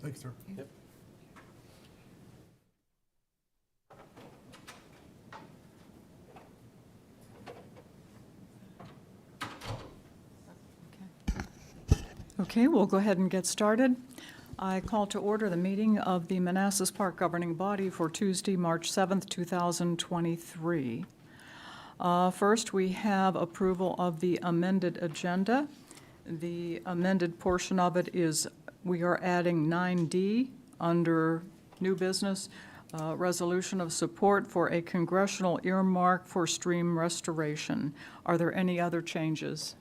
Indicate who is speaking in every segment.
Speaker 1: Thanks, sir.
Speaker 2: Yep.
Speaker 3: Okay, we'll go ahead and get started. I call to order the meeting of the Manassas Park Governing Body for Tuesday, March 7th, 2023. First, we have approval of the amended agenda. The amended portion of it is we are adding 9D under new business, resolution of support for a congressional earmark for stream restoration. Are there any other changes?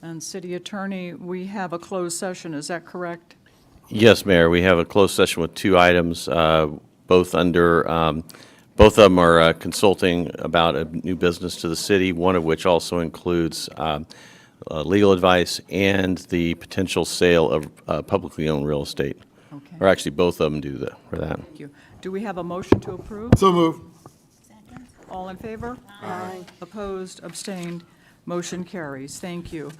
Speaker 3: And City Attorney, we have a closed session, is that correct?
Speaker 2: Yes, Mayor, we have a closed session with two items, both of them are consulting about a new business to the city, one of which also includes legal advice and the potential sale of publicly owned real estate.
Speaker 3: Okay,
Speaker 2: Or actually, both of them do that for that.
Speaker 3: thank you. Do we have a motion to approve?
Speaker 1: So moved.
Speaker 3: All in favor? Aye. Opposed, abstained, motion carries. Thank you.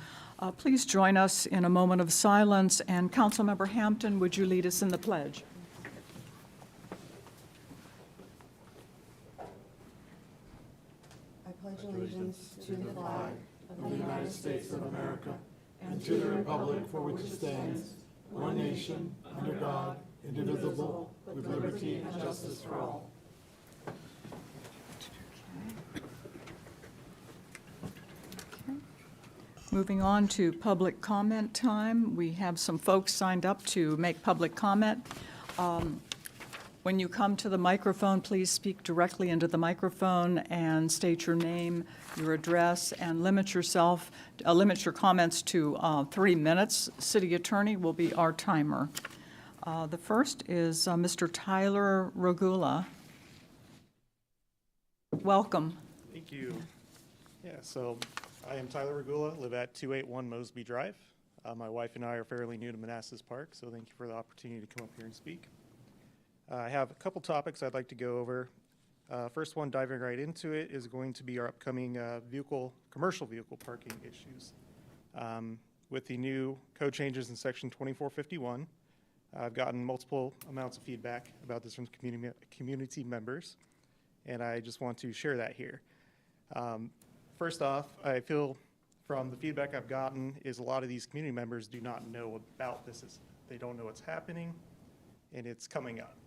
Speaker 3: Please join us in a moment of silence, and Councilmember Hampton, would you lead us in the pledge?
Speaker 4: I pledge allegiance to the flag
Speaker 1: Of the United States of America and to the republic for which it stands, one nation, under God, indivisible, with liberty and justice for all.
Speaker 3: Moving on to public comment time. We have some folks signed up to make public comment. When you come to the microphone, please speak directly into the microphone and state your name, your address, and limit your comments to 3 minutes. City Attorney will be our timer. The first is Mr. Tyler Regula. Welcome.
Speaker 5: Thank you. Yeah, so I am Tyler Regula, live at 281 Mosby Drive. My wife and I are fairly new to Manassas Park, so thank you for the opportunity to come up here and speak. I have a couple topics I'd like to go over. First one, diving right into it, is going to be our upcoming commercial vehicle parking issues. With the new code changes in section 2451, I've gotten multiple amounts of feedback about this from community members, and I just want to share that here. First off, I feel from the feedback I've gotten is a lot of these community members do not know about this. They don't know what's happening, and it's coming up.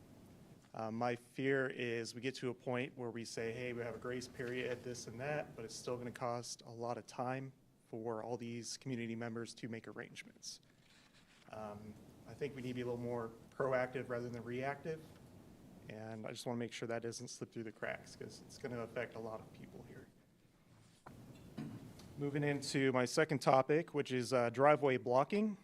Speaker 5: My fear is we get to a point where we say, hey, we have a grace period, this and that, but it's still going to cost a lot of time for all these community members to make arrangements. I think we need to be a little more proactive rather than reactive, and I just want to make sure that doesn't slip through the cracks because it's going to affect a lot of people here. Moving into my second topic, which is driveway blocking.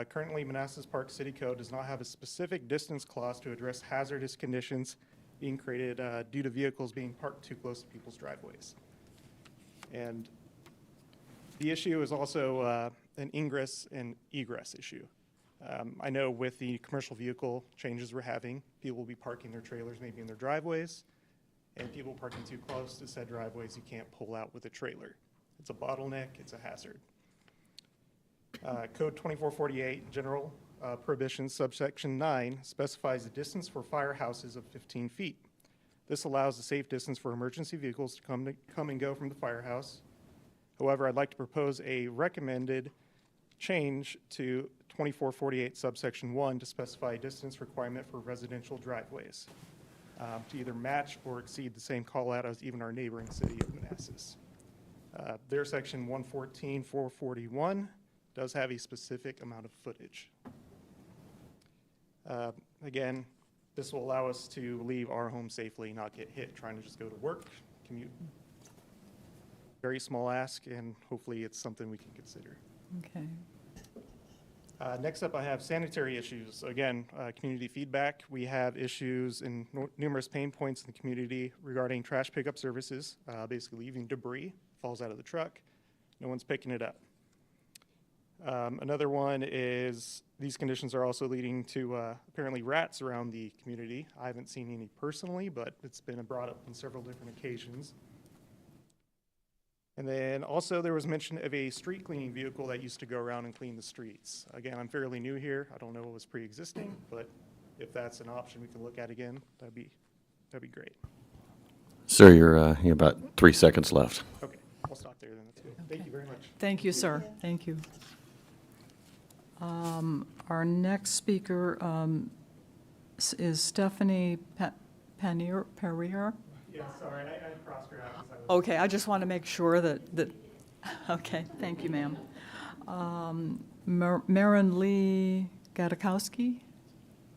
Speaker 5: Currently, Manassas Park City Code does not have a specific distance clause to address hazardous conditions being created due to vehicles being parked too close to people's driveways. And the issue is also an ingress and egress issue. I know with the commercial vehicle changes we're having, people will be parking their trailers maybe in their driveways, and people parking too close to said driveways you can't pull out with a trailer. It's a bottleneck, it's a hazard. Code 2448, General Prohibitions, subsection 9, specifies a distance for firehouses of 15 feet. This allows a safe distance for emergency vehicles to come and go from the firehouse. However, I'd like to propose a recommended change to 2448, subsection 1, to specify a distance requirement for residential driveways to either match or exceed the same call out as even our neighboring city of Manassas. Their section 114.441 does have a specific amount of footage. Again, this will allow us to leave our home safely, not get hit trying to just go to work, commute. Very small ask, and hopefully it's something we can consider.
Speaker 3: Okay.
Speaker 5: Next up, I have sanitary issues. Again, community feedback. We have issues and numerous pain points in the community regarding trash pickup services, basically leaving debris, falls out of the truck, no one's picking it up. Another one is these conditions are also leading to apparently rats around the community. I haven't seen any personally, but it's been brought up on several different occasions. And then also there was mention of a street cleaning vehicle that used to go around and clean the streets. Again, I'm fairly new here. I don't know what was pre-existing, but if that's an option we can look at again, that'd be great.
Speaker 2: Sir, you're about 3 seconds left.
Speaker 5: Okay, I'll stop there then. That's good. Thank you very much.
Speaker 3: Thank you, sir. Thank you. Our next speaker is Stephanie Perrier.
Speaker 5: Yeah, sorry, I crossed her out.
Speaker 3: Okay, I just want to make sure that, okay, thank you, ma'am. Maren Lee Gadakowski?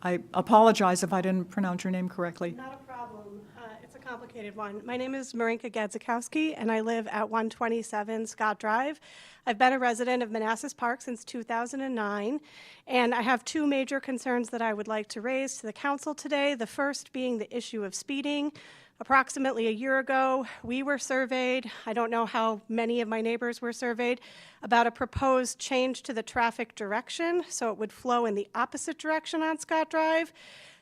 Speaker 3: I apologize if I didn't pronounce your name correctly.
Speaker 4: Not a problem. It's a complicated one. My name is Marinka Gadzikowski, and I live at 127 Scott Drive. I've been a resident of Manassas Park since 2009, and I have two major concerns that I would like to raise to the council today. The first being the issue of speeding. Approximately a year ago, we were surveyed, I don't know how many of my neighbors were surveyed, about a proposed change to the traffic direction, so it would flow in the opposite direction on Scott Drive.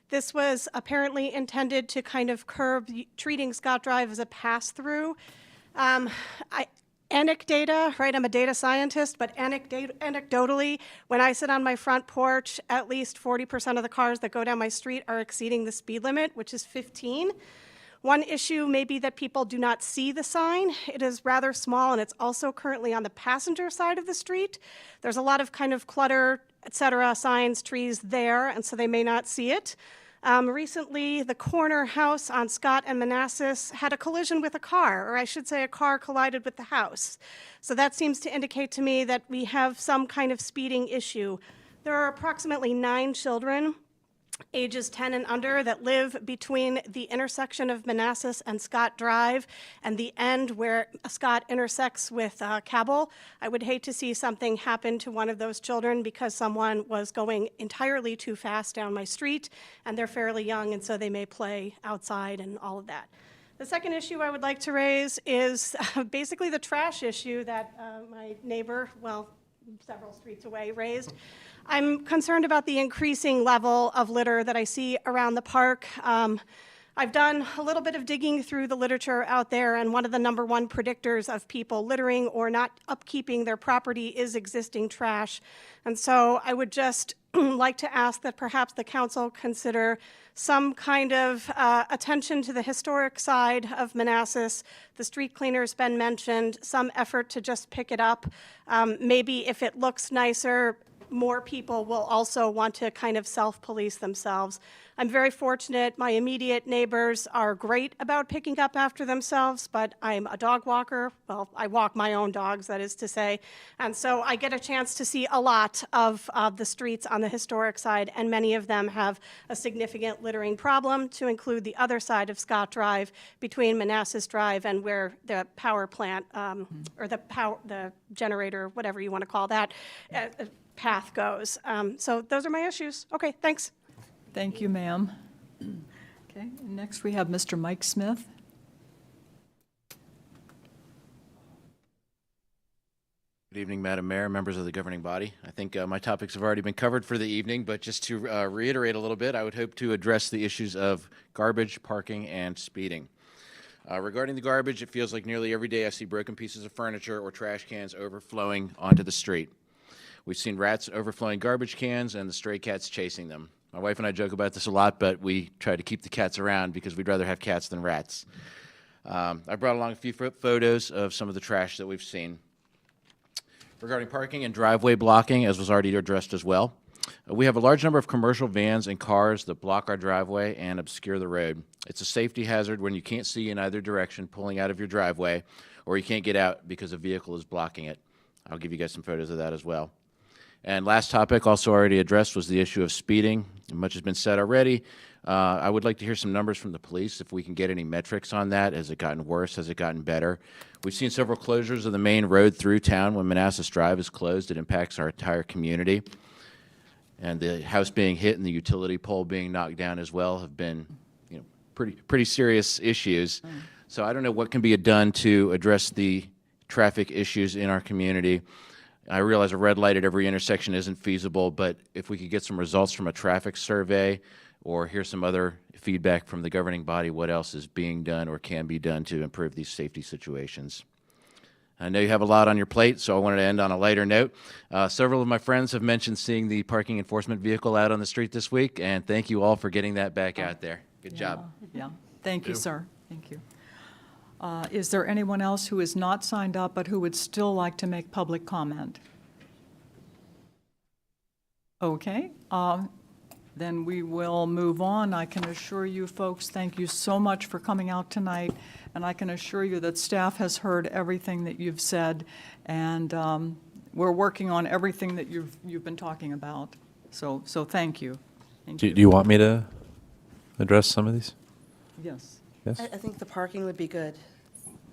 Speaker 4: This was apparently intended to kind of curb treating Scott Drive as a pass-through. Anecdata, right, I'm a data scientist, but anecdotally, when I sit on my front porch, at least 40% of the cars that go down my street are exceeding the speed limit, which is 15. One issue may be that people do not see the sign. It is rather small, and it's also currently on the passenger side of the street. There's a lot of kind of clutter, et cetera, signs, trees there, and so they may not see it. Recently, the corner house on Scott and Manassas had a collision with a car, or I should say a car collided with the house. So that seems to indicate to me that we have some kind of speeding issue. There are approximately 9 children ages 10 and under that live between the intersection of Manassas and Scott Drive and the end where Scott intersects with Cabell. I would hate to see something happen to one of those children because someone was going entirely too fast down my street, and they're fairly young, and so they may play outside and all of that. The second issue I would like to raise is basically the trash issue that my neighbor, well, several streets away, raised. I'm concerned about the increasing level of litter that I see around the park. I've done a little bit of digging through the literature out there, and one of the number one predictors of people littering or not upkeeping their property is existing trash. And so I would just like to ask that perhaps the council consider some kind of attention to the historic side of Manassas. The street cleaner's been mentioned, some effort to just pick it up. Maybe if it looks nicer, more people will also want to kind of self-police themselves. I'm very fortunate. My immediate neighbors are great about picking up after themselves, but I'm a dog walker. Well, I walk my own dogs, that is to say. And so I get a chance to see a lot of the streets on the historic side, and many of them have a significant littering problem, to include the other side of Scott Drive between Manassas Drive and where the power plant, or the generator, whatever you want to call that, path goes. So those are my issues. Okay, thanks.
Speaker 3: Thank you, ma'am. Okay, next we have Mr. Mike Smith.
Speaker 6: Good evening, Madam Mayor, members of the governing body. I think my topics have already been covered for the evening, but just to reiterate a little bit, I would hope to address the issues of garbage, parking, and speeding. Regarding the garbage, it feels like nearly every day I see broken pieces of furniture or trash cans overflowing onto the street. We've seen rats overflowing garbage cans and the stray cats chasing them. My wife and I joke about this a lot, but we try to keep the cats around because we'd rather have cats than rats. I brought along a few photos of some of the trash that we've seen. Regarding parking and driveway blocking, as was already addressed as well, we have a large number of commercial vans and cars that block our driveway and obscure the road. It's a safety hazard when you can't see in either direction pulling out of your driveway, or you can't get out because a vehicle is blocking it. I'll give you guys some photos of that as well. And last topic, also already addressed, was the issue of speeding. Much has been said already. I would like to hear some numbers from the police, if we can get any metrics on that. Has it gotten worse? Has it gotten better? We've seen several closures of the main road through town. When Manassas Drive is closed, it impacts our entire community. And the house being hit and the utility pole being knocked down as well have been, pretty serious issues. So I don't know what can be done to address the traffic issues in our community. I realize a red light at every intersection isn't feasible, but if we could get some results from a traffic survey or hear some other feedback from the governing body, what else is being done or can be done to improve these safety situations. I know you have a lot on your plate, so I wanted to end on a lighter note. Several of my friends have mentioned seeing the parking enforcement vehicle out on the street this week, and thank you all for getting that back out there. Good job.
Speaker 3: Yeah, thank you, sir. Thank you. Is there anyone else who is not signed up but who would still like to make public comment? Okay, then we will move on. I can assure you folks, thank you so much for coming out tonight, and I can assure you that staff has heard everything that you've said, and we're working on everything that you've been talking about. So thank you. Thank
Speaker 7: Do
Speaker 3: you.
Speaker 7: you want me to address some of these?
Speaker 3: Yes.
Speaker 7: Yes?
Speaker 8: I think the parking would be good.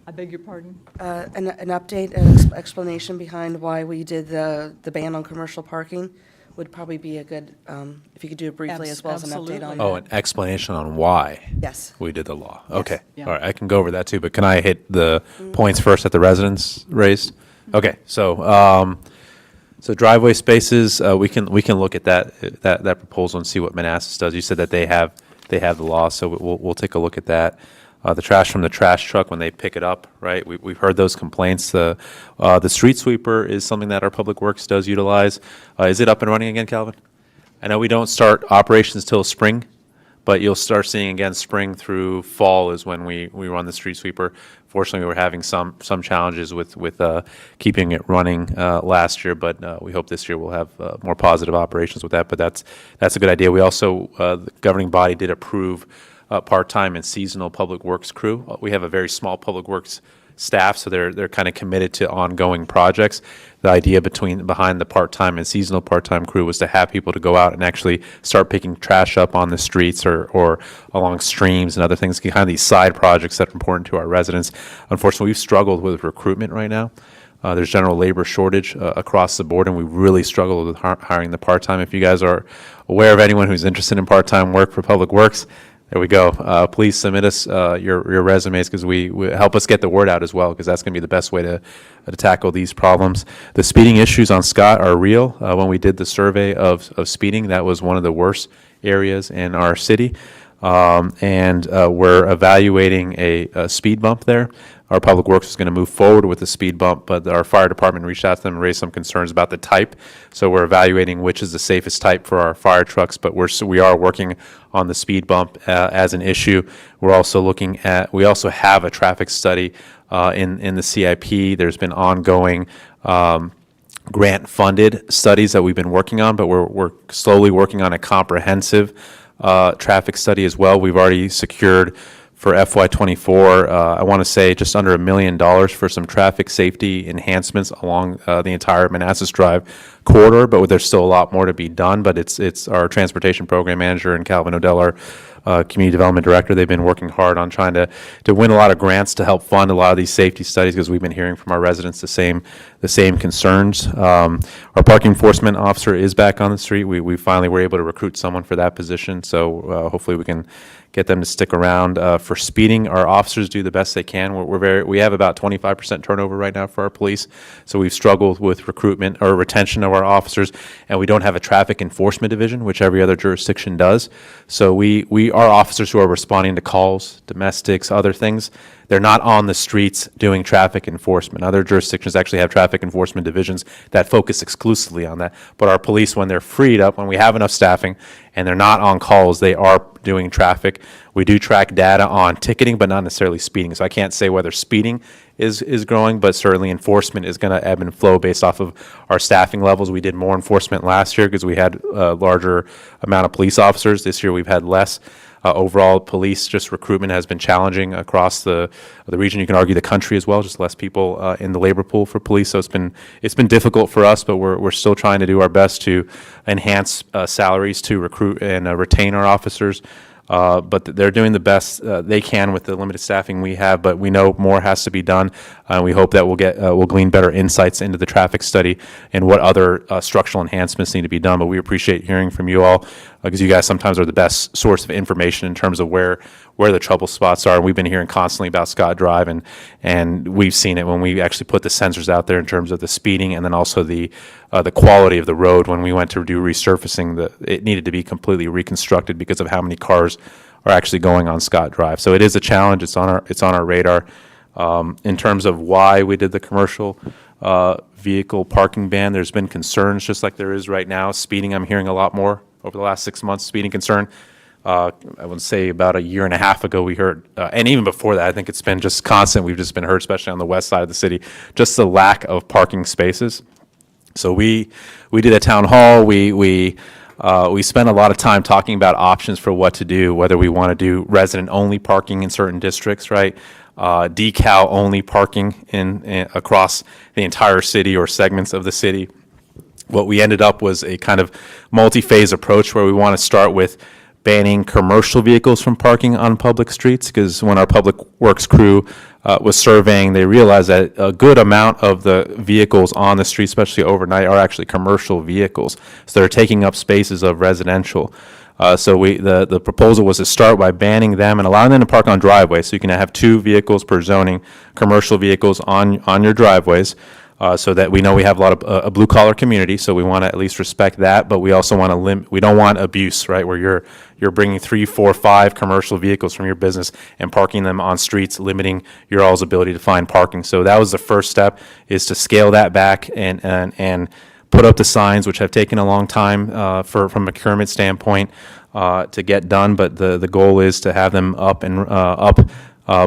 Speaker 3: I beg your pardon?
Speaker 8: An update, an explanation behind why we did the ban on commercial parking would probably be a good, if you could do it briefly as well as an update on
Speaker 3: Absolutely.
Speaker 8: that.
Speaker 7: Oh, an explanation on why
Speaker 8: Yes.
Speaker 7: we did the law. Okay.
Speaker 3: Yeah.
Speaker 7: All right, I can go over that too, but can I hit the points first that the residents raised? Okay, so driveway spaces, we can look at that proposal and see what Manassas does. You said that they have the law, so we'll take a look at that. The trash from the trash truck when they pick it up, right? We've heard those complaints. The street sweeper is something that our Public Works does utilize. Is it up and running again, Calvin? I know we don't start operations till spring, but you'll start seeing again spring through fall is when we run the street sweeper. Fortunately, we were having some challenges with keeping it running last year, but we hope this year we'll have more positive operations with that. But that's a good idea. We also, the governing body did approve part-time and seasonal public works crew. We have a very small public works staff, so they're kind of committed to ongoing projects. The idea behind the part-time and seasonal part-time crew was to have people to go out and actually start picking trash up on the streets or along streams and other things, kind of these side projects that are important to our residents. Unfortunately, we've struggled with recruitment right now. There's general labor shortage across the board, and we really struggle with hiring the part-time. If you guys are aware of anyone who's interested in part-time work for Public Works, there we go. Please submit us your resumes because we help us get the word out as well, because that's going to be the best way to tackle these problems. The speeding issues on Scott are real. When we did the survey of speeding, that was one of the worst areas in our city. And we're evaluating a speed bump there. Our Public Works is going to move forward with the speed bump, but our fire department reached out to them and raised some concerns about the type. So we're evaluating which is the safest type for our fire trucks, but we are working on the speed bump as an issue. We're also we also have a traffic study in the CIP. There's been ongoing grant-funded studies that we've been working on, but we're slowly working on a comprehensive traffic study as well. We've already secured for FY24, I want to say just under $1 million for some traffic safety enhancements along the entire Manassas Drive corridor, but there's still a lot more to be done. But it's our transportation program manager and Calvin Odell, our community development director. They've been working hard on trying to win a lot of grants to help fund a lot of these safety studies, because we've been hearing from our residents the same concerns. Our parking enforcement officer is back on the street. We finally were able to recruit someone for that position, so hopefully we can get them to stick around. For speeding, our officers do the best they can. We have about 25% turnover right now for our police, so we've struggled with recruitment or retention of our officers, and we don't have a traffic enforcement division, which every other jurisdiction does. So our officers who are responding to calls, domestics, other things, they're not on the streets doing traffic enforcement. Other jurisdictions actually have traffic enforcement divisions that focus exclusively on that. But our police, when they're freed up, when we have enough staffing and they're not on calls, they are doing traffic. We do track data on ticketing, but not necessarily speeding. So I can't say whether speeding is growing, but certainly enforcement is going to ebb and flow based off of our staffing levels. We did more enforcement last year because we had a larger amount of police officers. This year we've had less. Overall, police just recruitment has been challenging across the region. You can argue the country as well, just less people in the labor pool for police. So it's been difficult for us, but we're still trying to do our best to enhance salaries to recruit and retain our officers. But they're doing the best they can with the limited staffing we have, but we know more has to be done. We hope that we'll glean better insights into the traffic study and what other structural enhancements need to be done. But we appreciate hearing from you all, because you guys sometimes are the best source of information in terms of where the trouble spots are. We've been hearing constantly about Scott Drive, and we've seen it when we actually put the sensors out there in terms of the speeding, and then also the quality of the road. When we went to do resurfacing, it needed to be completely reconstructed because of how many cars are actually going on Scott Drive. So it is a challenge. It's on our radar. In terms of why we did the commercial vehicle parking ban, there's been concerns, just like there is right now. Speeding, I'm hearing a lot more over the last 6 months, speeding concern. I would say about a year and a half ago, we heard, and even before that, I think it's been just constant. We've just been heard, especially on the west side of the city, just the lack of parking spaces. So we did a town hall. We spent a lot of time talking about options for what to do, whether we want to do resident-only parking in certain districts, right? Decal-only parking in across the entire city or segments of the city. What we ended up was a kind of multi-phase approach where we want to start with banning commercial vehicles from parking on public streets, because when our public works crew was surveying, they realized that a good amount of the vehicles on the street, especially overnight, are actually commercial vehicles. So they're taking up spaces of residential. So the proposal was to start by banning them and allowing them to park on driveways. So you can have 2 vehicles per zoning, commercial vehicles on your driveways. So that we know we have a lot of a blue collar community, so we want to at least respect that. But we also want to we don't want abuse, right? Where you're bringing 3, 4, 5 commercial vehicles from your business and parking them on streets, limiting your all's ability to find parking. So that was the first step, is to scale that back and put up the signs, which have taken a long time from a procurement standpoint to get done. But the goal is to have them up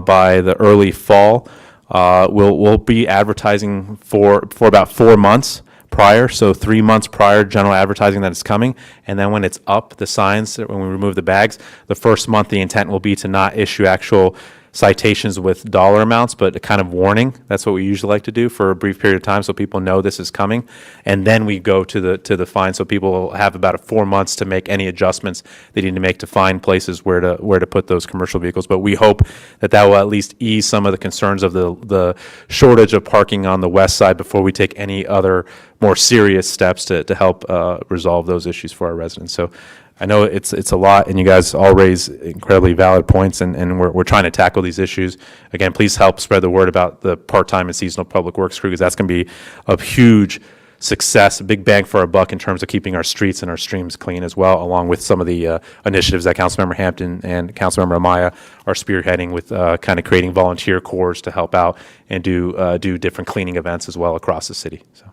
Speaker 7: by the early fall. We'll be advertising for about 4 months prior, so 3 months prior, general advertising that it's coming, and then when it's up, the signs, when we remove the bags, the first month the intent will be to not issue actual citations with dollar amounts, but a kind of warning. That's what we usually like to do for a brief period of time, so people know this is coming, and then we go to the fine, so people will have about 4 months to make any adjustments they need to make to find places where to put those commercial vehicles. But we hope that will at least ease some of the concerns of the shortage of parking on the west side before we take any other more serious steps to help resolve those issues for our residents. So I know it's a lot, and you guys all raise incredibly valid points, and we're trying to tackle these issues. Again, please help spread the word about the part-time and seasonal public works crew, because that's going to be a huge success, a big bang for our buck in terms of keeping our streets and our streams clean as well, along with some of the initiatives that Councilmember Hampton and Councilmember Amaya are spearheading with kind of creating volunteer corps to help out and do different cleaning events as well across the city. So,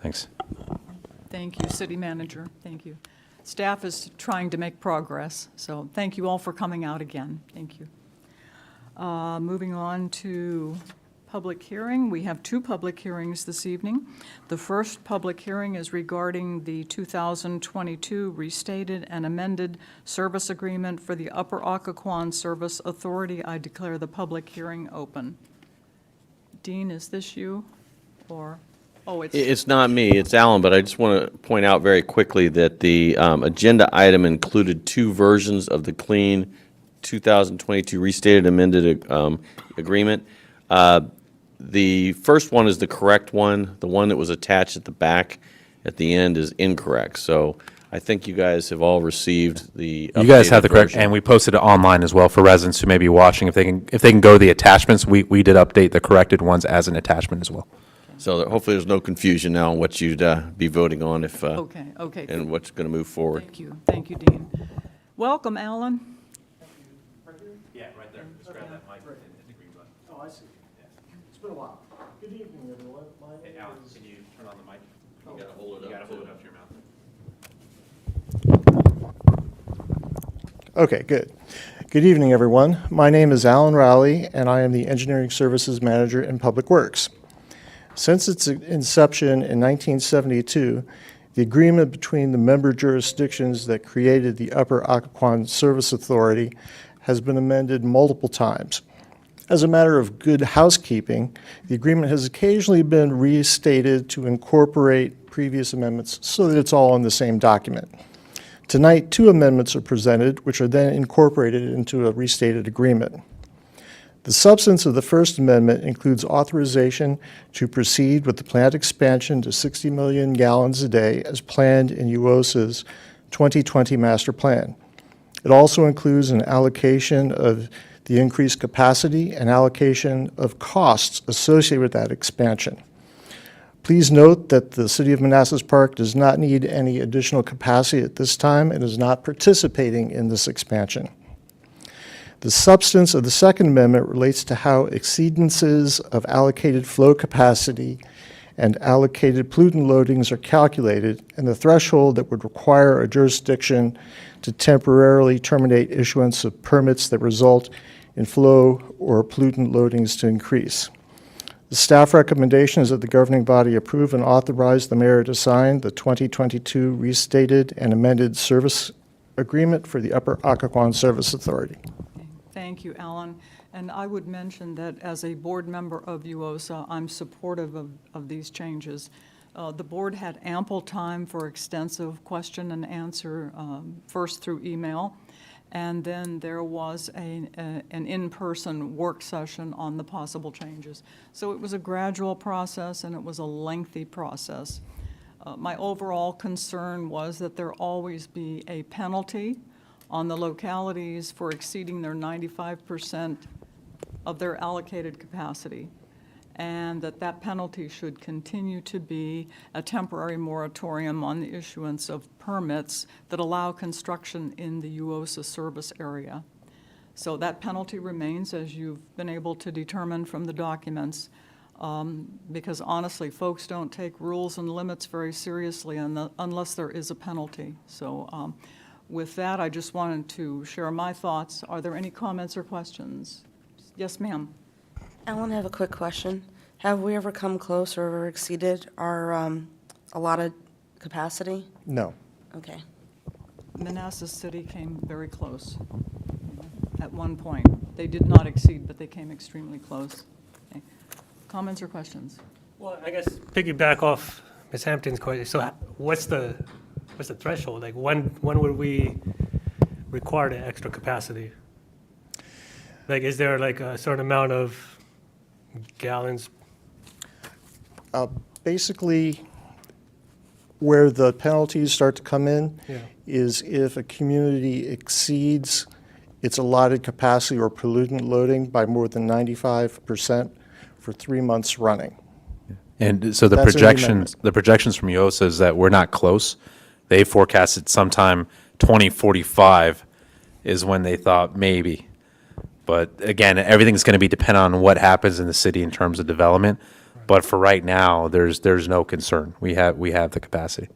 Speaker 7: thanks.
Speaker 3: Thank you, City Manager. Thank you. Staff is trying to make progress, so thank you all for coming out again. Thank you. Moving on to public hearing. We have 2 public hearings this evening. The first public hearing is regarding the 2022 restated and amended service agreement for the Upper Occoquan Service Authority. I declare the public hearing open. Dean, is this you, or? Oh,
Speaker 2: It's not me, it's Alan, but I just want to point out very quickly that the agenda item included 2 versions of the clean 2022 restated amended agreement. The first one is the correct one. The one that was attached at the back at the end is incorrect. So I think you guys have all received the
Speaker 7: You guys have the
Speaker 2: updated
Speaker 7: correct,
Speaker 2: version.
Speaker 7: and we posted it online as well for residents who may be watching. If they can go to the attachments, we did update the corrected ones as an attachment as well.
Speaker 2: So that hopefully there's no confusion now on what you'd be voting on if,
Speaker 3: Okay.
Speaker 2: and what's going to move forward.
Speaker 3: Thank you, Dean. Welcome, Alan.
Speaker 7: Yeah, right there. Just grab that mic and the green button.
Speaker 1: Oh, I see. It's been a while. Good evening, everyone. My name
Speaker 7: Alan,
Speaker 1: is...
Speaker 7: can you turn on the mic?
Speaker 2: You gotta hold it up.
Speaker 7: You gotta hold it up to your mouth.
Speaker 1: Okay, good. Good evening, everyone. My name is Alan Rowley, and I am the Engineering Services Manager in Public Works. Since its inception in 1972, the agreement between the member jurisdictions that created the Upper Occoquan Service Authority has been amended multiple times. As a matter of good housekeeping, the agreement has occasionally been restated to incorporate previous amendments so that it's all in the same document. Tonight, 2 amendments are presented, which are then incorporated into a restated agreement. The substance of the First Amendment includes authorization to proceed with the plant expansion to 60 million gallons a day as planned in UOSA's 2020 master plan. It also includes an allocation of the increased capacity and allocation of costs associated with that expansion. Please note that the City of Manassas Park does not need any additional capacity at this time and is not participating in this expansion. The substance of the Second Amendment relates to how exceedances of allocated flow capacity and allocated pollutant loadings are calculated, and the threshold that would require a jurisdiction to temporarily terminate issuance of permits that result in flow or pollutant loadings to increase. The staff recommendation is that the governing body approve and authorize the mayor to sign the 2022 restated and amended service agreement for the Upper Occoquan Service Authority.
Speaker 3: Thank you, Alan. And I would mention that as a board member of UOSA, I'm supportive of these changes. The board had ample time for extensive question and answer, first through email, and then there was an in-person work session on the possible changes. So it was a gradual process and it was a lengthy process. My overall concern was that there always be a penalty on the localities for exceeding their 95% of their allocated capacity, and that penalty should continue to be a temporary moratorium on the issuance of permits that allow construction in the UOSA service area. So that penalty remains, as you've been able to determine from the documents, because honestly, folks don't take rules and limits very seriously unless there is a penalty. So with that, I just wanted to share my thoughts. Are there any comments or questions? Yes, ma'am.
Speaker 8: Alan, I have a quick question. Have we ever come close or ever exceeded our allotted capacity?
Speaker 1: No.
Speaker 8: Okay.
Speaker 3: Manassas City came very close at one point. They did not exceed, but they came extremely close. Okay. Comments or questions?
Speaker 9: Well, I guess piggyback off Ms. Hampton's question. So what's the threshold? Like when would we require the extra capacity? Like, is there like a certain amount of gallons?
Speaker 1: Basically, where the penalties start to come in is if a community exceeds its allotted capacity or pollutant loading by more than 95% for 3 months running.
Speaker 7: And so the
Speaker 1: That's an
Speaker 7: projections from UOSA is that we're not close. They forecasted sometime 2045 is when they thought maybe. But again, everything's going to be dependent on what happens in the city in terms of development. But for right now, there's no concern. We have the capacity.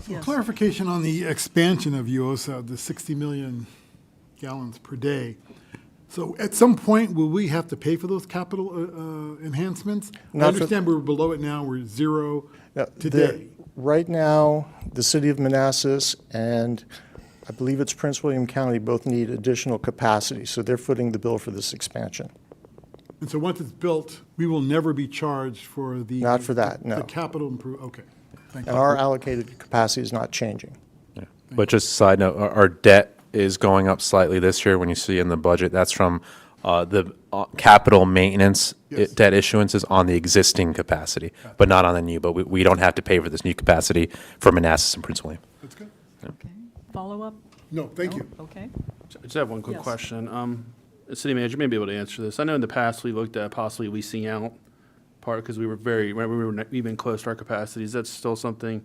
Speaker 3: Yes.
Speaker 10: Clarification on the expansion of UOSA, the 60 million gallons per day. So at some point, will we have to pay for those capital enhancements? I
Speaker 1: Not for-
Speaker 10: understand we're below it now, we're zero
Speaker 1: Now,
Speaker 10: today.
Speaker 1: Right now, the city of Manassas and I believe it's Prince William County both need additional capacity, so they're footing the bill for this expansion.
Speaker 10: And so once it's built, we will never be charged for the.
Speaker 1: Not for that, no.
Speaker 10: The capital okay. Thank you.
Speaker 1: And our allocated capacity is not changing.
Speaker 7: But just a side note, our debt is going up slightly this year when you see in the budget. That's from the capital maintenance
Speaker 10: Yes.
Speaker 7: debt issuances on the existing capacity, but not on the new. But we don't have to pay for this new capacity for Manassas and Prince William.
Speaker 10: That's good.
Speaker 3: Okay. Follow-up?
Speaker 10: No, thank you.
Speaker 3: No? Okay.
Speaker 11: I just have one quick
Speaker 3: Yes.
Speaker 11: question. The city manager may be able to answer this. I know in the past, we looked at possibly leasing out part because we've been close to our capacity. Is that still something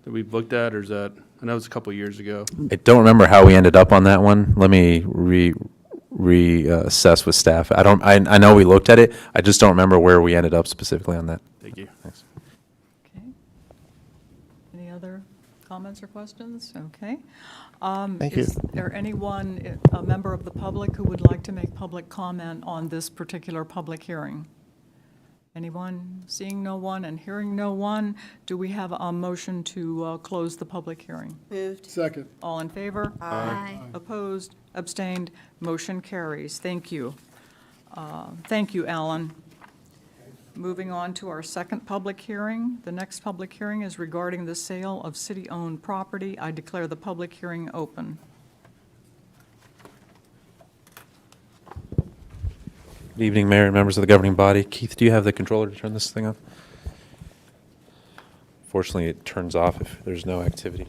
Speaker 11: that we've looked at, or is that, I know it was a couple of years ago.
Speaker 7: I don't remember how we ended up on that one. Let me reassess with staff. I know we looked at it. I just don't remember where we ended up specifically on that.
Speaker 11: Thank you.
Speaker 7: Thanks.
Speaker 3: Okay. Any other comments or questions? Okay.
Speaker 1: Thank you.
Speaker 3: Is there anyone, a member of the public, who would like to make public comment on this particular public hearing? Anyone? Seeing no one and hearing no one, do we have a motion to close the public hearing?
Speaker 8: Moved.
Speaker 10: Second.
Speaker 3: All in favor?
Speaker 12: Aye.
Speaker 3: Opposed? Abstained? Motion carries. Thank you. Thank you, Alan. Moving on to our second public hearing. The next public hearing is regarding the sale of city-owned property. I declare the public hearing open.
Speaker 7: Good evening, Mayor and members of the governing body. Keith, do you have the controller to turn this thing on? Fortunately, it turns off if there's no activity.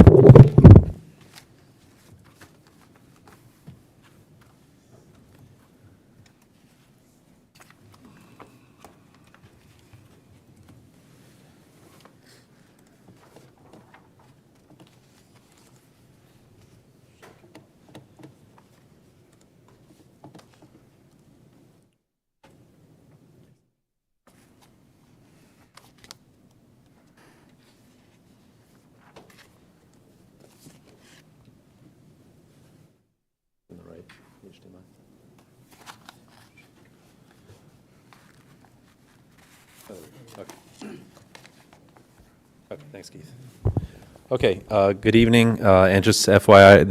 Speaker 7: Okay, thanks, Keith. Okay, good evening, and just FYI,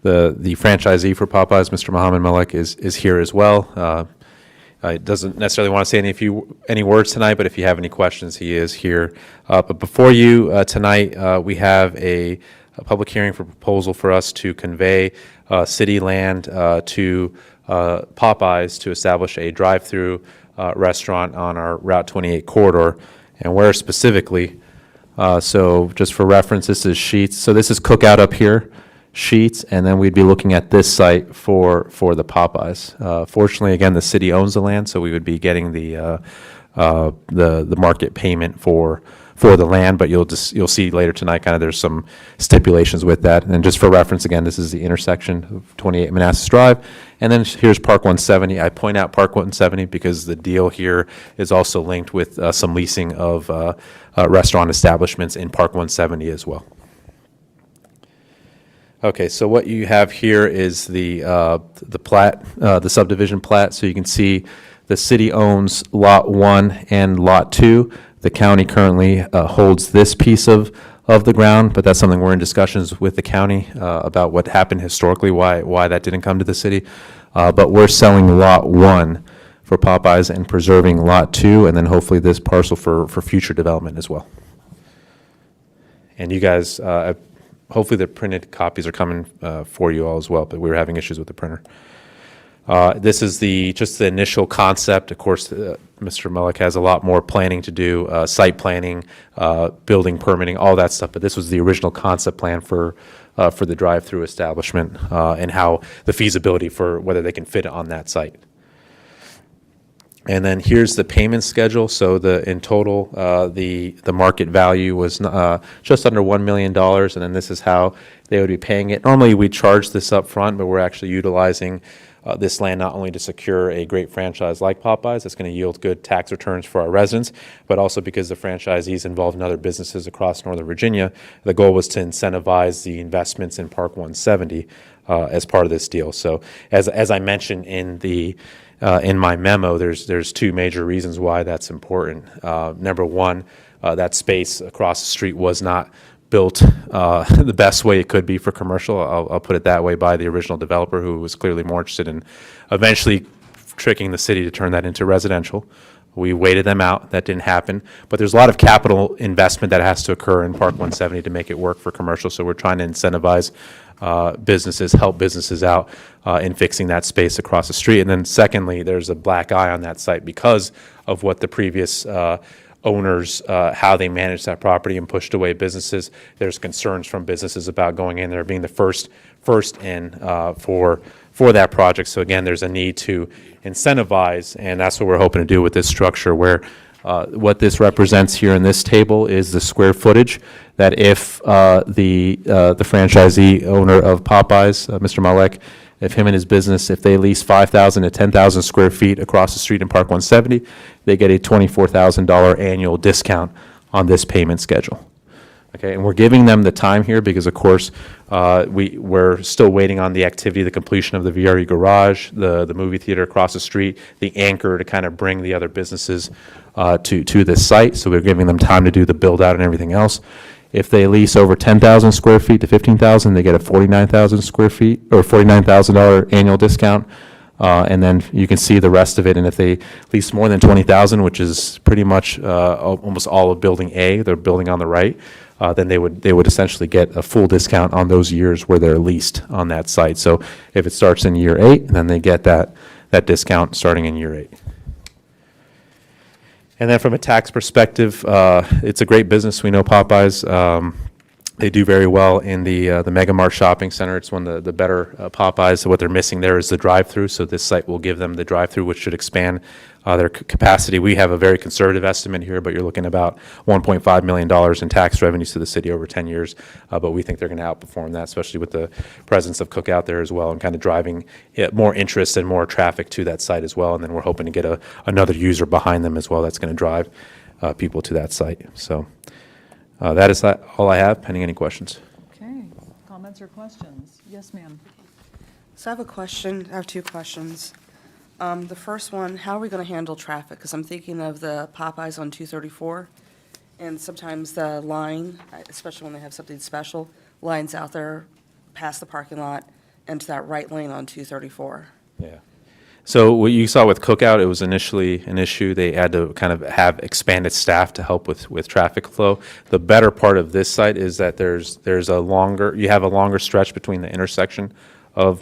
Speaker 7: the franchisee for Popeyes, Mr. Mohammed Malek, is here as well. He doesn't necessarily want to say any words tonight, but if you have any questions, he is here. But before you tonight, we have a public hearing for proposal for us to convey city land to Popeyes to establish a drive-through restaurant on our Route 28 corridor, and where specifically. So just for reference, this is Sheets. So this is Cookout up here, Sheets, and then we'd be looking at this site for the Popeyes. Fortunately, again, the city owns the land, so we would be getting the market payment for the land, but you'll see later tonight, kind of there's some stipulations with that. And just for reference, again, this is the intersection of 28 Manassas Drive, and then here's Park 170. I point out Park 170 because the deal here is also linked with some leasing of restaurant establishments in Park 170 as well. Okay, so what you have here is the plat, the subdivision plat. So you can see the city owns Lot 1 and Lot 2. The county currently holds this piece of the ground, but that's something we're in discussions with the county about what happened historically, why that didn't come to the city. But we're selling Lot 1 for Popeyes and preserving Lot 2, and then hopefully this parcel for future development as well. And you guys, hopefully the printed copies are coming for you all as well, but we were having issues with the printer. This is just the initial concept. Of course, Mr. Mullick has a lot more planning to do, site planning, building permitting, all that stuff. But this was the original concept plan for the drive-through establishment and how the feasibility for whether they can fit it on that site. And then here's the payment schedule. So in total, the market value was just under $1 million, and then this is how they would be paying it. Normally, we charge this up front, but we're actually utilizing this land not only to secure a great franchise like Popeyes that's going to yield good tax returns for our residents, but also because the franchisees involved in other businesses across Northern Virginia. The goal was to incentivize the investments in Park 170 as part of this deal. So as I mentioned in my memo, there's two major reasons why that's important. Number one, that space across the street was not built the best way it could be for commercial. I'll put it that way, by the original developer, who was clearly more interested in eventually tricking the city to turn that into residential. We waited them out. That didn't happen. But there's a lot of capital investment that has to occur in Park 170 to make it work for commercial. So we're trying to incentivize businesses, help businesses out in fixing that space across the street. And then secondly, there's a black eye on that site because of what the previous owners, how they managed that property and pushed away businesses. There's concerns from businesses about going in there, being the first in for that project. So again, there's a need to incentivize, and that's what we're hoping to do with this structure, where what this represents here in this table is the square footage that if the franchisee owner of Popeyes, Mr. Malek, if him and his business, if they lease 5,000 to 10,000 square feet across the street in Park 170, they get a $24,000 annual discount on this payment schedule. Okay, and we're giving them the time here because, of course, we're still waiting on the activity, the completion of the VRE garage, the movie theater across the street, the anchor to kind of bring the other businesses to this site. So we're giving them time to do the build out and everything else. If they lease over 10,000 square feet to 15,000, they get a 49,000 square feet or $49,000 annual discount. And then you can see the rest of it. And if they lease more than 20,000, which is pretty much almost all of Building A, they're building on the right, then they would essentially get a full discount on those years where they're leased on that site. So if it starts in year 8, then they get that discount starting in year 8. And then from a tax perspective, it's a great business. We know Popeyes. They do very well in the Mega Mart shopping center. It's one of the better Popeyes. So what they're missing there is the drive-through. So this site will give them the drive-through, which should expand their capacity. We have a very conservative estimate here, but you're looking about $1.5 million in tax revenues to the city over 10 years. But we think they're going to outperform that, especially with the presence of Cookout there as well, and kind of driving more interest and more traffic to that site as well. And then we're hoping to get another user behind them as well that's going to drive people to that site. So that is all I have, pending any questions.
Speaker 3: Okay, comments or questions? Yes, ma'am.
Speaker 8: So I have a question, I have two questions. The first one, how are we going to handle traffic? Because I'm thinking of the Popeyes on 234, and sometimes the line, especially when they have something special, lines out there past the parking lot into that right lane on 234.
Speaker 7: Yeah. So what you saw with Cookout, it was initially an issue. They had to kind of have expanded staff to help with traffic flow. The better part of this site is that you have a longer stretch between the intersection of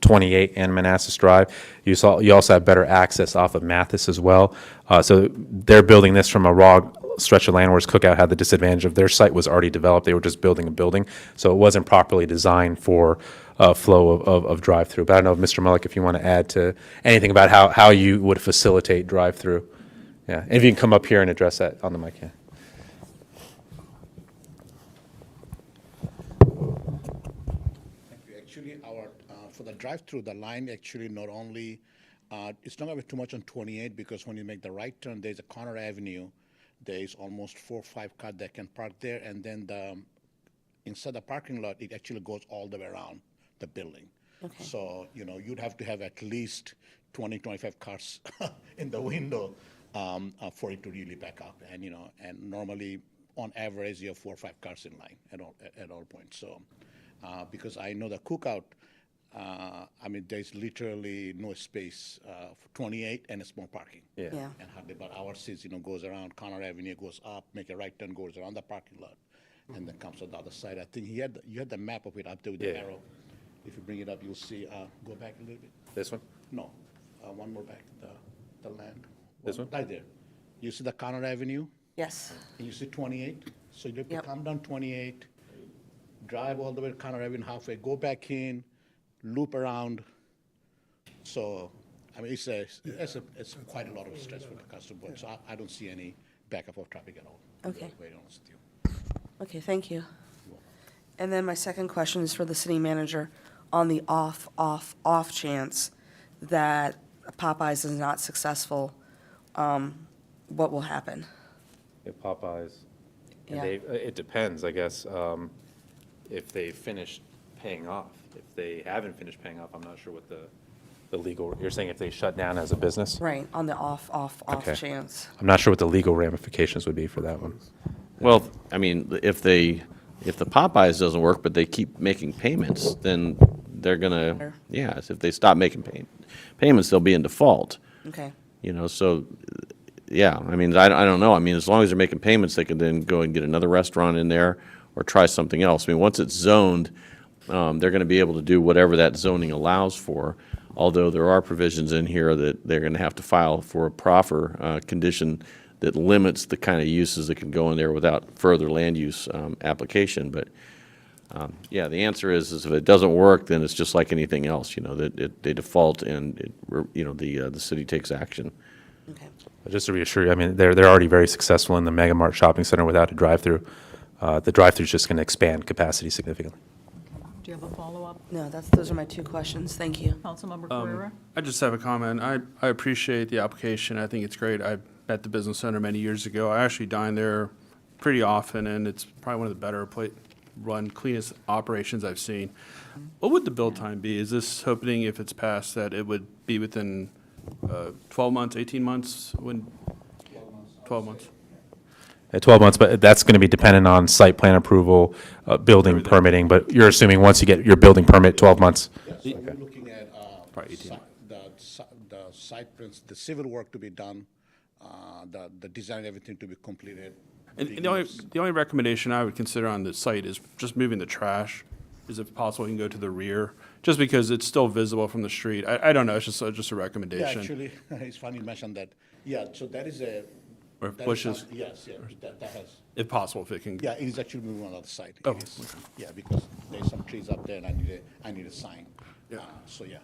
Speaker 7: 28 and Manassas Drive. You also have better access off of Mathis as well. So they're building this from a raw stretch of land, whereas Cookout had the disadvantage of their site was already developed. They were just building a building, so it wasn't properly designed for flow of drive-through. But I don't know, Mr. Mullick, if you want to add to anything about how you would facilitate drive-through. Yeah, and if you can come up here and address that on the mic. Yeah.
Speaker 12: Actually, for the drive-through, the line actually not only, it's not going to be too much on 28 because when you make the right turn, there's a corner avenue. There's almost 4 or 5 cars that can park there, and then inside the parking lot, it actually goes all the way around the building.
Speaker 8: Okay.
Speaker 12: So, you'd have to have at least 20, 25 cars in the window for it to really back up. And normally, on average, you have 4 or 5 cars in line at all points. So, because I know the Cookout, there's literally no space for 28 and a small parking.
Speaker 7: Yeah.
Speaker 8: Yeah.
Speaker 12: And hardly, but ours is, goes around Connor Avenue, goes up, make a right turn, goes around the parking lot, and then comes on the other side. I think you had the map of it up there with the
Speaker 7: Yeah.
Speaker 12: arrow. If you bring it up, you'll see. Go back a little bit.
Speaker 7: This one?
Speaker 12: No, one more back. The land.
Speaker 7: This one?
Speaker 12: Right there. You see the Connor Avenue,
Speaker 8: Yes.
Speaker 12: and you see 28. So you have to
Speaker 8: Yep.
Speaker 12: come down 28, drive all the way to Connor Avenue halfway, go back in, loop around. So, it's quite a lot of stress for the customer. So I don't see any backup of traffic at all. to be
Speaker 8: Okay.
Speaker 12: very honest with you.
Speaker 8: Okay, thank you. And then my second question is for the city manager. On the off chance that Popeyes is not successful, what will happen?
Speaker 7: If Popeyes, and
Speaker 8: Yeah.
Speaker 7: it depends, I guess, if they finished paying off. If they haven't finished paying off, I'm not sure what the legal, you're saying if they shut down as a business?
Speaker 8: Right, on the off
Speaker 7: Okay.
Speaker 8: chance.
Speaker 7: I'm not sure what the legal ramifications would be for that one.
Speaker 2: Well, if the Popeyes doesn't work, but they keep making payments, then they're gonna,
Speaker 8: Sure.
Speaker 2: yeah, if they stop making payments, they'll be in default.
Speaker 8: Okay,
Speaker 2: So, yeah, I don't know. As long as they're making payments, they can then go and get another restaurant in there or try something else. Once it's zoned, they're gonna be able to do whatever that zoning allows for, although there are provisions in here that they're gonna have to file for a proffer condition that limits the kind of uses that can go in there without further land use application. But, yeah, the answer is if it doesn't work, then it's just like anything else, that they default and, the city takes action.
Speaker 8: okay.
Speaker 7: But just to reassure you, they're already very successful in the Mega Mart shopping center without a drive-through. The drive-through is just going to expand capacity significantly.
Speaker 3: Do you have a follow-up?
Speaker 8: No, those are my two questions. Thank you.
Speaker 3: Councilmember Carrera?
Speaker 11: I just have a comment. I appreciate the application. I think it's great. I met the business center many years ago. I actually dine there pretty often, and it's probably one of the better run, cleanest operations I've seen. What would the build time be? Is this hoping, if it's passed, that it would be within 12 months, 18 months? 12 months.
Speaker 7: At 12 months, but that's going to be dependent on site plan approval, building permitting, but you're assuming once you get your building permit, 12 months?
Speaker 12: Yeah, so we're looking at
Speaker 11: Probably 18
Speaker 12: the site plans, the civil work to be done, the design, everything to be completed.
Speaker 11: And the only recommendation I would consider on the site is just moving the trash. Is it possible you can go to the rear? Just because it's still visible from the street. I don't know, it's just a
Speaker 12: Yeah,
Speaker 11: recommendation.
Speaker 12: actually, it's funny you mentioned that. Yeah, so that is a.
Speaker 11: Or
Speaker 12: that is
Speaker 11: bushes.
Speaker 12: some- Yes, yeah, that has,
Speaker 11: If possible, if it can.
Speaker 12: yeah, it is actually moving on the other side. It
Speaker 11: Oh,
Speaker 12: is.
Speaker 11: okay.
Speaker 12: Yeah, because there's some trees up there and I need a sign.
Speaker 11: Yeah.
Speaker 12: So, yeah,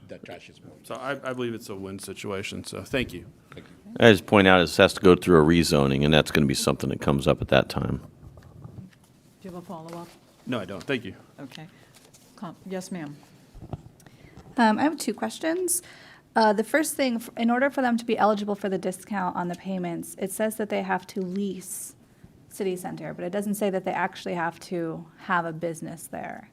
Speaker 12: the trash is moving.
Speaker 11: So I believe it's a win situation, so thank you.
Speaker 12: Thank you.
Speaker 2: I just point out, it has to go through a rezoning, and that's going to be something that comes up at that time.
Speaker 3: Do you have a follow-up?
Speaker 11: No, I don't. Thank you.
Speaker 3: Okay. Yes, ma'am.
Speaker 13: I have two questions. The first thing, in order for them to be eligible for the discount on the payments, it says that they have to lease city center, but it doesn't say that they actually have to have a business there.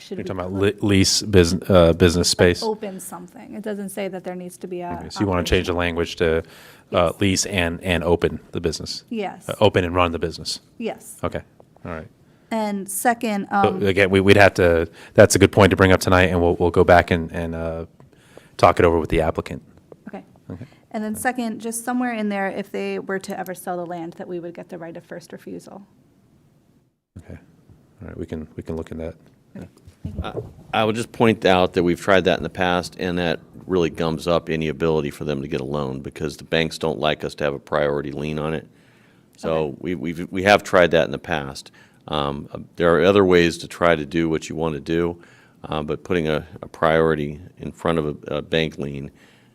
Speaker 13: should
Speaker 7: You're
Speaker 13: we
Speaker 7: talking about
Speaker 13: put-
Speaker 7: lease business space?
Speaker 13: Open something. It doesn't say that there needs to be a.
Speaker 7: Okay, so you want to change the language to
Speaker 13: Yes.
Speaker 7: lease and open the business?
Speaker 13: Yes,
Speaker 7: Open and run the business?
Speaker 13: yes.
Speaker 7: Okay, all right.
Speaker 13: And second,
Speaker 7: So again, we'd have to, that's a good point to bring up tonight, and we'll go back and talk it over with the applicant.
Speaker 13: okay.
Speaker 7: Okay.
Speaker 13: And then second, just somewhere in there, if they were to ever sell the land, that we would get the right of first refusal.
Speaker 7: Okay, all right, we can look in that.
Speaker 2: I would just point out that we've tried that in the past, and that really gums up any ability for them to get a loan, because the banks don't like us to have a priority lien on it. So we have tried that in the past. There are other ways to try to do what you want to do, but putting a priority in front of a bank lien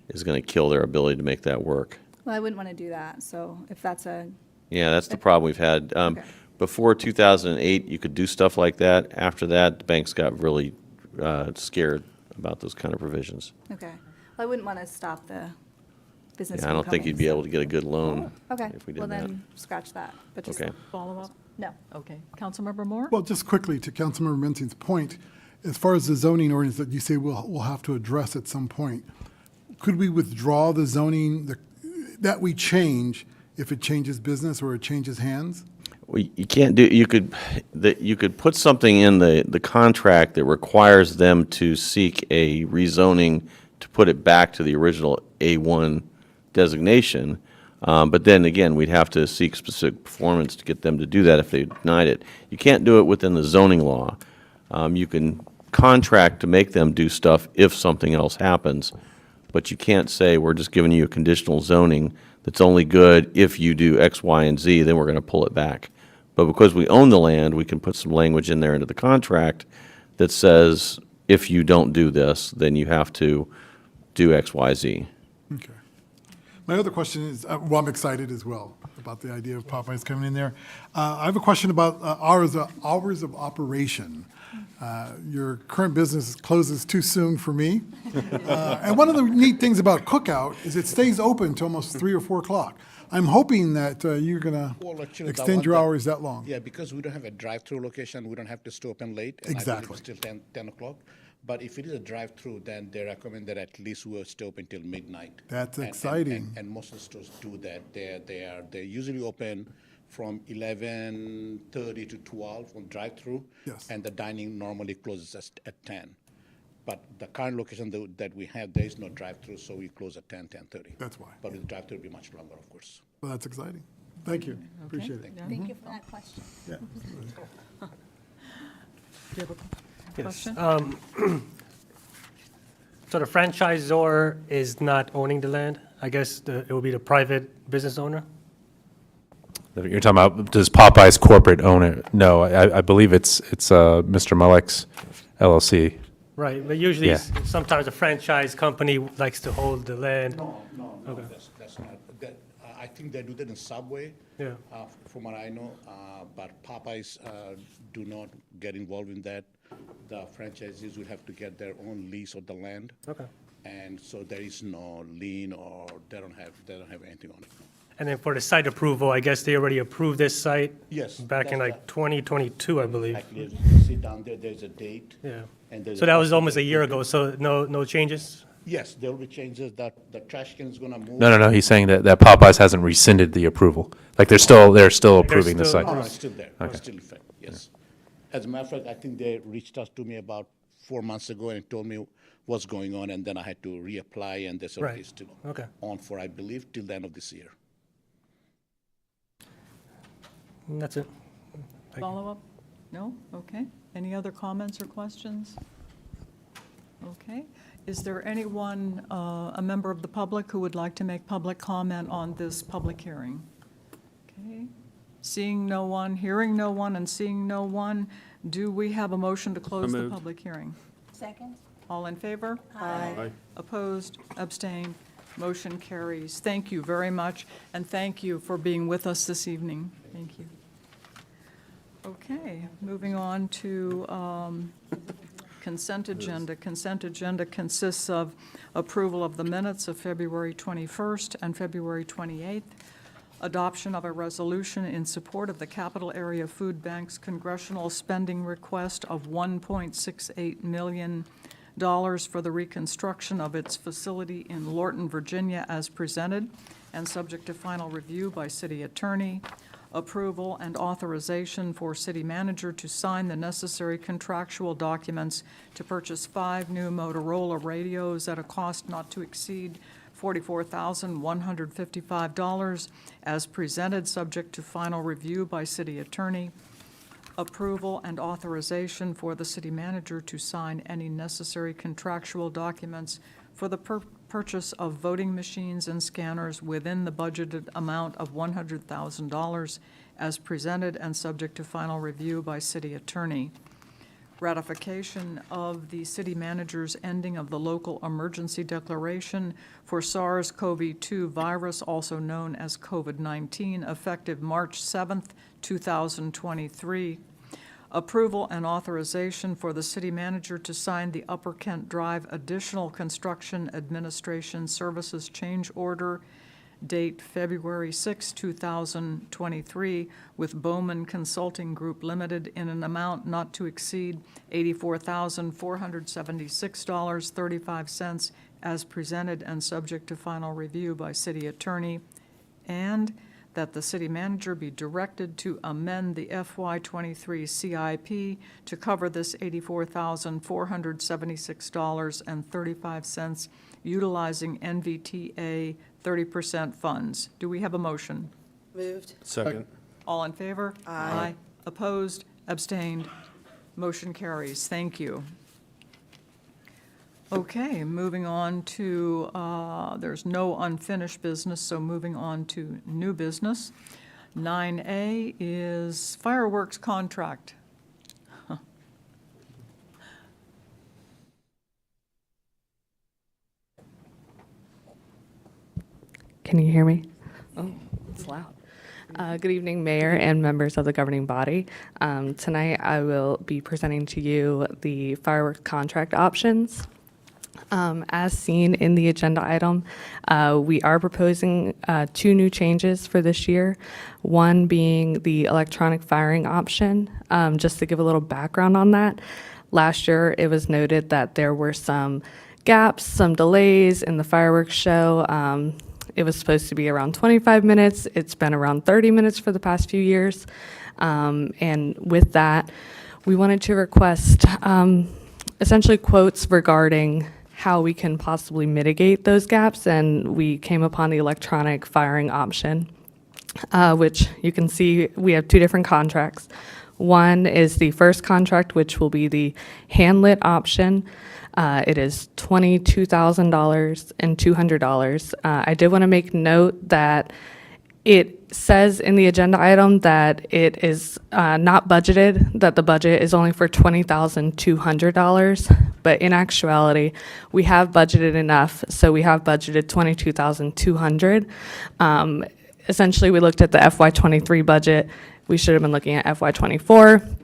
Speaker 2: is going to kill their ability to make that work.
Speaker 13: Well, I wouldn't want to do that, so if that's a,
Speaker 2: Yeah, that's the problem we've had.
Speaker 13: Okay.
Speaker 2: Before 2008, you could do stuff like that. After that, the banks got really scared about those kind of provisions.
Speaker 13: okay. Well, I wouldn't want to stop the business
Speaker 2: Yeah, I
Speaker 13: from
Speaker 2: don't think
Speaker 13: coming,
Speaker 2: you'd be
Speaker 13: so-
Speaker 2: able to get a good loan
Speaker 13: Okay,
Speaker 2: if we did
Speaker 13: well
Speaker 2: that.
Speaker 13: then, scratch that, but just,
Speaker 2: Okay.
Speaker 3: Follow-up?
Speaker 13: no.
Speaker 3: Okay. Councilmember Moore?
Speaker 10: Well, just quickly to Councilmember Mensing's point, as far as the zoning ordinance that you say we'll have to address at some point, could we withdraw the zoning that we change if it changes business or it changes hands?
Speaker 2: Well, you can't do, you could put something in the contract that requires them to seek a rezoning to put it back to the original A1 designation. But then again, we'd have to seek specific performance to get them to do that if they denied it. You can't do it within the zoning law. You can contract to make them do stuff if something else happens, but you can't say, we're just giving you a conditional zoning that's only good if you do X, Y, and Z, then we're going to pull it back. But because we own the land, we can put some language in there into the contract that says, if you don't do this, then you have to do X, Y, Z.
Speaker 10: Okay. My other question is, well, I'm excited as well about the idea of Popeyes coming in there. I have a question about hours of operation. Your current business closes too soon for me. And one of the neat things about Cookout is it stays open till almost 3 or 4 o'clock. I'm hoping that you're going
Speaker 12: Well,
Speaker 10: to
Speaker 12: actually, the
Speaker 10: extend
Speaker 12: one
Speaker 10: your
Speaker 12: that-
Speaker 10: hours that long.
Speaker 12: Yeah, because we don't have a drive-through location, we don't have to stay open late. and I believe
Speaker 10: Exactly.
Speaker 12: it's still 10 o'clock. But if it is a drive-through, then they recommend that at least we'll stay open till midnight.
Speaker 10: That's
Speaker 12: And-
Speaker 10: exciting.
Speaker 12: And most of the stores do that. They're usually open from 11:30 to 12 on drive-through.
Speaker 10: Yes.
Speaker 12: And the dining normally closes at 10. But the current location that we have, there is no drive-through, so we close at 10:30.
Speaker 10: That's why.
Speaker 12: But with drive-through, it'll be much longer, of course.
Speaker 10: Well, that's exciting. Thank you. Appreciate it.
Speaker 13: Thank you for that question.
Speaker 10: Yeah.
Speaker 3: Do you have a
Speaker 9: Yes.
Speaker 3: question?
Speaker 9: So the franchisor is not owning the land? I guess it will be the private business owner?
Speaker 7: You're talking about, does Popeyes corporate own it? No, I believe it's Mr. Malek's LLC.
Speaker 9: Right, but usually,
Speaker 7: Yeah.
Speaker 9: sometimes a franchise company likes to hold the land.
Speaker 12: No,
Speaker 9: Okay.
Speaker 12: that's not, I think they do that in Subway.
Speaker 9: Yeah.
Speaker 12: From what I know, but Popeyes do not get involved in that. The franchisees would have to get their own lease of the land.
Speaker 9: Okay.
Speaker 12: And so there is no lien or they don't have anything on it.
Speaker 9: And then for the site approval, I guess they already approved this site?
Speaker 12: Yes,
Speaker 9: Back in
Speaker 12: that's
Speaker 9: like 2022, I believe.
Speaker 12: Actually, as you see down there, there's a date.
Speaker 9: Yeah.
Speaker 12: And there's
Speaker 9: So that was almost a year ago, so no changes?
Speaker 12: Yes, there will be changes, that the trash can is gonna move.
Speaker 7: No, he's saying that Popeyes hasn't rescinded the approval. Like, they're still approving the
Speaker 9: still-
Speaker 7: site.
Speaker 12: No, no, it's still there. It's still in effect, yes. As a matter of fact, I think they reached out to me about 4 months ago and told me what's going on, and then I had to reapply, and they said
Speaker 9: Right.
Speaker 12: it's still
Speaker 9: Okay.
Speaker 12: on for, I believe, till the end of this year.
Speaker 9: And that's it. Thank you.
Speaker 3: Follow-up? No? Okay. Any other comments or questions? Okay. Is there anyone, a member of the public, who would like to make public comment on this public hearing? Okay. Seeing no one, hearing no one, and seeing no one, do we have a motion to close the
Speaker 11: moved.
Speaker 3: public hearing?
Speaker 13: Second?
Speaker 3: All in favor?
Speaker 11: Aye.
Speaker 3: Opposed, abstained, motion carries. Thank you very much, and thank you for being with us this evening. Thank you. Okay, moving on to consent agenda. Consent agenda consists of approval of the minutes of February 21st and February 28th. adoption of a resolution in support of the Capital Area Food Bank's congressional spending request of $1.68 million for the reconstruction of its facility in Lorton, Virginia, as presented, and subject to final review by city attorney. Approval and authorization for city manager to sign the necessary contractual documents to purchase 5 new Motorola radios at a cost not to exceed $44,155 as presented, subject to final review by city attorney. Approval and authorization for the city manager to sign any necessary contractual documents for the purchase of voting machines and scanners within the budgeted amount of $100,000 as presented and subject to final review by city attorney. Ratification of the city manager's ending of the local emergency declaration for SARS-CoV-2 virus, also known as COVID-19, effective March 7th, 2023. Approval and authorization for the city manager to sign the Upper Kent Drive Additional Construction Administration Services Change Order, date February 6, 2023, with Bowman Consulting Group Limited in an amount not to exceed $84,476.35 as presented and subject to final review by city attorney, and that the city manager be directed to amend the FY23 CIP to cover this $84,476.35 utilizing NVTA 30% funds. Do we have a motion?
Speaker 8: Moved.
Speaker 11: Second.
Speaker 3: All in favor? Aye. Opposed? Abstained? Motion carries. Thank you. Okay, moving on to, there's no unfinished business, so moving on to new business. 9A is fireworks contract.
Speaker 14: Can you hear me? Oh, it's loud. Good evening, Mayor and members of the governing body. Tonight, I will be presenting to you the fireworks contract options. As seen in the agenda item, we are proposing 2 new changes for this year. One being the electronic firing option. Just to give a little background on that, last year it was noted that there were some gaps, some delays in the fireworks show. It was supposed to be around 25 minutes. It's been around 30 minutes for the past few years. And with that, we wanted to request essentially quotes regarding how we can possibly mitigate those gaps, and we came upon the electronic firing option, which you can see we have 2 different contracts. One is the first contract, which will be the hand-lit option. It is $22,000 and $200. I did want to make note that it says in the agenda item that it is not budgeted, that the budget is only for $20,200, but in actuality, we have budgeted enough, so we have budgeted $22,200. Essentially, we looked at the FY23 budget. We should have been looking at FY24.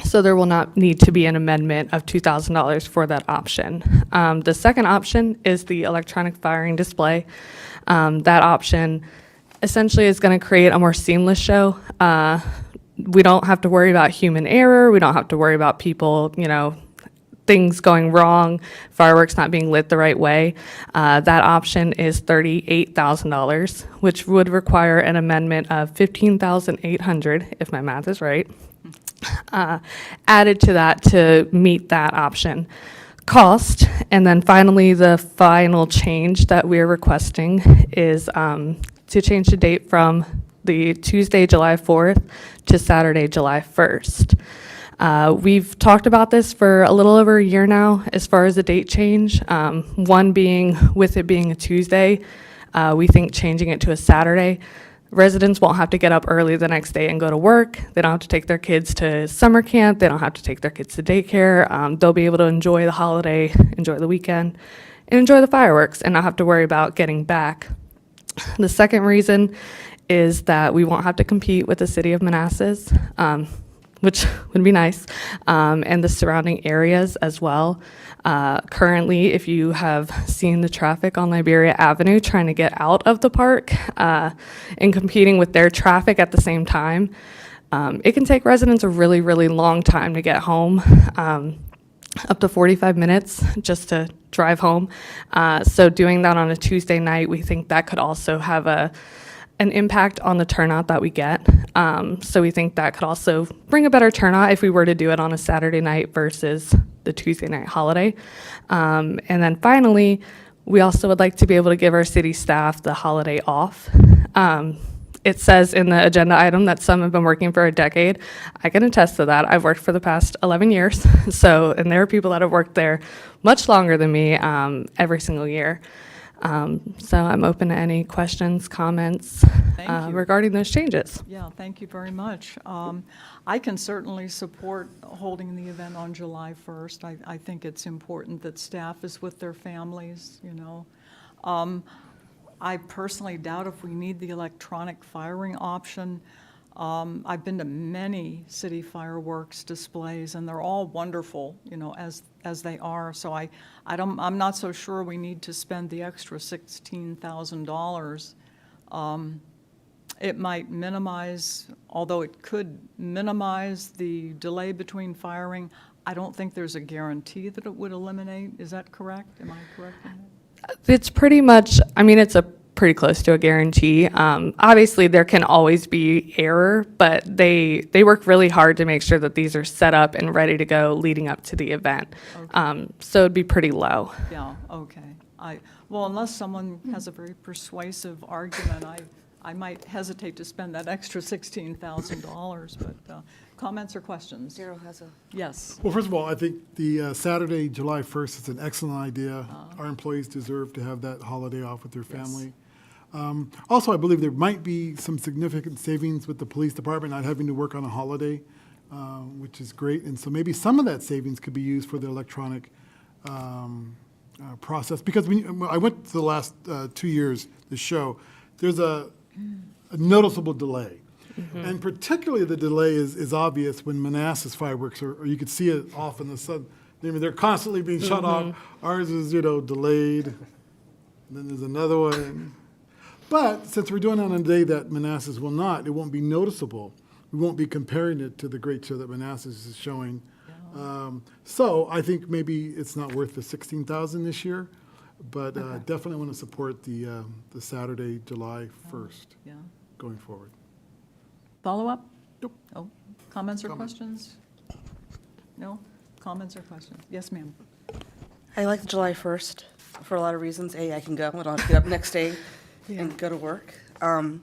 Speaker 14: So there will not need to be an amendment of $2,000 for that option. The second option is the electronic firing display. That option essentially is going to create a more seamless show. We don't have to worry about human error. We don't have to worry about people, things going wrong, fireworks not being lit the right way. That option is $38,000, which would require an amendment of $15,800, if my math is right, added to that to meet that option cost. And then finally, the final change that we're requesting is to change the date from the Tuesday, July 4th to Saturday, July 1st. We've talked about this for a little over a year now as far as the date change. One being, with it being a Tuesday, we think changing it to a Saturday, residents won't have to get up early the next day and go to work. They don't have to take their kids to summer camp. They don't have to take their kids to daycare. They'll be able to enjoy the holiday, enjoy the weekend, and enjoy the fireworks and not have to worry about getting back. The second reason is that we won't have to compete with the city of Manassas. which would be nice, and the surrounding areas as well. Currently, if you have seen the traffic on Liberia Avenue trying to get out of the park and competing with their traffic at the same time, it can take residents a really, really long time to get home, up to 45 minutes just to drive home. So doing that on a Tuesday night, we think that could also have an impact on the turnout that we get. So we think that could also bring a better turnout if we were to do it on a Saturday night versus the Tuesday night holiday. And then finally, we also would like to be able to give our city staff the holiday off. It says in the agenda item that some have been working for a decade. I can attest to that. I've worked for the past 11 years. And there are people that have worked there much longer than me every single year. So I'm open to any questions, comments
Speaker 3: Thank you.
Speaker 14: regarding those changes.
Speaker 3: Yeah, thank you very much. I can certainly support holding the event on July 1st. I think it's important that staff is with their families, you know. I personally doubt if we need the electronic firing option. I've been to many city fireworks displays, and they're all wonderful, you know, as they are. So I'm not so sure we need to spend the extra $16,000. It might minimize, although it could minimize the delay between firing. I don't think there's a guarantee that it would eliminate. Is that correct? Am I correct in that?
Speaker 14: It's pretty much, I mean, it's a pretty close to a guarantee. Obviously, there can always be error, but they work really hard to make sure that these are set up and ready to go leading up to the event. So it'd be pretty low.
Speaker 3: Yeah, okay. Well, unless someone has a very persuasive argument, I might hesitate to spend that extra $16,000, but comments or questions?
Speaker 8: Daryl has a.
Speaker 3: Yes.
Speaker 10: Well, first of all, I think the Saturday, July 1st is an excellent idea. Our employees deserve to have that holiday off with their family. Also, I believe there might be some significant savings with the police department not having to work on a holiday, which is great. And so maybe some of that savings could be used for the electronic process. Because I went to the last 2 years, the show, there's a noticeable delay. And particularly the delay is obvious when Manassas fireworks or you could see it off in the sun. I mean, they're constantly being shut off. Ours is, delayed. And then there's another one. But since we're doing it on a day that Manassas will not, it won't be noticeable. We won't be comparing it to the great show that Manassas is showing. So I think maybe it's not worth the $16,000 this year, but definitely want to support the Saturday, July 1st
Speaker 3: Yeah.
Speaker 10: going forward.
Speaker 3: Follow-up?
Speaker 10: Nope.
Speaker 3: Oh, comments or questions? No? Comments or questions? Yes, ma'am.
Speaker 8: I like July 1st for a lot of reasons. A, I can go, I don't have to get up next day and go to work. And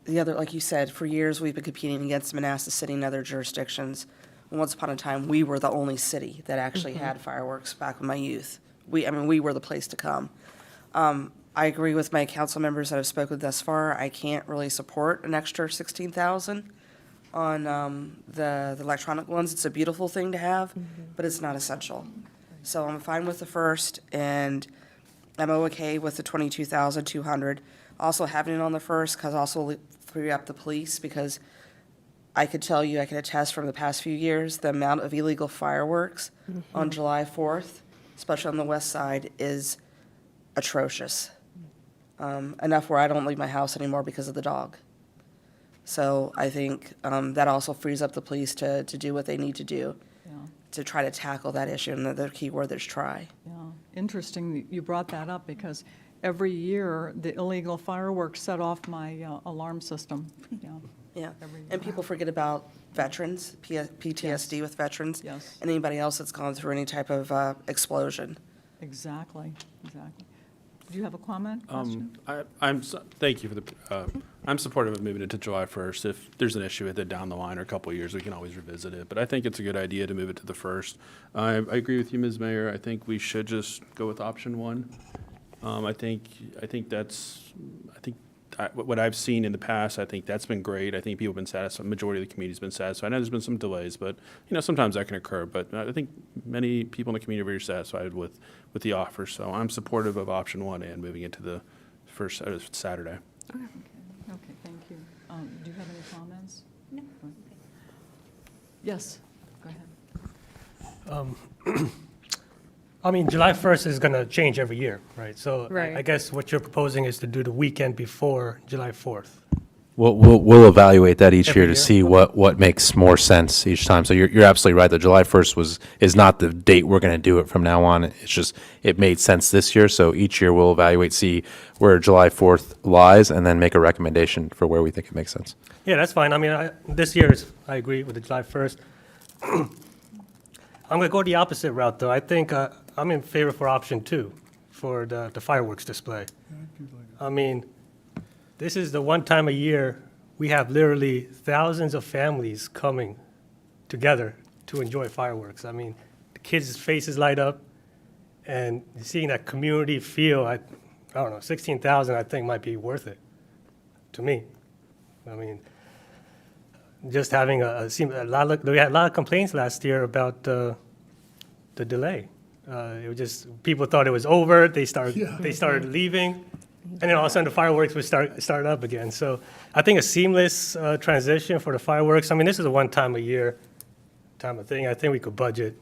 Speaker 8: the other, like you said, for years we've been competing against Manassas City and other jurisdictions. Once upon a time, we were the only city that actually had fireworks back in my youth. We were the place to come. I agree with my council members that have spoken thus far. I can't really support an extra $16,000 on the electronic ones. It's a beautiful thing to have, but it's not essential. So I'm fine with the first, and I'm okay with the $22,200. Also having it on the first, because also free up the police, because I could tell you, I can attest from the past few years, the amount of illegal fireworks on July 4th, especially on the west side, is atrocious. Enough where I don't leave my house anymore because of the dog. So I think that also frees up the police to do what they need to do to try to tackle that issue. And the key word is try.
Speaker 3: Yeah, interesting that you brought that up, because every year the illegal fireworks set off my alarm system.
Speaker 8: Yeah, and people forget about veterans, PTSD with veterans,
Speaker 3: Yes.
Speaker 8: and anybody else that's gone through any type of explosion.
Speaker 3: Exactly. Do you have a comment, question?
Speaker 11: Thank you for I'm supportive of moving it to July 1st. If there's an issue with it down the line or a couple of years, we can always revisit it. But I think it's a good idea to move it to the 1st. I agree with you, Ms. Mayor. I think we should just go with option 1. I think what I've seen in the past, I think that's been great. I think people have been satisfied. Majority of the community's been satisfied. I know there's been some delays, but sometimes that can occur. But I think many people in the community are very satisfied with the offer. So I'm supportive of option 1 and moving it to the first Saturday.
Speaker 3: Okay, thank you. Do you have any comments? No. Yes, go ahead.
Speaker 9: I mean, July 1st is going to change every year, right? So
Speaker 14: Right.
Speaker 9: I guess what you're proposing is to do the weekend before July 4th.
Speaker 7: We'll evaluate that each
Speaker 9: Every
Speaker 7: year to
Speaker 9: year?
Speaker 7: see what makes more sense each time. So you're absolutely right. The July 1st is not the date we're going to do it from now on. It's just, it made sense this year. So each year we'll evaluate, see where July 4th lies, and then make a recommendation for where we think it makes sense.
Speaker 9: Yeah, that's fine. I mean, this year I agree with the July 1st. I'm going to go the opposite route, though. I think I'm in favor for option 2 for the fireworks display. I mean, this is the one time a year we have literally thousands of families coming together to enjoy fireworks. I mean, the kids' faces light up, and seeing that community feel, I don't know, 16,000 I think might be worth it to me. I mean, just having we had a lot of complaints last year about the delay. It was just, people thought it was over, they started leaving, and then all of a sudden the fireworks would start up again. So I think a seamless transition for the fireworks. I mean, this is a one time a year type of thing. I think we could budget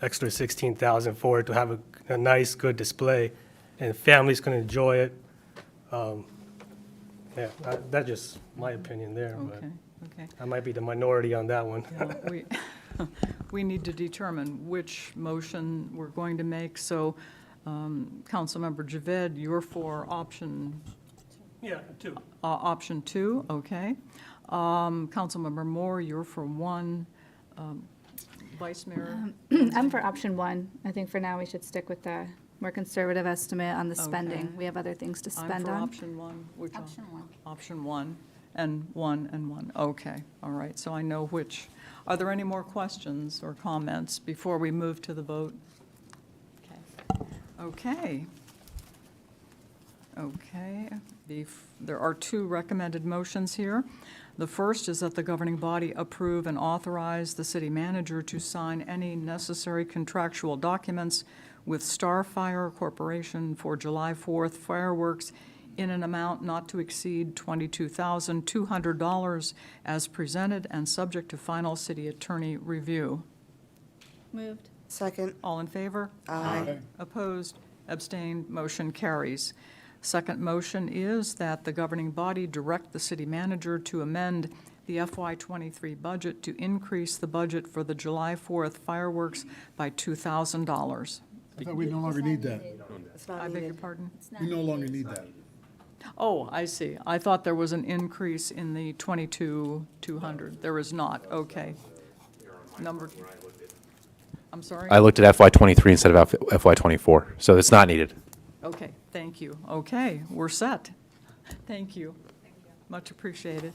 Speaker 9: extra 16,000 for it to have a nice, good display, and families can enjoy it. Yeah, that's just my opinion there, but
Speaker 3: Okay.
Speaker 9: I might be the minority on that one.
Speaker 3: Well, we need to determine which motion we're going to make. So, Councilmember Javed, you're for option,
Speaker 9: Yeah, 2.
Speaker 3: option 2, okay. Councilmember Moore, you're for 1. Vice Mayor?
Speaker 13: I'm for option 1. I think for now we should stick with the more conservative estimate on the spending.
Speaker 3: Okay.
Speaker 13: We have other things to
Speaker 3: I'm
Speaker 13: spend
Speaker 3: for
Speaker 13: on.
Speaker 3: option 1. Which one? Option 1, and 1 and 1. Okay, all right, so I know which. Are there any more questions or comments before we move to the vote? Okay. Okay, there are 2 recommended motions here. The first is that the governing body approve and authorize the city manager to sign any necessary contractual documents with Starfire Corporation for July 4th fireworks in an amount not to exceed $22,200 as presented and subject to final city attorney review.
Speaker 13: Moved.
Speaker 8: Second.
Speaker 3: All in favor?
Speaker 8: Aye.
Speaker 3: Opposed? Abstained? Motion carries. Second motion is that the governing body direct the city manager to amend the FY23 budget to increase the budget for the July 4th fireworks by $2,000.
Speaker 10: I thought we no longer need that.
Speaker 8: It's not
Speaker 3: I beg your
Speaker 8: needed.
Speaker 3: pardon?
Speaker 10: We no longer need that.
Speaker 3: Oh, I see. I thought there was an increase in the 22,200. There is not. Okay. Number, I'm sorry?
Speaker 7: I looked at FY23 instead of FY24, so it's not needed.
Speaker 3: Okay, thank you. Okay, we're set. Thank you. Much appreciated.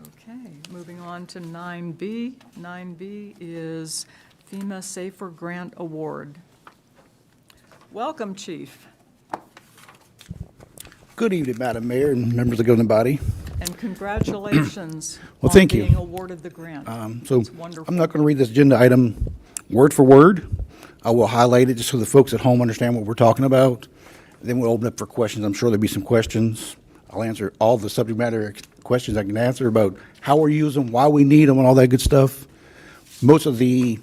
Speaker 3: Okay, moving on to 9B. 9B is FEMA Safer Grant Award. Welcome, Chief,
Speaker 15: Good evening, Madam Mayor and members of the governing body.
Speaker 3: and congratulations
Speaker 15: Well,
Speaker 3: on
Speaker 15: thank you.
Speaker 3: being awarded the grant.
Speaker 15: So
Speaker 3: It's wonderful.
Speaker 15: I'm not going to read this agenda item word for word. I will highlight it just so the folks at home understand what we're talking about. Then we'll open up for questions. I'm sure there'll be some questions. I'll answer all the subject matter questions I can answer about how we use them, why we need them, and all that good stuff. Most of the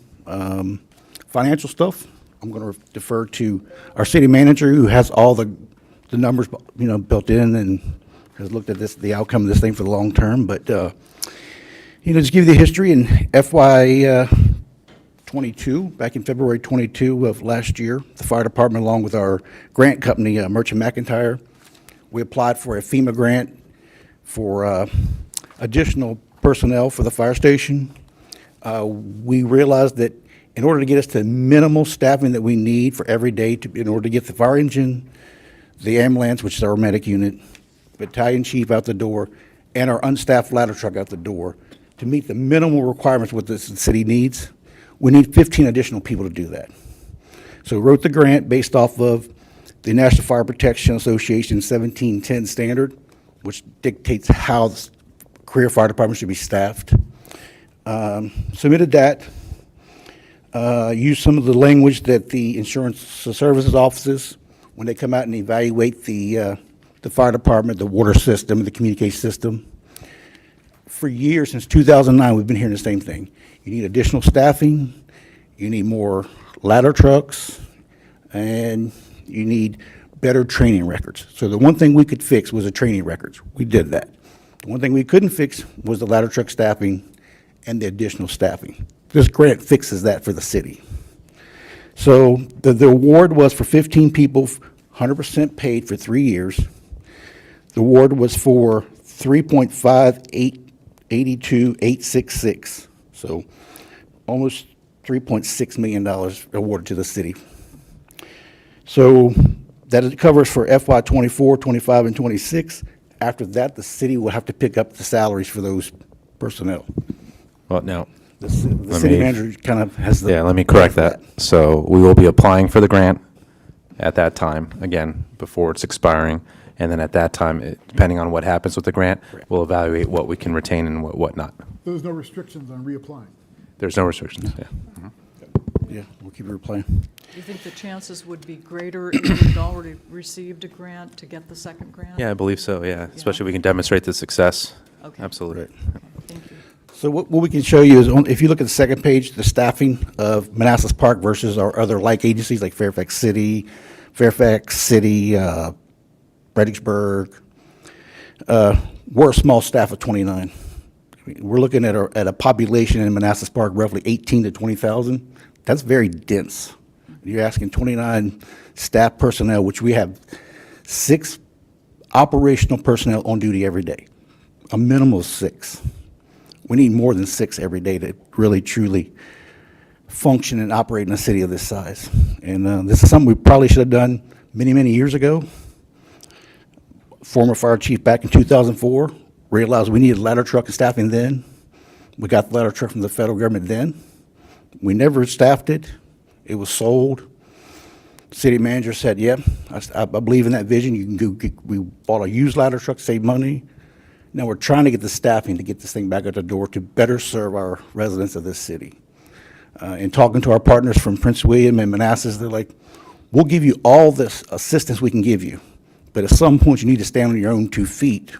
Speaker 15: financial stuff, I'm going to defer to our city manager, who has all the numbers, built in and has looked at the outcome of this thing for the long term. But, just give you the history in FY 22, back in February 22 of last year, the fire department, along with our grant company, Merchant McIntyre, we applied for a FEMA grant for additional personnel for the fire station. We realized that in order to get us to minimal staffing that we need for every day in order to get the fire engine, the ambulance, which is our medic unit, battalion chief out the door, and our unstaffed ladder truck out the door, to meet the minimal requirements what this city needs, we need 15 additional people to do that. So we wrote the grant based off of the National Fire Protection Association 1710 standard, which dictates how the career fire department should be staffed. Submitted that. Used some of the language that the insurance services offices, when they come out and evaluate the fire department, the water system, the communication system, For years, since 2009, we've been hearing the same thing. You need additional staffing, you need more ladder trucks, and you need better training records. So the one thing we could fix was the training records. We did that. The one thing we couldn't fix was the ladder truck staffing and the additional staffing. This grant fixes that for the city. So the award was for 15 people, 100% paid for 3 years. The award was for 3.5882,866. So almost $3.6 million awarded to the city. So that it covers for FY '24, '25, and '26. After that, the city will have to pick up the salaries for those personnel.
Speaker 7: Well, now,
Speaker 15: The city manager kind of has the.
Speaker 7: yeah, let me correct that. So we will be applying for the grant at that time, again, before it's expiring. And then at that time, depending on what happens with the grant, we'll evaluate what we can retain and what not.
Speaker 10: There's no restrictions on reapplying.
Speaker 7: There's no restrictions, yeah.
Speaker 15: Yeah, we'll keep replaying.
Speaker 3: Do you think the chances would be greater if you'd already received a grant to get the second grant?
Speaker 7: Yeah, I believe so, yeah. Especially if we can demonstrate the success.
Speaker 3: Okay.
Speaker 7: Absolutely.
Speaker 3: Thank you.
Speaker 15: So what we can show you is, if you look at the second page, the staffing of Manassas Park versus our other like agencies like Fairfax City, Fredericksburg. We're a small staff of 29. I mean, we're looking at a population in Manassas Park roughly 18 to 20,000. That's very dense. You're asking 29 staff personnel, which we have 6 operational personnel on duty every day, a minimum of 6. We need more than 6 every day to really, truly function and operate in a city of this size. And this is something we probably should have done many, many years ago. Former fire chief back in 2004 realized we needed ladder truck and staffing then. We got the ladder truck from the federal government then. We never staffed it. It was sold. City manager said, "Yep, I believe in that vision. You can go." We bought a used ladder truck, save money. Now we're trying to get the staffing to get this thing back at the door to better serve our residents of this city. And talking to our partners from Prince William and Manassas, they're like, "We'll give you all this assistance we can give you, but at some point you need to stand on your own 2 feet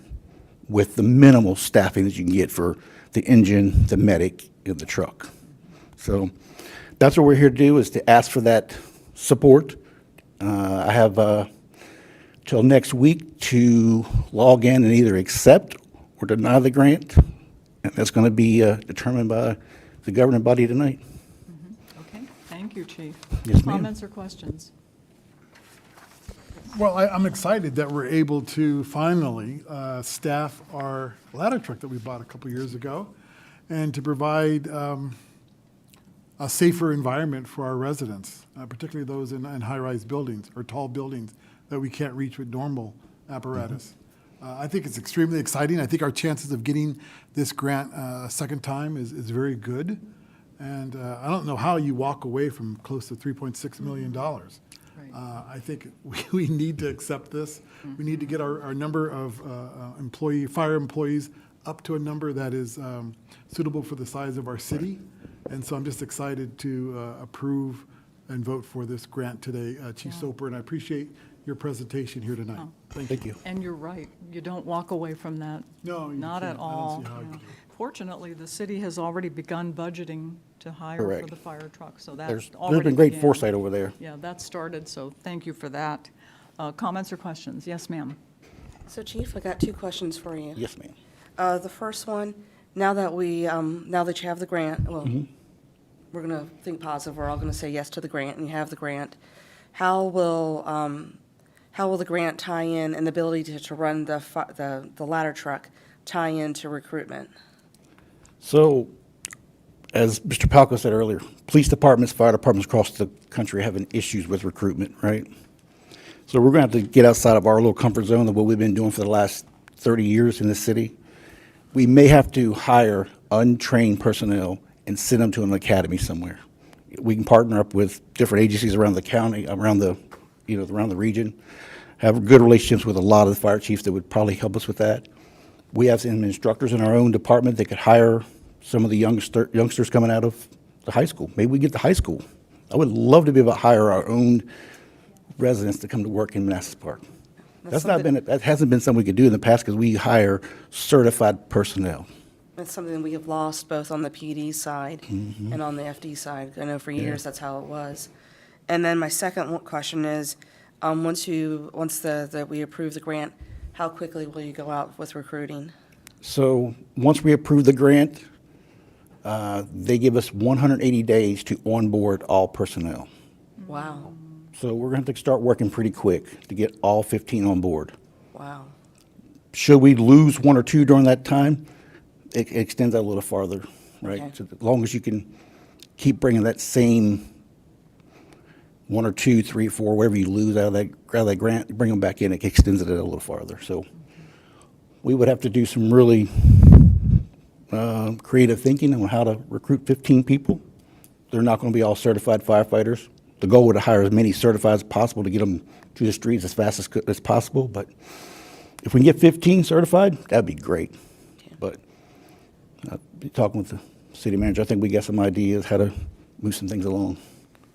Speaker 15: with the minimal staffing that you can get for the engine, the medic, and the truck." So that's what we're here to do, is to ask for that support. I have till next week to log in and either accept or deny the grant, and that's going to be determined by the governing body tonight.
Speaker 3: Okay, thank you, Chief.
Speaker 15: Yes, ma'am.
Speaker 3: Comments or questions?
Speaker 10: Well, I'm excited that we're able to finally staff our ladder truck that we bought a couple years ago, and to provide a safer environment for our residents, particularly those in high-rise buildings or tall buildings that we can't reach with normal apparatus. I think it's extremely exciting. I think our chances of getting this grant a second time is very good. And I don't know how you walk away from close to $3.6 million. I think we need to accept this. We need to get our number of fire employees up to a number that is suitable for the size of our city. And so I'm just excited to approve and vote for this grant today, Chief Soper, and I appreciate your presentation here tonight. Thank you.
Speaker 3: And you're right, you don't walk away from that.
Speaker 10: No, you
Speaker 3: Not at
Speaker 10: can't. I don't
Speaker 3: all.
Speaker 10: see how you
Speaker 3: yeah.
Speaker 10: can.
Speaker 3: Fortunately, the city has already begun budgeting to hire for
Speaker 15: Correct.
Speaker 3: the fire truck, so
Speaker 15: There's
Speaker 3: that's already
Speaker 15: been great
Speaker 3: began.
Speaker 15: foresight over there.
Speaker 3: Yeah, that started, so thank you for that. Comments or questions? Yes, ma'am.
Speaker 8: So Chief, I got 2 questions for you.
Speaker 15: Yes, ma'am.
Speaker 8: The first one, now that you have the grant, well, we're going to think positive, we're all going to say yes to the grant, and you have the grant. How will the grant tie in and the ability to run the ladder truck tie into recruitment?
Speaker 15: So, as Mr. Palco said earlier, police departments, fire departments across the country are having issues with recruitment, right? So we're going to have to get outside of our little comfort zone of what we've been doing for the last 30 years in this city. We may have to hire untrained personnel and send them to an academy somewhere. We can partner up with different agencies around the county, around the region, have good relationships with a lot of the fire chiefs that would probably help us with that. We have some instructors in our own department that could hire some of the youngsters coming out of the high school. Maybe we get to high school. I would love to be able to hire our own residents to come to work in Manassas Park. That hasn't been something we could do in the past because we hire certified personnel.
Speaker 8: It's something we have lost both on the PD side and on the FD side. I know for years that's how it was. And then my second question is, once we approve the grant, how quickly will you go out with recruiting?
Speaker 15: So once we approve the grant, they give us 180 days to onboard all personnel.
Speaker 8: Wow,
Speaker 15: So we're going to have to start working pretty quick to get all 15 on board.
Speaker 8: wow.
Speaker 15: Should we lose one or two during that time, it extends out a little farther, right?
Speaker 8: Okay.
Speaker 15: So as long as you can keep bringing that same one or two, three, four, whatever you lose out of that grant, bring them back in, it extends it a little farther. So we would have to do some really creative thinking on how to recruit 15 people. They're not going to be all certified firefighters. The goal would to hire as many certified as possible to get them to the streets as fast as possible. But if we can get 15 certified, that'd be great. But I'll be talking with the city manager. I think we got some ideas how to move some things along.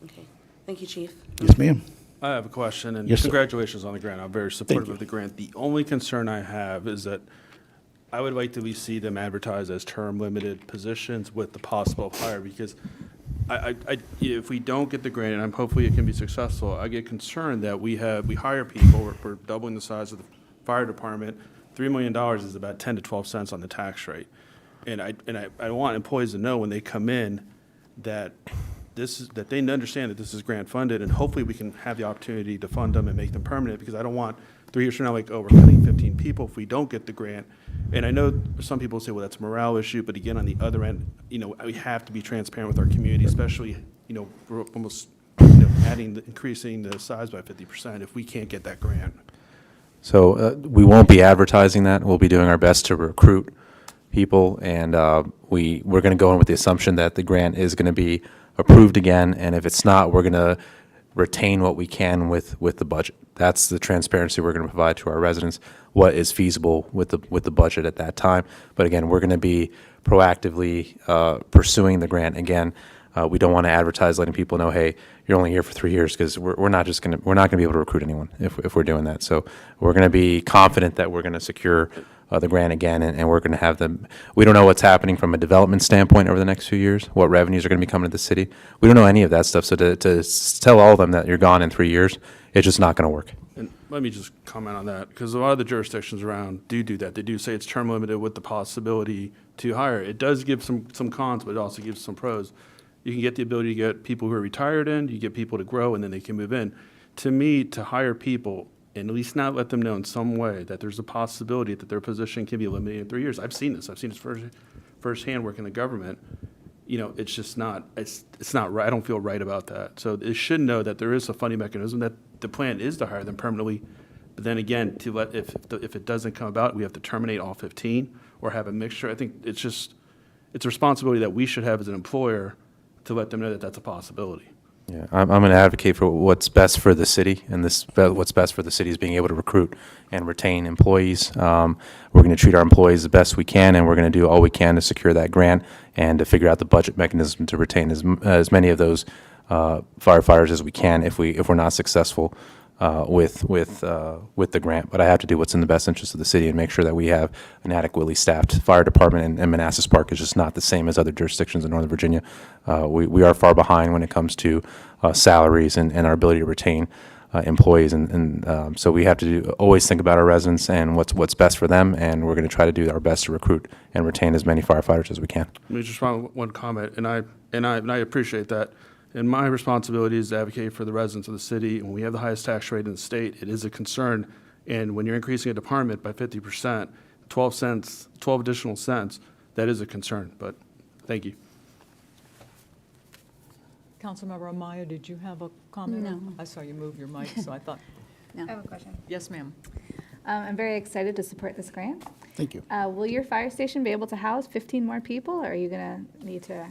Speaker 8: Okay, thank you, Chief.
Speaker 15: Yes, ma'am.
Speaker 11: I have a question, and
Speaker 15: Yes, sir.
Speaker 11: congratulations on the grant. I'm very supportive
Speaker 15: you.
Speaker 11: of the grant. The only concern I have is that I would like to at least see them advertised as term-limited positions with the possible hire, because if we don't get the grant, and hopefully it can be successful, I get concerned that we hire people, we're doubling the size of the fire department. $3 million is about 10 to 12 cents on the tax rate. And I want employees to know when they come in that that they understand that this is grant funded, and hopefully we can have the opportunity to fund them and make them permanent, because I don't want 3 years from now, like, oh, we're cutting 15 people if we don't get the grant. And I know some people say, well, that's a morale issue, but again, on the other end, we have to be transparent with our community, especially, we're almost, increasing the size by 50% if we can't get that grant.
Speaker 7: So we won't be advertising that. We'll be doing our best to recruit people, and we're going to go in with the assumption that the grant is going to be approved again, and if it's not, we're going to retain what we can with the budget. That's the transparency we're going to provide to our residents, what is feasible with the budget at that time. But again, we're going to be proactively pursuing the grant. Again, we don't want to advertise letting people know, hey, you're only here for 3 years, because we're not going to be able to recruit anyone if we're doing that. So we're going to be confident that we're going to secure the grant again, and we're going to have them. We don't know what's happening from a development standpoint over the next few years, what revenues are going to be coming to the city. We don't know any of that stuff. So to tell all of them that you're gone in 3 years, it's just not going to work.
Speaker 11: And let me just comment on that, because a lot of the jurisdictions around do that. They do say it's term limited with the possibility to hire. It does give some cons, but it also gives some pros. You can get the ability to get people who are retired in, you get people to grow, and then they can move in. To me, to hire people, and at least not let them know in some way that there's a possibility that their position can be eliminated in 3 years. I've seen this firsthand working in the government. It's just not, it's not right. I don't feel right about that. So it should know that there is a funding mechanism, that the plan is to hire them permanently. But then again, if it doesn't come about, we have to terminate all 15 or have a mixture. I think it's a responsibility that we should have as an employer to let them know that that's a possibility.
Speaker 7: Yeah, I'm going to advocate for what's best for the city, and what's best for the city is being able to recruit and retain employees. We're going to treat our employees the best we can, and we're going to do all we can to secure that grant and to figure out the budget mechanism to retain as many of those firefighters as we can if we're not successful with the grant. But I have to do what's in the best interest of the city and make sure that we have an adequately staffed fire department, and Manassas Park is just not the same as other jurisdictions in Northern Virginia. We are far behind when it comes to salaries and our ability to retain employees, and so we have to always think about our residents and what's best for them, and we're going to try to do our best to recruit and retain as many firefighters as we can.
Speaker 11: Let me just one comment, and I appreciate that. And my responsibility is to advocate for the residents of the city. When we have the highest tax rate in the state, it is a concern. And when you're increasing a department by 50%, 12 additional cents, that is a concern. But thank you.
Speaker 3: Councilmember Amaya, did you have a comment?
Speaker 13: No.
Speaker 3: I saw you move your mic, so I thought.
Speaker 13: I have a question.
Speaker 3: Yes, ma'am.
Speaker 13: I'm very excited to support this grant.
Speaker 15: Thank you.
Speaker 13: Will your fire station be able to house 15 more people, or are you going to need to?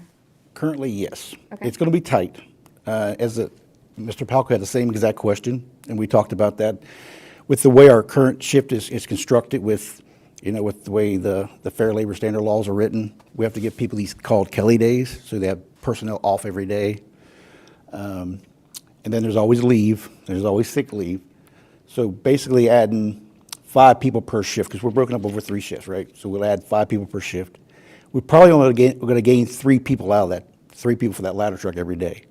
Speaker 15: Currently, yes.
Speaker 13: Okay.
Speaker 15: It's going to be tight. Mr. Palco had the same exact question, and we talked about that. With the way our current shift is constructed, with the way the Fair Labor Standard laws are written, we have to give people these called Kelly days, so they have personnel off every day. And then there's always leave. There's always sick leave. So basically adding 5 people per shift, because we're broken up over 3 shifts, right? So we'll add 5 people per shift. we're probably only going to gain 3 people out of that, 3 people for that ladder truck every day.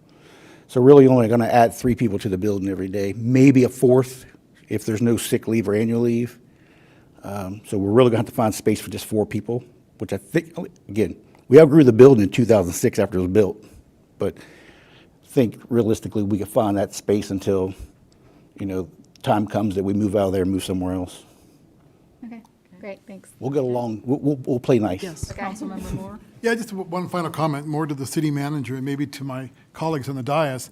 Speaker 15: So really only going to add 3 people to the building every day, maybe a 4th if there's no sick leave or annual leave. So we're really going to have to find space for just 4 people, which I think, again, we outgrew the building in 2006 after it was built. But I think realistically we could find that space until, time comes that we move out of there and move somewhere else.
Speaker 13: Okay, great, thanks.
Speaker 15: We'll get along, we'll play nice.
Speaker 3: Yes, Councilmember Moore?
Speaker 10: Yeah, just one final comment, more to the city manager and maybe to my colleagues on the dais.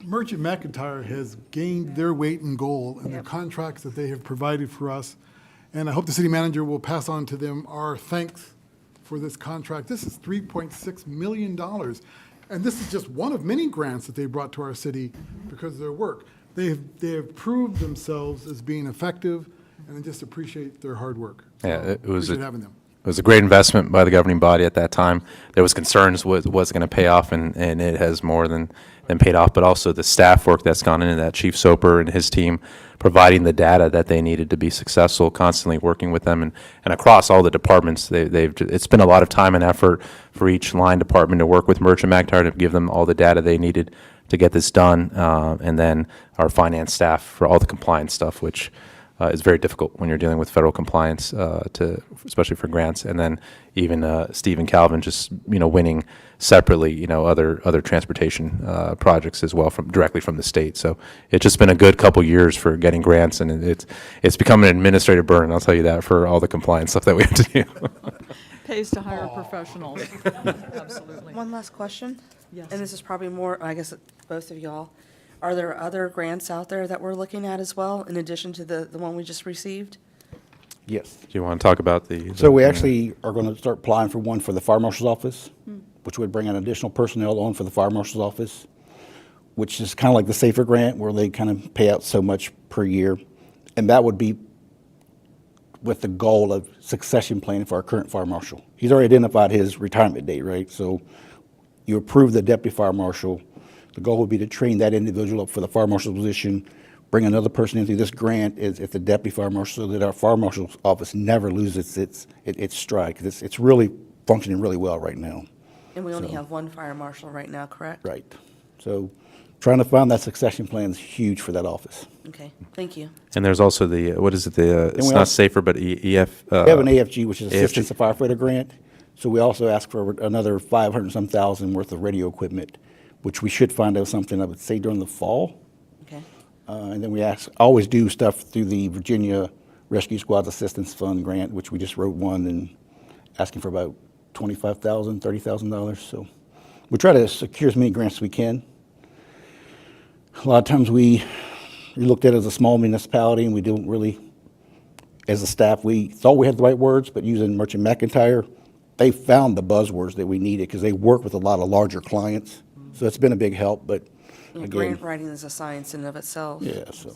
Speaker 10: Merchant McIntyre has gained their weight in gold in the contracts that they have provided for us. And I hope the city manager will pass on to them our thanks for this contract. This is $3.6 million. And this is just one of many grants that they brought to our city because of their work. They have proved themselves as being effective, and I just appreciate their hard work.
Speaker 7: Yeah,
Speaker 10: So, appreciate having them.
Speaker 7: It was a great investment by the governing body at that time. There was concerns was going to pay off, and it has more than paid off. But also the staff work that's gone into that, Chief Soper and his team, providing the data that they needed to be successful, constantly working with them, and across all the departments. It's been a lot of time and effort for each line department to work with Merchant McIntyre to give them all the data they needed to get this done, and then our finance staff for all the compliance stuff, which is very difficult when you're dealing with federal compliance, especially for grants. And then even Steve and Calvin just winning separately other transportation projects as well directly from the state. So it's just been a good couple years for getting grants, and it's become an administrative burden. I'll tell you that, for all the compliance stuff that we have to do.
Speaker 3: Pays to hire professionals. Absolutely.
Speaker 8: One last question.
Speaker 3: Yes.
Speaker 8: And this is probably more, I guess, both of y'all. Are there other grants out there that we're looking at as well, in addition to the one we just received?
Speaker 15: Yes.
Speaker 7: Do you want to talk about
Speaker 15: So we actually are going to start applying for one for the fire marshal's office, which would bring an additional personnel on for the fire marshal's office, which is kind of like the SAFER grant, where they kind of pay out so much per year. And that would be with the goal of succession planning for our current fire marshal. He's already identified his retirement date, right? So you approve the deputy fire marshal. The goal would be to train that individual up for the fire marshal's position, bring another person into this grant as the deputy fire marshal, so that our fire marshal's office never loses its stride, because it's really functioning really well right now.
Speaker 8: And we only have one fire marshal right now, correct?
Speaker 15: Right. So trying to find that succession plan is huge for that office.
Speaker 8: Okay, thank you.
Speaker 7: And there's also the, what is it, it's
Speaker 15: we
Speaker 7: not
Speaker 15: also-
Speaker 7: SAFER, but EF.
Speaker 15: We have an AFG, which is
Speaker 7: AFG.
Speaker 15: Assistance to Firefighter Grant. So we also ask for another 500 and some thousand worth of radio equipment, which we should find out something, I would say, during the fall.
Speaker 8: Okay.
Speaker 15: And then we always do stuff through the Virginia Rescue Squad Assistance Fund grant, which we just wrote one and asking for about $25,000, $30,000. So we try to secure as many grants as we can. A lot of times we looked at it as a small municipality, and we don't really, as a staff, we thought we had the right words, but using Merchant McIntyre, they found the buzzwords that we needed because they work with a lot of larger clients. So it's been a big help, but
Speaker 8: And
Speaker 15: again,
Speaker 8: grant writing is a science in and of itself.
Speaker 15: yeah, so.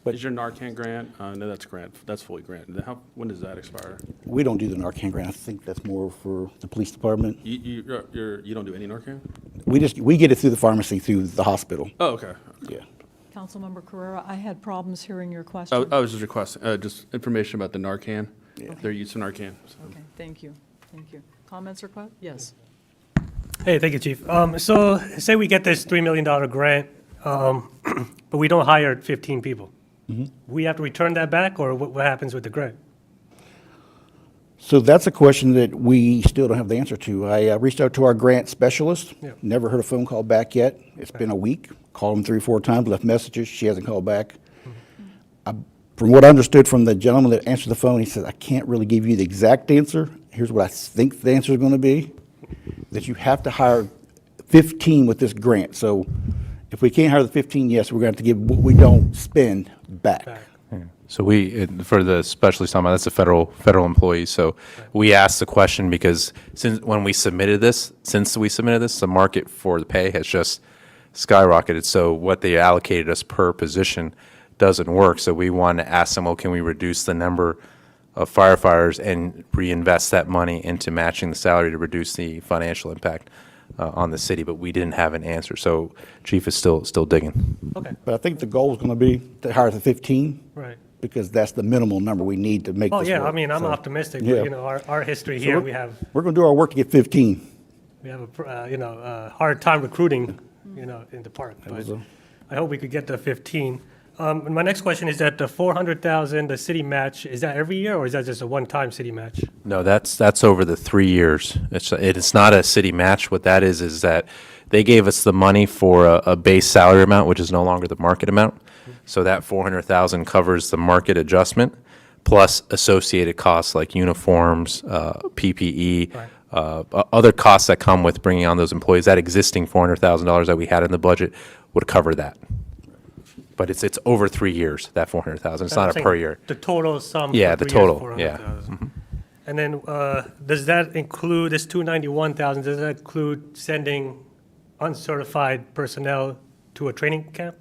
Speaker 11: Is your Narcan grant, no, that's grant, that's fully granted. When does that expire?
Speaker 15: We don't do the Narcan grant. I think that's more for the police department.
Speaker 11: You don't do any Narcan?
Speaker 15: We get it through the pharmacy, through the hospital.
Speaker 11: Oh, okay.
Speaker 15: Yeah.
Speaker 3: Councilmember Carrera, I had problems hearing your question.
Speaker 11: I was just requesting, just information about the Narcan, their use of Narcan. So.
Speaker 3: Okay, thank you, thank you. Comments or questions? Yes.
Speaker 9: Hey, thank you, Chief. So say we get this $3 million grant, but we don't hire 15 people. We have to return that back, or what happens with the grant?
Speaker 15: So that's a question that we still don't have the answer to. I reached out to our grant specialist.
Speaker 9: Yeah.
Speaker 15: Never heard a phone call back yet. It's been a week. Called him 3 or 4 times, left messages. She hasn't called back. From what I understood from the gentleman that answered the phone, he said, I can't really give you the exact answer. Here's what I think the answer is going to be, that you have to hire 15 with this grant. So if we can't hire the 15, yes, we're going to have to give what we don't spend back.
Speaker 7: So for the specialist talking about, that's a federal employee. So we asked the question because since we submitted this, the market for the pay has just skyrocketed. So what they allocated us per position doesn't work. So we want to ask them, well, can we reduce the number of firefighters and reinvest that money into matching the salary to reduce the financial impact on the city? But we didn't have an answer. So Chief is still digging.
Speaker 9: Okay,
Speaker 15: But I think the goal is going to be to hire the 15.
Speaker 9: right.
Speaker 15: because that's the minimal number we need to make this
Speaker 9: Oh,
Speaker 15: work.
Speaker 9: yeah, I mean, I'm
Speaker 15: So,
Speaker 9: optimistic,
Speaker 15: yeah.
Speaker 9: but, you know, our history
Speaker 15: So
Speaker 9: here,
Speaker 15: we're- We're going to do our work to get 15.
Speaker 9: we have a hard time recruiting, you know, in the park, but
Speaker 15: was a-
Speaker 9: I hope we could get to 15. And my next question is that the 400,000, the city match, is that every year, or is that just a one-time city match?
Speaker 7: No, that's over the 3 years. It's not a city match. What that is that they gave us the money for a base salary amount, which is no longer the market amount. So that 400,000 covers the market adjustment plus associated costs like uniforms, PPE, other costs that come with bringing on those employees. That existing $400,000 that we had in the budget would cover that. But it's over 3 years, that 400,000. It's
Speaker 9: I'm
Speaker 7: not a
Speaker 9: saying
Speaker 7: per year.
Speaker 9: The total sum.
Speaker 7: Yeah,
Speaker 9: for
Speaker 7: the
Speaker 9: 3 years,
Speaker 7: total, yeah.
Speaker 9: 400,000. And then, does that include, this 291,000, does that include sending uncertified personnel to a training camp?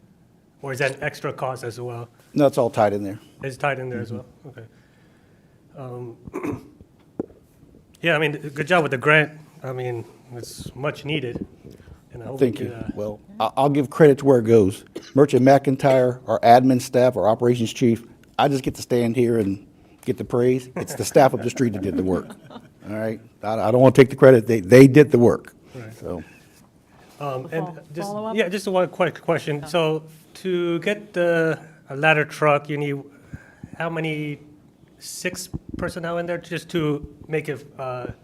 Speaker 9: Or is that an extra cost as well?
Speaker 15: No, it's all tied in there.
Speaker 9: It's tied in there as well? Okay. Yeah, I mean, good job with the grant. I mean, it's much needed. And I hope we
Speaker 15: Thank
Speaker 9: could,
Speaker 15: you. Well, I'll give credit to where it goes. Merchant McIntyre, our admin staff, our operations chief, I just get to stand here and get the praise. It's the staff up the street that did the work. All right? I don't want to take the credit. They did the work.
Speaker 9: Right.
Speaker 15: So,
Speaker 3: Follow-up?
Speaker 9: Just one quick question. So to get a ladder truck, you need how many, 6 personnel in there just to make it, function?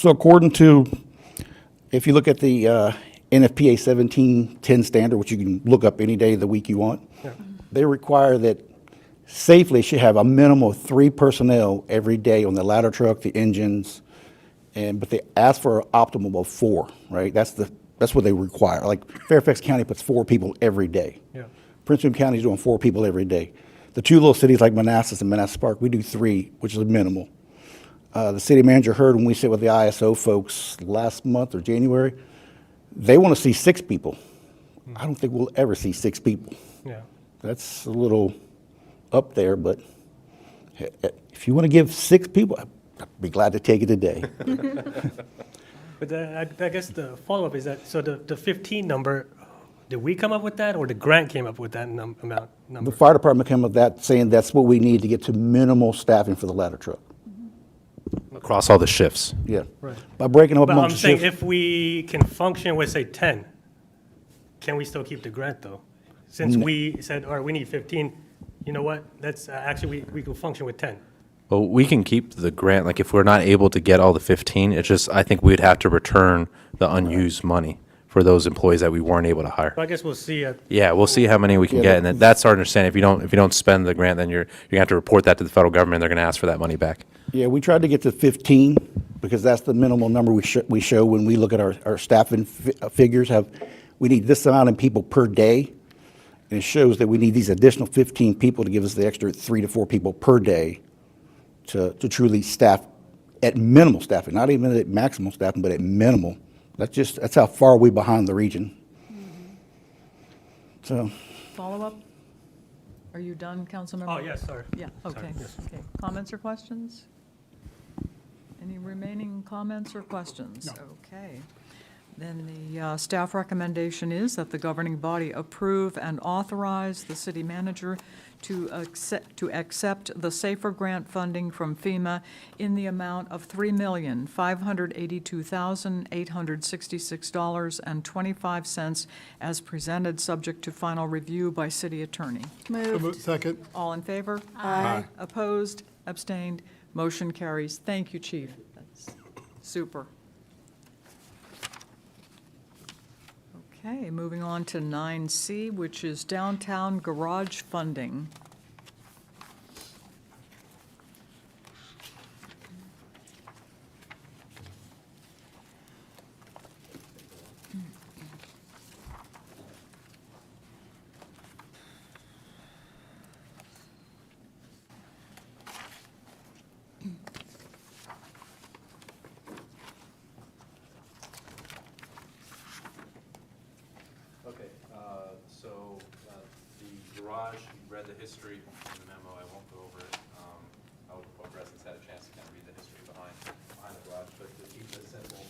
Speaker 15: according to, if you look at the NFPA 1710 standard, which you can look up any day of the week you want, they require that safely should have a minimum of 3 personnel every day on the ladder truck, the engines, but they ask for an optimum of 4, right? That's what they require. Like Fairfax County puts 4 people every day.
Speaker 9: Yeah.
Speaker 15: Prince William County is doing 4 people every day. The 2 little cities like Manassas and Manassas Park, we do 3, which is minimal. The city manager heard when we sit with the ISO folks last month or January, they want to see 6 people. I don't think we'll ever see 6 people.
Speaker 9: Yeah.
Speaker 15: That's a little up there, but if you want to give 6 people, I'd be glad to take it today.
Speaker 9: But I guess the follow-up is that, so the 15 number, did we come up with that, or the grant came up with that amount,
Speaker 15: The
Speaker 9: number?
Speaker 15: fire department came up with that, saying that's what we need to get to minimal staffing for the ladder truck.
Speaker 7: Across all the shifts.
Speaker 15: Yeah.
Speaker 9: Right.
Speaker 15: By breaking up
Speaker 9: But I'm
Speaker 15: amongst the
Speaker 9: saying
Speaker 15: shifts.
Speaker 9: if we can function with, say, 10, can we still keep the grant, though? Since we said, all right, we need 15, you know what, that's, actually, we could function with 10.
Speaker 7: Well, we can keep the grant, like if we're not able to get all the 15, it's just, I think we'd have to return the unused money for those employees that we weren't able to hire.
Speaker 9: So I guess we'll see.
Speaker 7: Yeah, we'll see how many we can get, and then that's our understanding. If you don't spend the grant, then you're gonna have to report that to the federal government, they're gonna ask for that money back.
Speaker 15: Yeah, we tried to get to 15 because that's the minimal number we show when we look at our staffing figures. We need this amount of people per day, and it shows that we need these additional 15 people to give us the extra 3 to 4 people per day to truly staff at minimal staffing, not even at maximal staffing, but at minimal. That's how far we behind the region. So,
Speaker 3: Follow-up? Are you done, Councilmember?
Speaker 9: Oh, yes, sorry.
Speaker 3: Yeah, okay.
Speaker 9: yes.
Speaker 3: Okay. Comments or questions? Any remaining comments or questions? Okay. Then the staff recommendation is that the governing body approve and authorize the city manager to accept the SAFER grant funding from FEMA in the amount of $3,582,866.25 as presented, subject to final review by city attorney.
Speaker 10: Second.
Speaker 3: All in favor? Aye. Opposed? Abstained? Motion carries. Thank you, Chief. That's super. Okay, moving on to 9C, which is downtown garage funding.
Speaker 7: Okay, so the garage, you read the history in the memo, I won't go over it. I hope residents had a chance to kind of read the history behind the garage, but to keep it simple,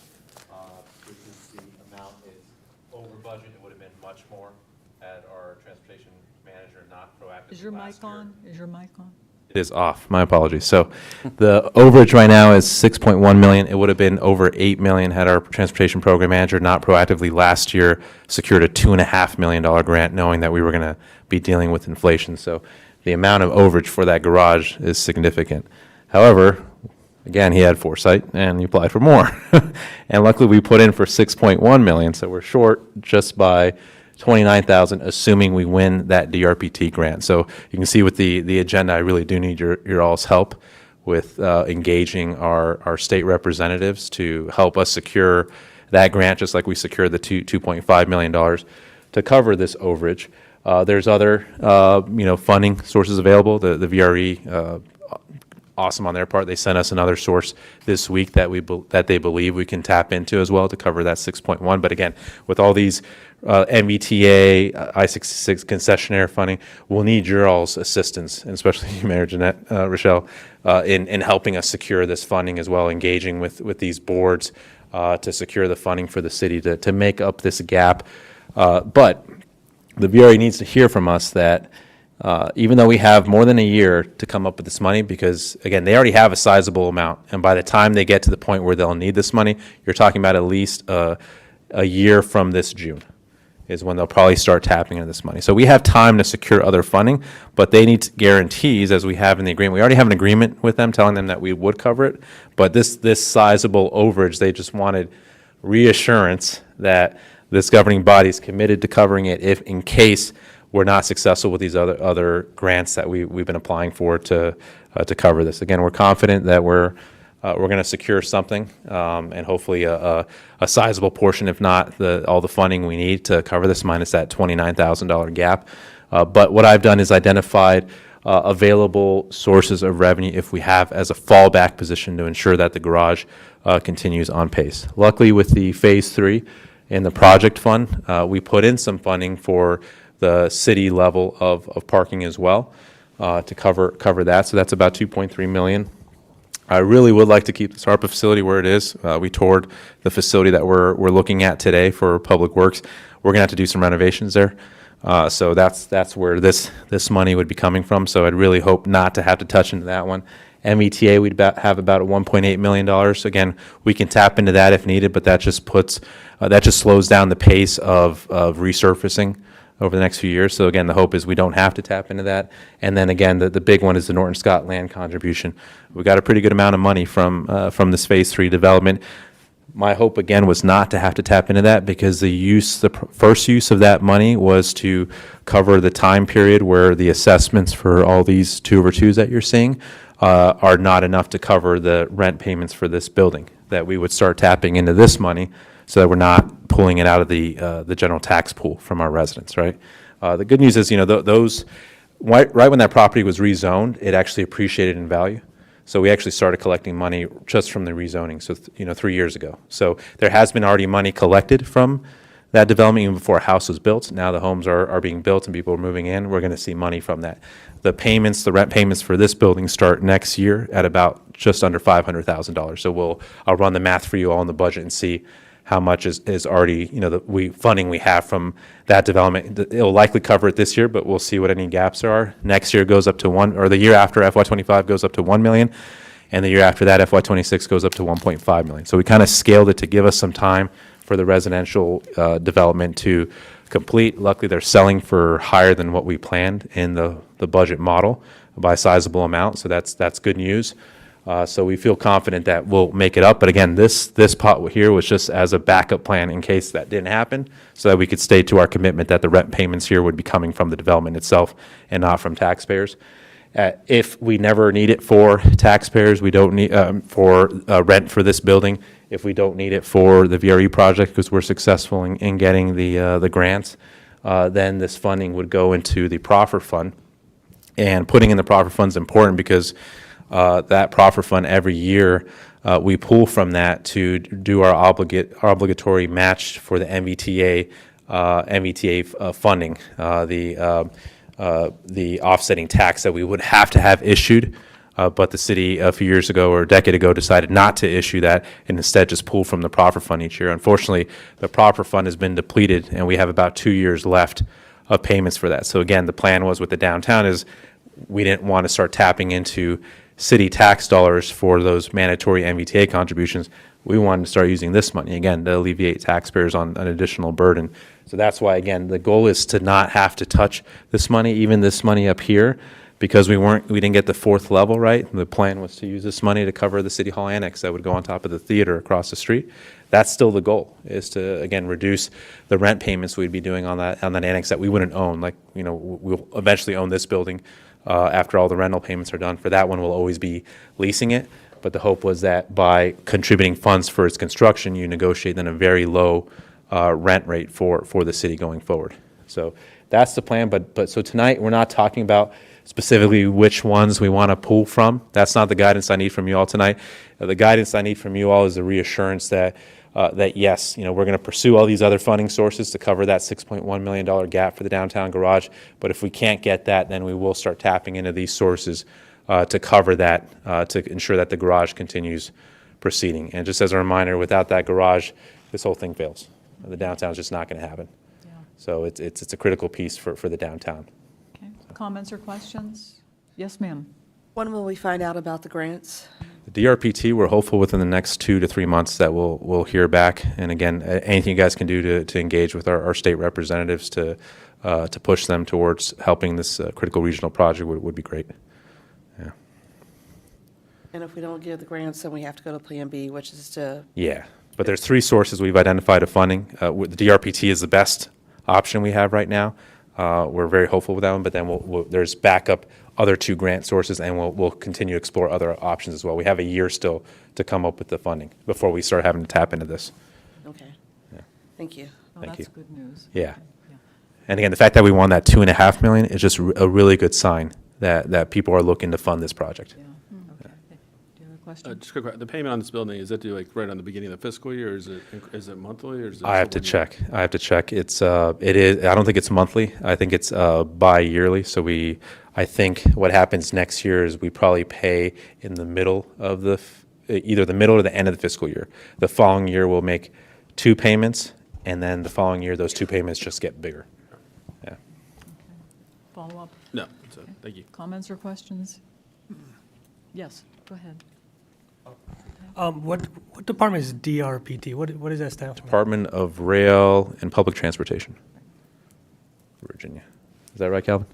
Speaker 7: this is the amount, it's over budget, it would have been much more. had our transportation manager not proactive.
Speaker 3: Is your mic on? Is your mic on?
Speaker 7: It is off. My apologies. So the overage right now is 6.1 million. It would have been over 8 million had our transportation program manager not proactively last year secured a $2.5 million grant, knowing that we were going to be dealing with inflation. So the amount of overage for that garage is significant. However, again, he had foresight and he applied for more. And luckily we put in for 6.1 million. So we're short just by 29,000, assuming we win that DRPT grant. So you can see with the agenda, I really do need your all's help with engaging our state representatives to help us secure that grant, just like we secured the $2.5 million to cover this overage. There's other, funding sources available. The VRE, awesome on their part. They sent us another source this week that they believe we can tap into as well to cover that 6.1. But again, with all these MBTA, I-66 concessionaire funding, we'll need your all's assistance, and especially you, Mayor Jeanette, Rochelle, in helping us secure this funding as well, engaging with these boards to secure the funding for the city to make up this gap. But the VRE needs to hear from us that even though we have more than a year to come up with this money, because, again, they already have a sizable amount, and by the time they get to the point where they'll need this money, you're talking about at least a year from this June is when they'll probably start tapping into this money. So we have time to secure other funding, but they need guarantees, as we have in the agreement. We already have an agreement with them telling them that we would cover it, but this sizable overage, they just wanted reassurance that this governing body is committed to covering it if, in case we're not successful with these other grants that we've been applying for to cover this. Again, we're confident that we're going to secure something, and hopefully a sizable portion, if not all the funding we need to cover this, minus that $29,000 gap. But what I've done is identified available sources of revenue if we have as a fallback position to ensure that the garage continues on pace. Luckily, with the Phase 3 in the project fund, we put in some funding for the city level of parking as well to cover that. So that's about 2.3 million. I really would like to keep this ARPA facility where it is. We toured the facility that we're looking at today for Public Works. We're gonna have to do some renovations there. So that's where this money would be coming from. So I'd really hope not to have to touch into that one. META, we'd have about $1.8 million. Again, we can tap into that if needed, but that just slows down the pace of resurfacing over the next few years. So again, the hope is we don't have to tap into that. And then again, the big one is the Norton Scott land contribution. We got a pretty good amount of money from this Phase 3 development. My hope again was not to have to tap into that, because the first use of that money was to cover the time period where the assessments for all these 2/2s that you're seeing are not enough to cover the rent payments for this building. That we would start tapping into this money so that we're not pulling it out of the general tax pool from our residents, right? The good news is, those, right when that property was rezoned, it actually appreciated in value. So we actually started collecting money just from the rezoning, so, 3 years ago. So there has been already money collected from that development even before a house was built. Now the homes are being built and people are moving in. We're going to see money from that. The rent payments for this building start next year at about just under $500,000. So I'll run the math for you all in the budget and see how much is already, the funding we have from that development. It'll likely cover it this year, but we'll see what any gaps there are. Next year goes up to the year after, FY25 goes up to 1 million, and the year after that, FY26 goes up to 1.5 million. So we kind of scaled it to give us some time for the residential development to complete. Luckily, they're selling for higher than what we planned in the budget model by a sizable amount, so that's good news. So we feel confident that we'll make it up. But again, this pot here was just as a backup plan in case that didn't happen, so that we could stay to our commitment that the rent payments here would be coming from the development itself and not from taxpayers. If we never need it for taxpayers, we don't need for rent for this building. If we don't need it for the VRE project because we're successful in getting the grants, then this funding would go into the proffer fund. And putting in the proffer fund is important because that proffer fund every year we pull from that to do our obligatory match for the MBTA funding, the offsetting tax that we would have to have issued, but the city a few years ago or a decade ago decided not to issue that and instead just pull from the proffer fund each year. Unfortunately, the proffer fund has been depleted and we have about 2 years left of payments for that. So again, the plan was with the downtown is we didn't want to start tapping into city tax dollars for those mandatory MVTA contributions. We wanted to start using this money, again, to alleviate taxpayers on an additional burden. So that's why, again, the goal is to not have to touch this money, even this money up here, because we didn't get the fourth level, right? The plan was to use this money to cover the City Hall annex that would go on top of the theater across the street. That's still the goal, is to, again, reduce the rent payments we'd be doing on that annex that we wouldn't own. Like, you know, we'll eventually own this building after all the rental payments are done. For that one, we'll always be leasing it. But the hope was that by contributing funds for its construction, you negotiate then a very low rent rate for the city going forward. So that's the plan. But so tonight, we're not talking about specifically which ones we want to pull from. That's not the guidance I need from you all tonight. The guidance I need from you all is the reassurance that that yes, you know, we're going to pursue all these other funding sources to cover that $6.1 million gap for the downtown garage. But if we can't get that, then we will start tapping into these sources to cover that, to ensure that the garage continues proceeding. And just as a reminder, without that garage, this whole thing fails. The downtown's just not going to happen.
Speaker 3: Yeah.
Speaker 7: So it's a critical piece for the downtown.
Speaker 3: Okay. Comments or questions? Yes, ma'am.
Speaker 8: When will we find out about the grants?
Speaker 7: The DRPT, we're hopeful within the next 2 to 3 months that we'll hear back. And again, anything you guys can do to engage with our state representatives to push them towards helping this critical regional project would be great. Yeah.
Speaker 8: And if we don't give the grants, then we have to go to Plan B, which is to,
Speaker 7: Yeah, but there's 3 sources we've identified of funding. The DRPT is the best option we have right now. We're very hopeful with that one, but then there's backup other 2 grant sources, and we'll continue to explore other options as well. We have a year still to come up with the funding before we start having to tap into this.
Speaker 8: okay.
Speaker 7: Yeah.
Speaker 8: Thank you.
Speaker 3: Oh,
Speaker 7: Thank
Speaker 3: that's
Speaker 7: you.
Speaker 3: good news.
Speaker 7: Yeah. And again, the fact that we won that $2.5 million is just a really good sign that people are looking to fund this project.
Speaker 3: Yeah. Okay. Do you have a question?
Speaker 11: Just quick, the payment on this building, is that due like right on the beginning of the fiscal year, or is it monthly, or is it?
Speaker 7: I have to check. It is, I don't think it's monthly. I think it's bi-yearly. So I think what happens next year is we probably pay in the middle of either the middle or the end of the fiscal year. The following year, we'll make 2 payments, and then the following year, those 2 payments just get bigger. Yeah.
Speaker 3: Follow up?
Speaker 11: No, so, thank you.
Speaker 3: Comments or questions? Yes, go ahead.
Speaker 9: What department is DRPT? What does that stand for?
Speaker 7: Department of Rail and Public Transportation, Virginia. Is that right, Calvin?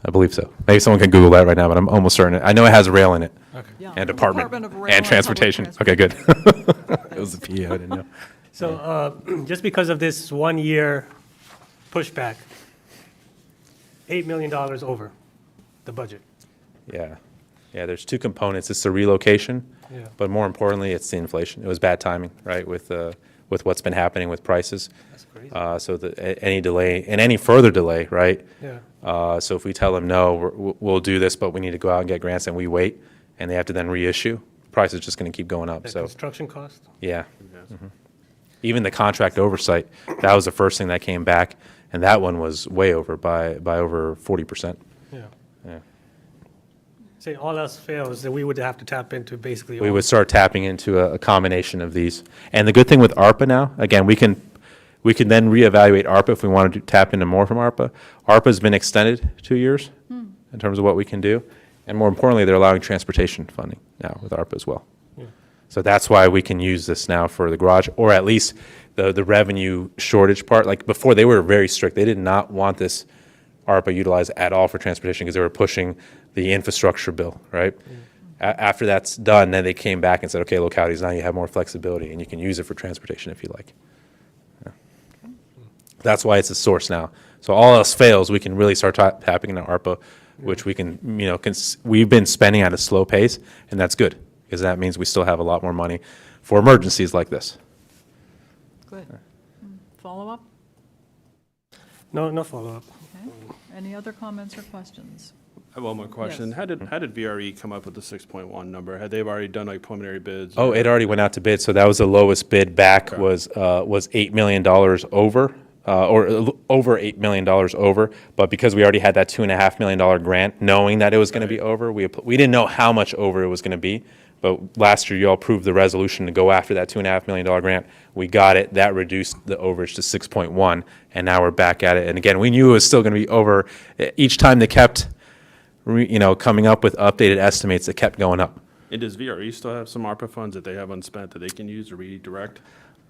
Speaker 7: I believe so. Maybe someone can Google that right now, but I'm almost certain. I know it has rail in it.
Speaker 9: Okay.
Speaker 3: Yeah,
Speaker 7: And department.
Speaker 3: of Rail
Speaker 7: And
Speaker 3: Public
Speaker 7: transportation. Okay, good. It was the PE, I didn't know.
Speaker 9: So just because of this 1 year pushback, $8 million over the budget.
Speaker 7: Yeah. Yeah, there's 2 components. It's the relocation,
Speaker 9: Yeah.
Speaker 7: but more importantly, it's the inflation. It was bad timing, right, with what's been happening with prices.
Speaker 9: That's crazy.
Speaker 7: So any delay, and any further delay, right?
Speaker 9: Yeah.
Speaker 7: So if we tell them, no, we'll do this, but we need to go out and get grants, and we wait, and they have to then reissue, price is just going to keep going up.
Speaker 9: The
Speaker 7: So,
Speaker 9: construction cost?
Speaker 7: yeah. Mhm. Even the contract oversight, that was the first thing that came back, and that one was way over by over 40%.
Speaker 9: Yeah.
Speaker 7: Yeah.
Speaker 9: Say all else fails, then we would have to tap into basically
Speaker 7: We
Speaker 9: all-
Speaker 7: would start tapping into a combination of these. And the good thing with ARPA now, again, we can then reevaluate ARPA if we want to tap into more from ARPA. ARPA's been extended 2 years in terms of what we can do. And more importantly, they're allowing transportation funding now with ARPA as well. So that's why we can use this now for the garage, or at least the revenue shortage part. Like before, they were very strict. They did not want this ARPA utilized at all for transportation because they were pushing the infrastructure bill, right? After that's done, then they came back and said, okay, localities, now you have more flexibility and you can use it for transportation if you like. Yeah. That's why it's a source now. So all else fails, we can really start tapping into ARPA, which we can, we've been spending at a slow pace, and that's good because that means we still have a lot more money for emergencies like this.
Speaker 3: Good. Follow up?
Speaker 9: No follow-up.
Speaker 3: Okay. Any other comments or questions?
Speaker 11: I have one more question.
Speaker 3: Yes.
Speaker 11: How did VRE come up with the 6.1 number? Had they already done like preliminary bids?
Speaker 7: Oh, it already went out to bid, so that was the lowest bid back was $8 million over, or over $8 million over. But because we already had that $2.5 million grant, knowing that it was going to be over, we didn't know how much over it was going to be, But last year, you all approved the resolution to go after that $2.5 million grant. We got it. That reduced the overage to 6.1, and now we're back at it. And again, we knew it was still going to be over. Each time they kept, coming up with updated estimates, it kept going up.
Speaker 11: And does VRE still have some ARPA funds that they have unspent that they can use to redirect?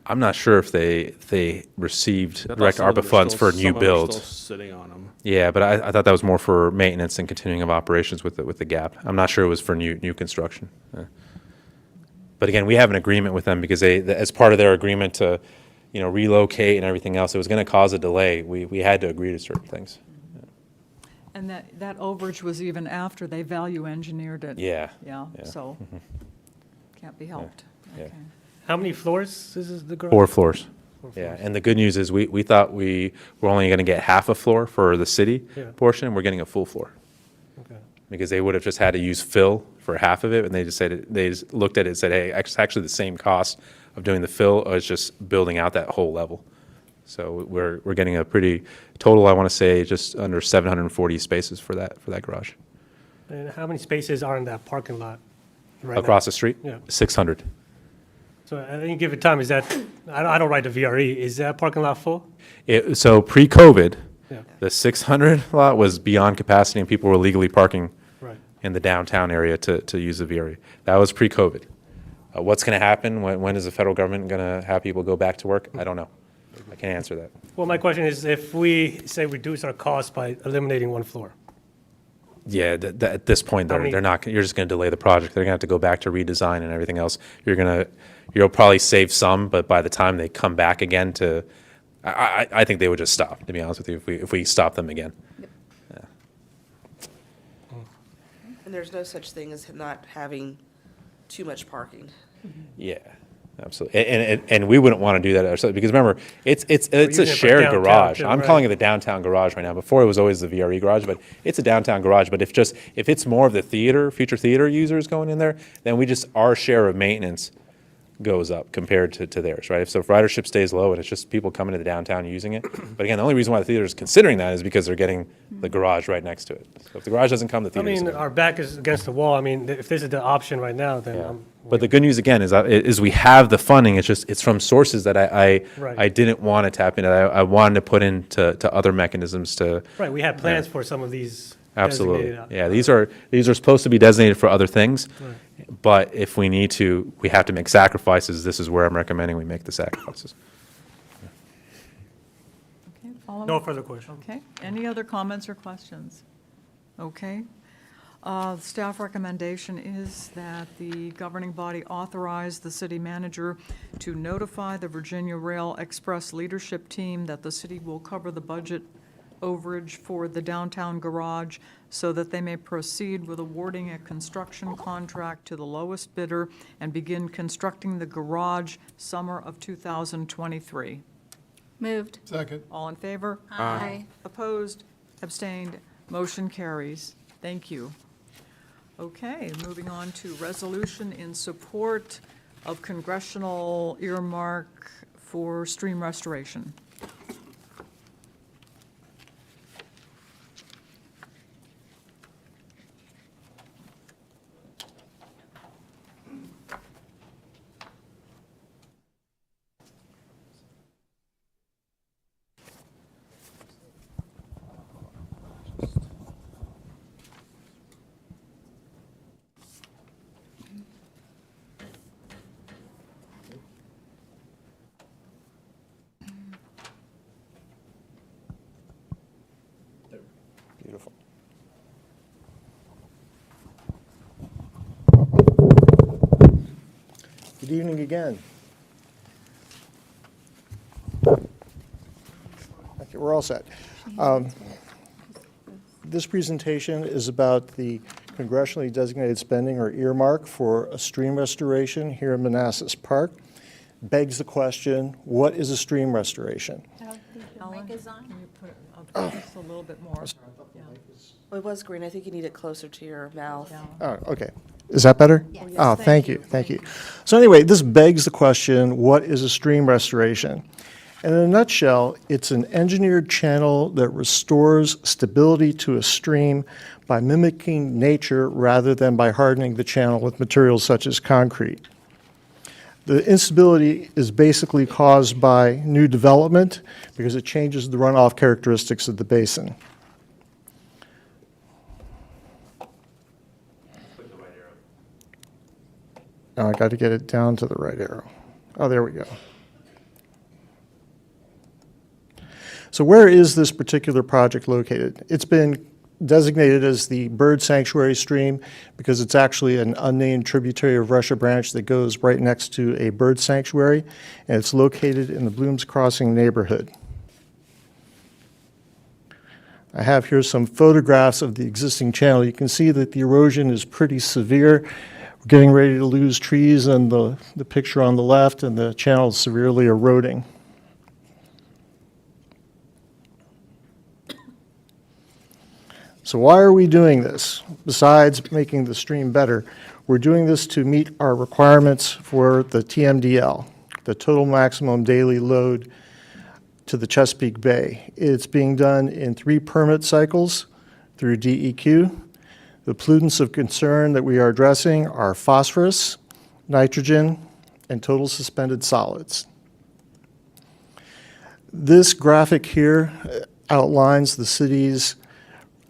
Speaker 7: I'm not sure if they received
Speaker 11: I thought
Speaker 7: direct
Speaker 11: some of
Speaker 7: ARPA
Speaker 11: them are
Speaker 7: funds
Speaker 11: still-
Speaker 7: for new
Speaker 11: some of them are
Speaker 7: builds.
Speaker 11: still sitting on them.
Speaker 7: Yeah, but I thought that was more for maintenance and continuing of operations with the gap. I'm not sure it was for new construction. But again, we have an agreement with them because as part of their agreement to, relocate and everything else, it was going to cause a delay. We had to agree to certain things.
Speaker 3: And that overage was even after they value engineered it.
Speaker 7: Yeah.
Speaker 3: Yeah,
Speaker 7: Yeah.
Speaker 3: so can't be helped.
Speaker 7: Yeah.
Speaker 3: Okay.
Speaker 9: How many floors is the garage?
Speaker 7: 4 floors. Yeah, and the good news is we thought we were only going to get half a floor for the city
Speaker 9: Yeah.
Speaker 7: portion. We're getting a full floor.
Speaker 9: Okay.
Speaker 7: Because they would have just had to use fill for half of it, and they just looked at it and said, hey, it's actually the same cost of doing the fill as just building out that whole level. So we're getting a pretty total, I want to say, just under 740 spaces for that garage.
Speaker 9: And how many spaces are in that parking lot right
Speaker 7: Across
Speaker 9: now?
Speaker 7: the street?
Speaker 9: Yeah.
Speaker 7: 600.
Speaker 9: So at any given time, is that, I don't ride the VRE, is that parking lot full?
Speaker 7: So pre-COVID,
Speaker 9: Yeah.
Speaker 7: the 600 lot was beyond capacity, and people were legally parking
Speaker 9: Right.
Speaker 7: in the downtown area to use the VRE. That was pre-COVID. What's going to happen? When is the federal government going to have people go back to work? I don't know. I can't answer that.
Speaker 9: Well, my question is, if we say reduce our cost by eliminating one floor,
Speaker 7: Yeah, at this point,
Speaker 9: I mean-
Speaker 7: they're not, you're just going to delay the project. They're going to have to go back to redesign and everything else. You'll probably save some, but by the time they come back again I think they would just stop, to be honest with you, if we stop them again.
Speaker 8: And there's no such thing as not having too much parking.
Speaker 7: Yeah, absolutely. And we wouldn't want to do that ourselves, because remember, it's a
Speaker 9: using it for
Speaker 7: shared
Speaker 9: downtown
Speaker 7: garage.
Speaker 9: too,
Speaker 7: I'm
Speaker 9: right.
Speaker 7: calling it the downtown garage right now. Before, it was always the VRE garage, but it's a downtown garage. But if it's more of the future theater users going in there, then our share of maintenance goes up compared to theirs, right? So if ridership stays low and it's just people coming to the downtown using it. But again, the only reason why the theater is considering that is because they're getting the garage right next to it. So if the garage doesn't come, the
Speaker 9: I
Speaker 7: theater
Speaker 9: mean, our back is against the wall. I mean, if this is the option right now, then.
Speaker 7: But the good news again is we have the funding. It's from sources that I
Speaker 9: Right.
Speaker 7: didn't want to tap into. I wanted to put into other mechanisms to.
Speaker 9: Right, we had plans for some of these.
Speaker 7: Absolutely.
Speaker 9: designated,
Speaker 7: Yeah, these are supposed to be designated for other things.
Speaker 9: Right.
Speaker 7: But if we need to, we have to make sacrifices. This is where I'm recommending we make the sacrifices.
Speaker 3: Okay, follow
Speaker 9: No
Speaker 3: up?
Speaker 9: further questions.
Speaker 3: Okay, any other comments or questions? Okay. The staff recommendation is that the governing body authorize the city manager to notify the Virginia Rail Express leadership team that the city will cover the budget overage for the downtown garage so that they may proceed with awarding a construction contract to the lowest bidder and begin constructing the garage summer of 2023.
Speaker 13: Moved.
Speaker 10: Second.
Speaker 3: All in favor?
Speaker 13: Aye.
Speaker 3: Opposed? Abstained? Motion carries. Thank you. Okay, moving on to resolution in support of congressional earmark for stream restoration.
Speaker 1: Beautiful. Good evening again. Okay, we're all set. This presentation is about the congressionally designated spending or earmark for a stream restoration here in Manassas Park. Begs the question, what is a stream restoration?
Speaker 3: Ellen, can you put it up just a little bit more? Yeah.
Speaker 8: Well, it was green. I think you need it closer to your mouth.
Speaker 1: Oh, okay. Is that better?
Speaker 13: Yes.
Speaker 1: Oh, thank you, thank you. So anyway, this begs the question, what is a stream restoration? And in a nutshell, it's an engineered channel that restores stability to a stream by mimicking nature rather than by hardening the channel with materials such as concrete. The instability is basically caused by new development because it changes the runoff characteristics of the basin. Now I got to get it down to the right arrow. Oh, there we go. So where is this particular project located? It's been designated as the bird sanctuary stream because it's actually an unnamed tributary of Russia Branch that goes right next to a bird sanctuary, and it's located in the Blooms Crossing neighborhood. I have here some photographs of the existing channel. You can see that the erosion is pretty severe. We're getting ready to lose trees in the picture on the left, and the channel is severely eroding. So why are we doing this? Besides making the stream better, we're doing this to meet our requirements for the TMDL, the total maximum daily load to the Chesapeake Bay. It's being done in 3 permit cycles through DEQ. The pollutants of concern that we are addressing are phosphorus, nitrogen, and total suspended solids. This graphic here outlines the city's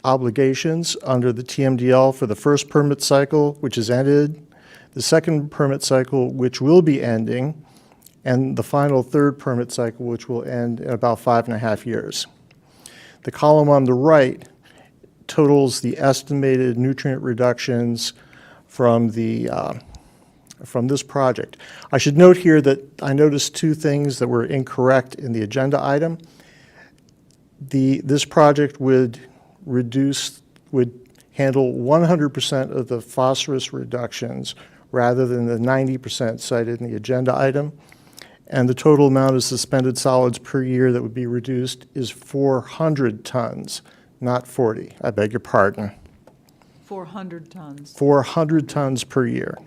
Speaker 1: obligations under the TMDL for the first permit cycle, which has ended, the second permit cycle, which will be ending, and the final third permit cycle, which will end in about 5.5 years. The column on the right totals the estimated nutrient reductions from this project. I should note here that I noticed 2 things that were incorrect in the agenda item. This project would handle 100% of the phosphorus reductions rather than the 90% cited in the agenda item. And the total amount of suspended solids per year that would be reduced is 400 tons, not 40. I beg your pardon.
Speaker 3: 400 tons.
Speaker 1: 400 tons per year.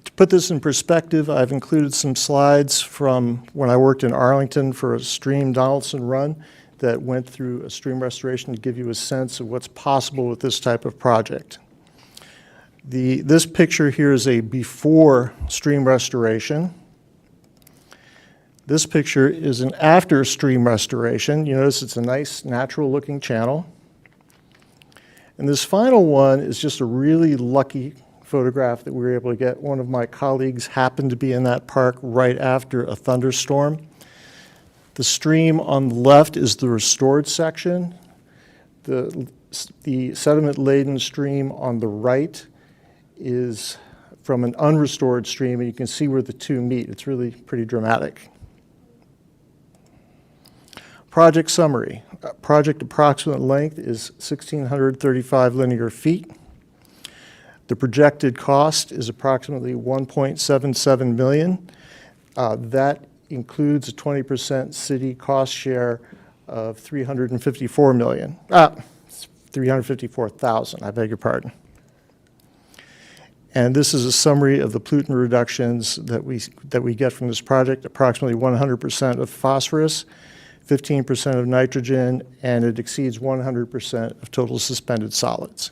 Speaker 1: To put this in perspective, I've included some slides from when I worked in Arlington for a stream Donaldson run that went through a stream restoration to give you a sense of what's possible with this type of project. This picture here is a before stream restoration. This picture is an after stream restoration. You notice it's a nice natural looking channel. And this final one is just a really lucky photograph that we were able to get. One of my colleagues happened to be in that park right after a thunderstorm. The stream on the left is the restored section. The sediment-laden stream on the right is from an unrestored stream, and you can see where the 2 meet. It's really pretty dramatic. Project summary. Project approximate length is 1,635 linear feet. The projected cost is approximately $1.77 million. That includes a 20% city cost share of $354,000, I beg your pardon. And this is a summary of the pollutant reductions that we get from this project, approximately 100% of phosphorus, 15% of nitrogen, and it exceeds 100% of total suspended solids.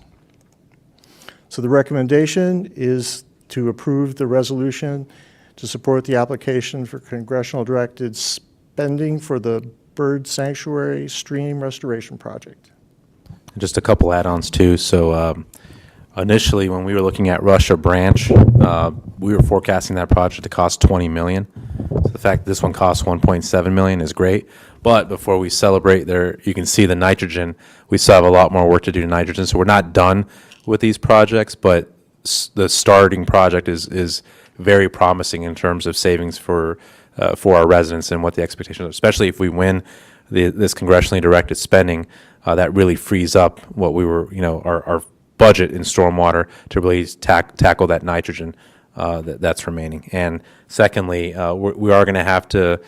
Speaker 1: So the recommendation is to approve the resolution to support the application for congressional directed spending for the bird sanctuary stream restoration project.
Speaker 7: Just a couple add-ons too. So initially, when we were looking at Russia Branch, we were forecasting that project to cost $20 million. So the fact that this one costs $1.7 million is great. But before we celebrate there, you can see the nitrogen. We still have a lot more work to do to nitrogen. So we're not done with these projects, but the starting project is very promising in terms of savings for our residents and what the expectations are, especially if we win this congressionally directed spending. That really frees up what we were, our budget in stormwater to really tackle that nitrogen that's remaining. And secondly, we are going to have to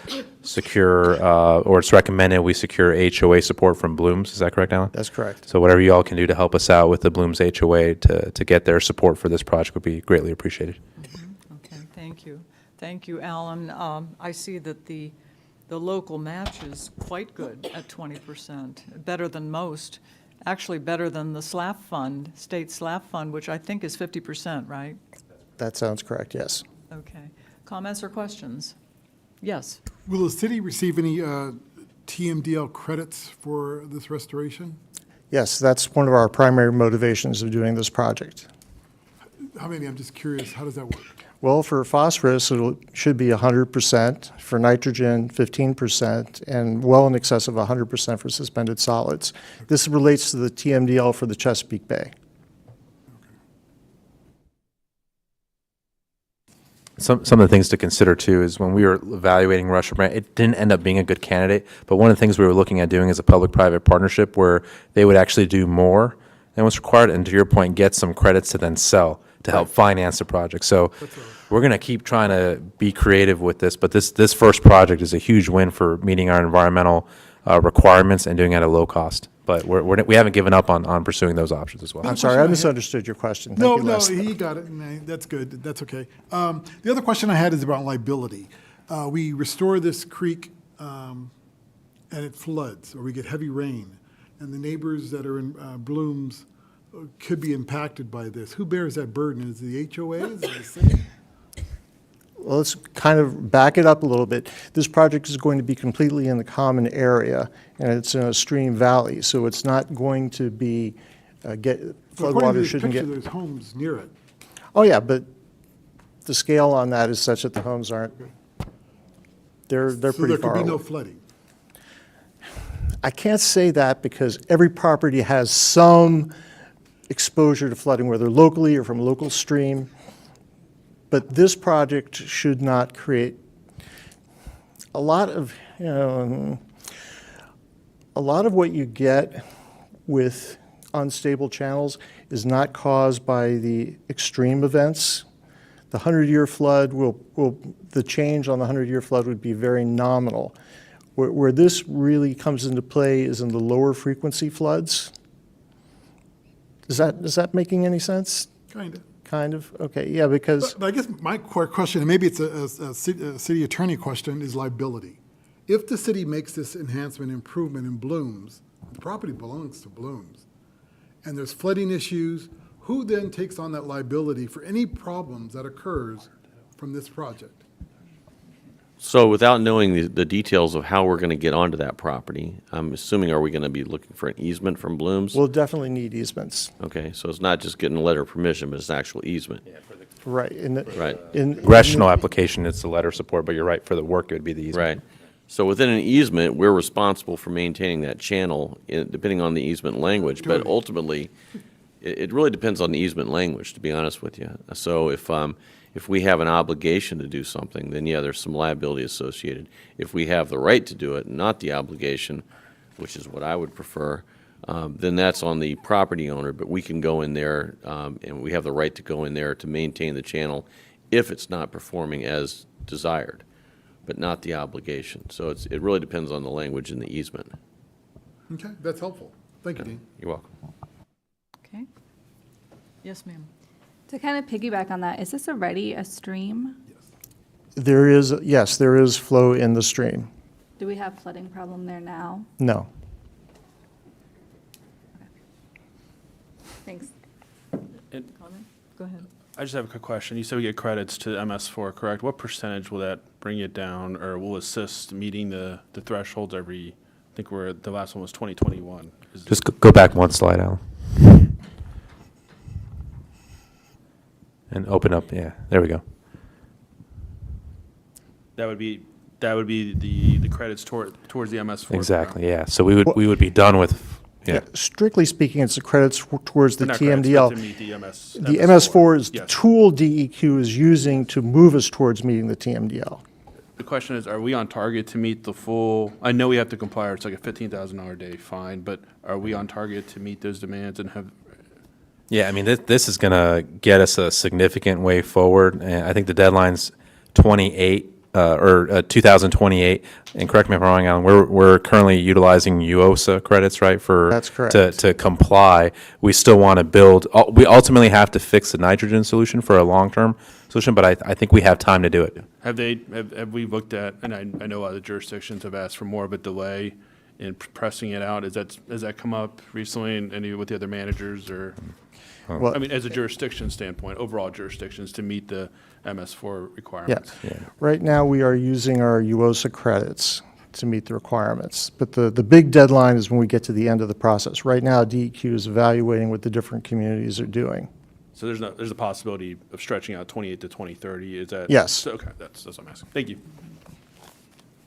Speaker 7: secure, or it's recommended we secure HOA support from Blooms. Is that correct, Alan?
Speaker 1: That's correct.
Speaker 7: So whatever you all can do to help us out with the Blooms HOA to get their support for this project would be greatly appreciated.
Speaker 3: Okay, Thank you. Thank you, Alan. I see that the local match is quite good at 20%, better than most, actually better than the SLAP fund, state SLAP fund, which I think is 50%, right?
Speaker 1: That sounds correct, yes.
Speaker 3: Okay. Comments or questions? Yes.
Speaker 10: Will the city receive any TMDL credits for this restoration?
Speaker 1: Yes, that's one of our primary motivations of doing this project.
Speaker 10: How many? I'm just curious, how does that work?
Speaker 1: Well, for phosphorus, it should be 100%, for nitrogen, 15%, and well in excess of 100% for suspended solids. This relates to the TMDL for the Chesapeake Bay.
Speaker 7: Some of the things to consider too is when we were evaluating Russia Brand, it didn't end up being a good candidate. But one of the things we were looking at doing is a public-private partnership where they would actually do more than what's required, and to your point, get some credits to then sell to help finance the project. So we're going to keep trying to be creative with this. But this first project is a huge win for meeting our environmental requirements and doing it at a low cost. But we haven't given up on pursuing those options as well.
Speaker 1: I'm sorry, I misunderstood your question. Thank you,
Speaker 10: No,
Speaker 1: Les.
Speaker 10: he got it. No, that's good. That's okay. The other question I had is about liability. We restore this creek and it floods, or we get heavy rain, and the neighbors that are in blooms could be impacted by this. Who bears that burden? Is it the HOA? Is it the city?
Speaker 1: Well, let's kind of back it up a little bit. This project is going to be completely in the common area, and it's in a stream valley, so it's not going to be,
Speaker 10: So according to
Speaker 1: floodwater
Speaker 10: this
Speaker 1: shouldn't
Speaker 10: picture,
Speaker 1: get.
Speaker 10: there's homes near it.
Speaker 1: Oh, yeah, but the scale on that is such that the homes aren't, they're
Speaker 10: So
Speaker 1: pretty
Speaker 10: there
Speaker 1: far
Speaker 10: could be no
Speaker 1: away.
Speaker 10: flooding.
Speaker 1: I can't say that because every property has some exposure to flooding, whether locally or from a local stream. But this project should not create a lot of, a lot of what you get with unstable channels is not caused by the extreme events. The 100-year flood the change on the 100-year flood would be very nominal. Where this really comes into play is in the lower frequency floods. Is that making any sense?
Speaker 10: Kind of.
Speaker 1: Kind of? Okay, yeah, because,
Speaker 10: But I guess my core question, and maybe it's a city attorney question, is liability. If the city makes this enhancement improvement in Blooms, the property belongs to Blooms, and there's flooding issues, who then takes on that liability for any problems that occurs from this project?
Speaker 2: So without knowing the details of how we're going to get onto that property, I'm assuming, are we going to be looking for an easement from Blooms?
Speaker 1: we'll definitely need easements.
Speaker 2: Okay, so it's not just getting a letter of permission, but it's an actual easement.
Speaker 1: Right.
Speaker 2: Right.
Speaker 7: Congressional application, it's the letter of support, but you're right, for the work, it would be the easement.
Speaker 2: Right. So within an easement, we're responsible for maintaining that channel, depending on the easement language. But ultimately, it really depends on the easement language, to be honest with you. So if we have an obligation to do something, then yeah, there's some liability associated. If we have the right to do it, not the obligation, which is what I would prefer, then that's on the property owner. But we can go in there, and we have the right to go in there to maintain the channel if it's not performing as desired, but not the obligation. So it really depends on the language in the easement.
Speaker 10: Okay, that's helpful. Thank you, Dean.
Speaker 2: You're welcome.
Speaker 3: Okay. Yes, ma'am.
Speaker 13: To kind of piggyback on that, is this already a stream?
Speaker 1: Yes, there is flow in the stream.
Speaker 13: Do we have flooding problem there now?
Speaker 1: No.
Speaker 13: Thanks.
Speaker 3: Comment? Go ahead.
Speaker 11: I just have a quick question. You said we get credits to MS4, correct? What percentage will that bring it down, or will assist meeting the thresholds every, I think the last one was 2021.
Speaker 7: Just go back one slide, Alan. And open up, yeah, there we go.
Speaker 11: That would be the credits towards the MS4.
Speaker 7: Exactly, yeah. So we would be done with, yeah.
Speaker 1: Strictly speaking, it's the credits towards the
Speaker 11: Not credits, but
Speaker 1: TMDL.
Speaker 11: to meet the MS.
Speaker 1: The MS4 is the
Speaker 11: Yes.
Speaker 1: tool DEQ is using to move us towards meeting the TMDL.
Speaker 11: The question is, are we on target to meet the full, I know we have to comply, or it's like a $15,000 a day fine, but are we on target to meet those demands and have?
Speaker 7: Yeah, I mean, this is going to get us a significant way forward. And I think the deadline's 2028. And correct me if I'm wrong, Alan, we're currently utilizing UOSA credits, right?
Speaker 1: That's correct.
Speaker 7: To comply. We still want to build, we ultimately have to fix the nitrogen solution for a long term. solution, but I think we have time to do it.
Speaker 11: Have we looked at, and I know other jurisdictions have asked for more of a delay in pressing it out. Has that come up recently in any with the other managers or?
Speaker 1: Well-
Speaker 11: I mean, as a jurisdiction standpoint, overall jurisdictions to meet the MS4 requirements.
Speaker 1: Yes. Right now, we are using our UOSA credits to meet the requirements. But the big deadline is when we get to the end of the process. Right now, DEQ is evaluating what the different communities are doing.
Speaker 11: So there's a possibility of stretching out 28 to 2030. Is that?
Speaker 1: Yes.
Speaker 11: Okay, that's what I'm asking. Thank you.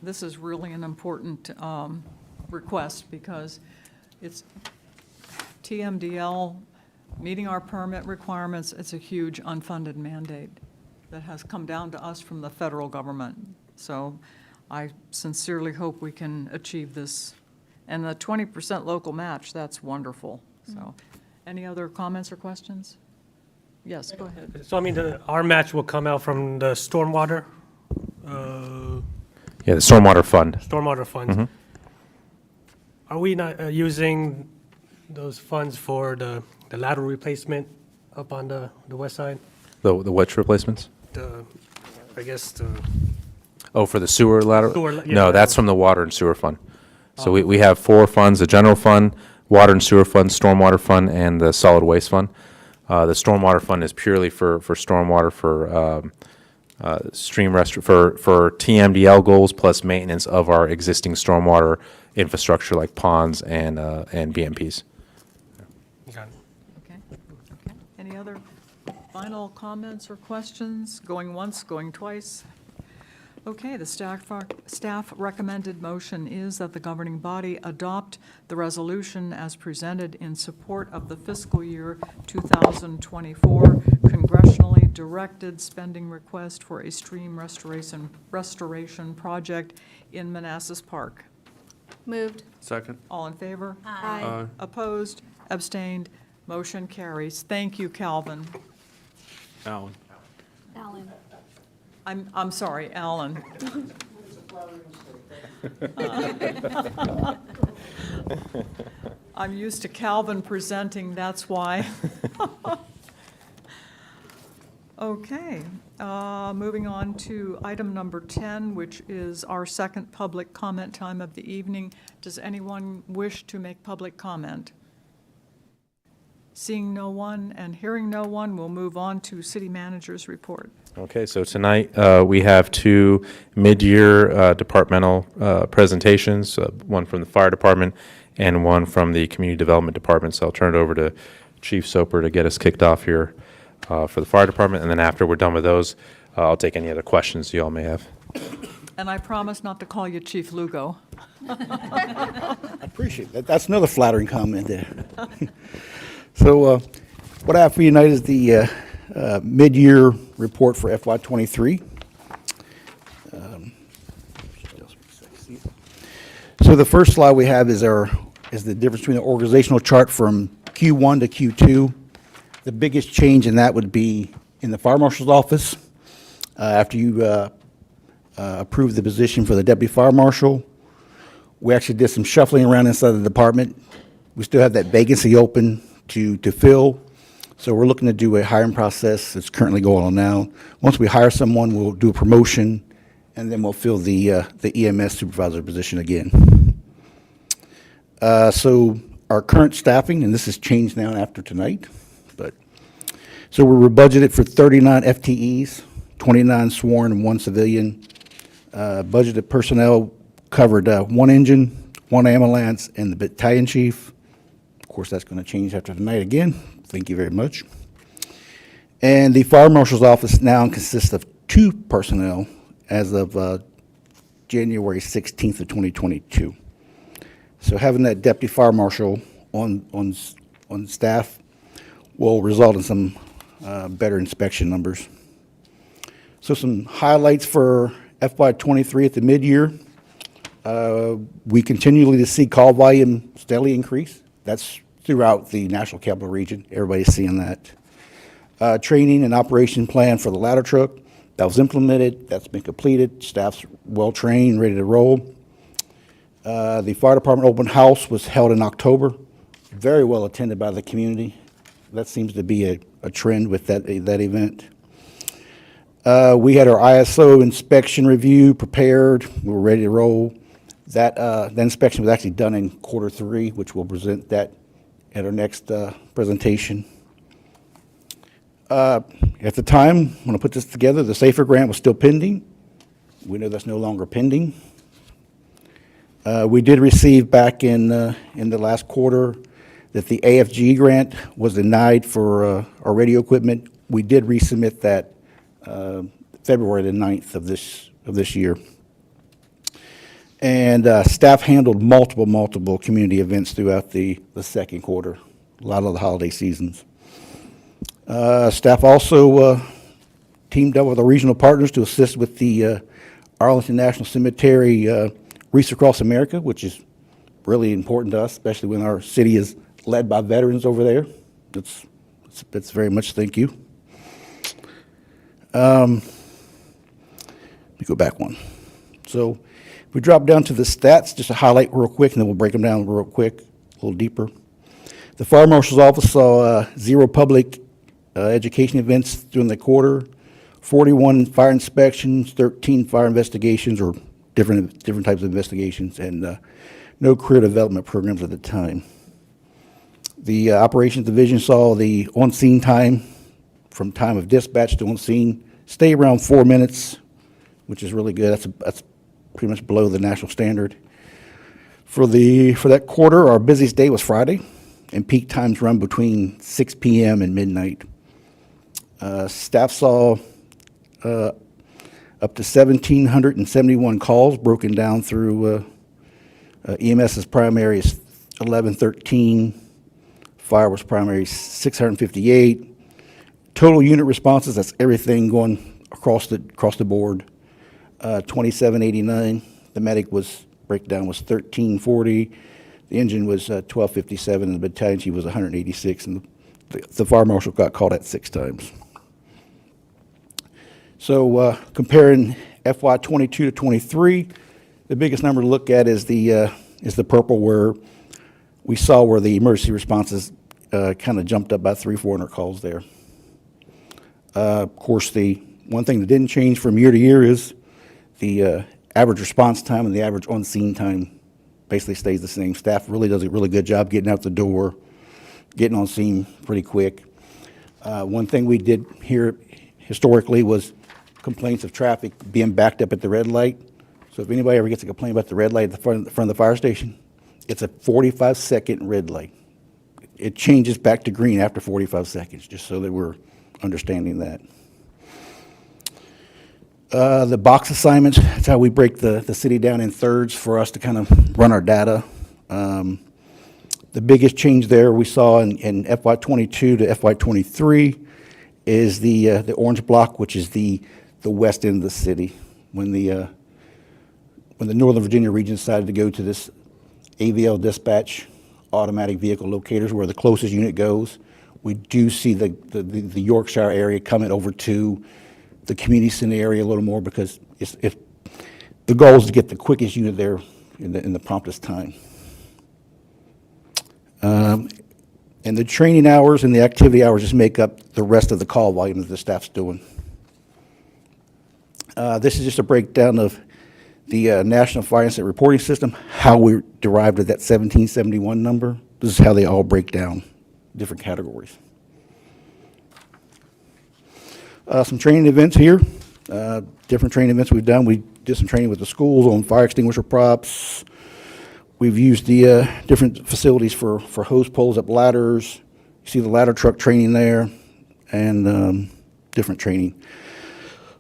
Speaker 3: This is really an important request because it's TMDL, meeting our permit requirements. It's a huge unfunded mandate that has come down to us from the federal government. So I sincerely hope we can achieve this. And the 20% local match, that's wonderful. So any other comments or questions? Yes, go ahead.
Speaker 9: So I mean, our match will come out from the stormwater,
Speaker 7: Yeah, the stormwater fund.
Speaker 9: stormwater funds. Are we not using those funds for the lateral replacement up on the west side?
Speaker 7: The which replacements?
Speaker 9: I guess
Speaker 7: Oh, for the sewer lateral?
Speaker 9: Sewer, yeah,
Speaker 7: No, that's
Speaker 9: lateral.
Speaker 7: from the water and sewer fund. So we have 4 funds: the general fund, water and sewer fund, stormwater fund, and the solid waste fund. The stormwater fund is purely for stormwater for for TMDL goals plus maintenance of our existing stormwater infrastructure like ponds and BMPs.
Speaker 9: Got it.
Speaker 3: Okay, okay. Any other final comments or questions? Going once, going twice? Okay, the staff recommended motion is that the governing body adopt the resolution as presented in support of the fiscal year 2024 congressionally directed spending request for a stream restoration project in Manassas Park.
Speaker 13: Moved.
Speaker 11: Second.
Speaker 3: All in favor?
Speaker 11: Aye.
Speaker 3: Opposed? Abstained? Motion carries. Thank you, Calvin.
Speaker 11: Alan.
Speaker 13: Alan.
Speaker 3: I'm sorry, Alan. I'm used to Calvin presenting, that's why. Okay, moving on to item number 10, which is our second public comment time of the evening. Does anyone wish to make public comment? Seeing no one and hearing no one, we'll move on to city manager's report.
Speaker 7: Okay, so tonight we have 2 mid-year departmental presentations, one from the fire department and one from the community development department. So I'll turn it over to Chief Soper to get us kicked off here for the fire department. And then after we're done with those, I'll take any other questions you all may have.
Speaker 3: And I promise not to call you Chief Lugo.
Speaker 15: I appreciate that. That's another flattering comment there. So what I have for you tonight is the mid-year report for FY23. So the first slide we have is the difference between the organizational chart from Q1 to Q2. The biggest change in that would be in the fire marshal's office. After you approved the position for the deputy fire marshal, we actually did some shuffling around inside the department. We still have that vacancy open to fill. So we're looking to do a hiring process that's currently going on now. Once we hire someone, we'll do a promotion, and then we'll fill the EMS supervisor position again. So our current staffing, and this has changed now after tonight, but so we're budgeted for 39 FTEs, 29 sworn and 1 civilian. Budgeted personnel covered 1 engine, 1 ambulance, and the battalion chief. Of course, that's going to change after tonight again. Thank you very much. And the fire marshal's office now consists of 2 personnel as of January 16th of 2022. So having that deputy fire marshal on staff will result in some better inspection numbers. So some highlights for FY23 at the mid-year. We continually to see call volume steadily increase. That's throughout the National Capital Region. Everybody's seeing that. Training and operation plan for the ladder truck, that was implemented, that's been completed, staff's well-trained, ready to roll. The fire department open house was held in October, very well attended by the community. That seems to be a trend with that event. We had our ISO inspection review prepared. We were ready to roll. That inspection was actually done in Q3, which we'll present that at our next presentation. At the time, when I put this together, the SAFER grant was still pending. We know that's no longer pending. We did receive back in the last quarter that the AFG grant was denied for our radio equipment. We did resubmit that February the 9th of this year. And staff handled multiple community events throughout the second quarter, a lot of the holiday seasons. Staff also teamed up with our regional partners to assist with the Arlington National Cemetery Wreaths Across America, which is really important to us, especially when our city is led by veterans over there. That's very much thank you. Let me go back one. So if we drop down to the stats, just to highlight real quick, and then we'll break them down real quick, a little deeper. The Fire Marshal's Office saw 0 public education events during the quarter, 41 fire inspections, 13 fire investigations, or different types of investigations, and no career development programs at the time. The Operations Division saw the on-scene time from time of dispatch to on-scene stay around 4 minutes, which is really good. That's pretty much below the national standard. For that quarter, our busiest day was Friday, and peak times run between 6 p.m. and midnight. Staff saw up to 1,771 calls broken down through EMS's primary is 1113, fire was primary 658. Total unit responses, that's everything going across the board, 2789. The medic breakdown was 1340. The engine was 1257, and the battalion chief was 186, and the fire marshal got called at 6 times. So comparing FY 22 to 23, the biggest number to look at is the purple, where we saw where the emergency responses kind of jumped up by 300-400 calls there. Of course, the one thing that didn't change from year to year is the average response time and the average on-scene time basically stays the same. Staff really does a really good job getting out the door, getting on scene pretty quick. One thing we did hear historically was complaints of traffic being backed up at the red light. So if anybody ever gets a complaint about the red light at the front of the fire station, it's a 45-second red light. It changes back to green after 45 seconds, just so that we're understanding that. The box assignments, that's how we break the city down in thirds for us to kind of run our data. The biggest change there we saw in FY 22 to FY 23 is the orange block, which is the west end of the city. When the Northern Virginia region decided to go to this AVL dispatch, automatic vehicle locators, where the closest unit goes, we do see the Yorkshire area coming over to the community center area a little more, because if the goal is to get the quickest unit there in the promptest time. And the training hours and the activity hours just make up the rest of the call volume that the staff's doing. This is just a breakdown of the National Fire Incident Reporting System, how we derived at that 1771 number. This is how they all break down, different categories. Some training events here, different training events we've done. We did some training with the schools on fire extinguisher props. We've used the different facilities for hose poles up ladders. You see the ladder truck training there, and different training.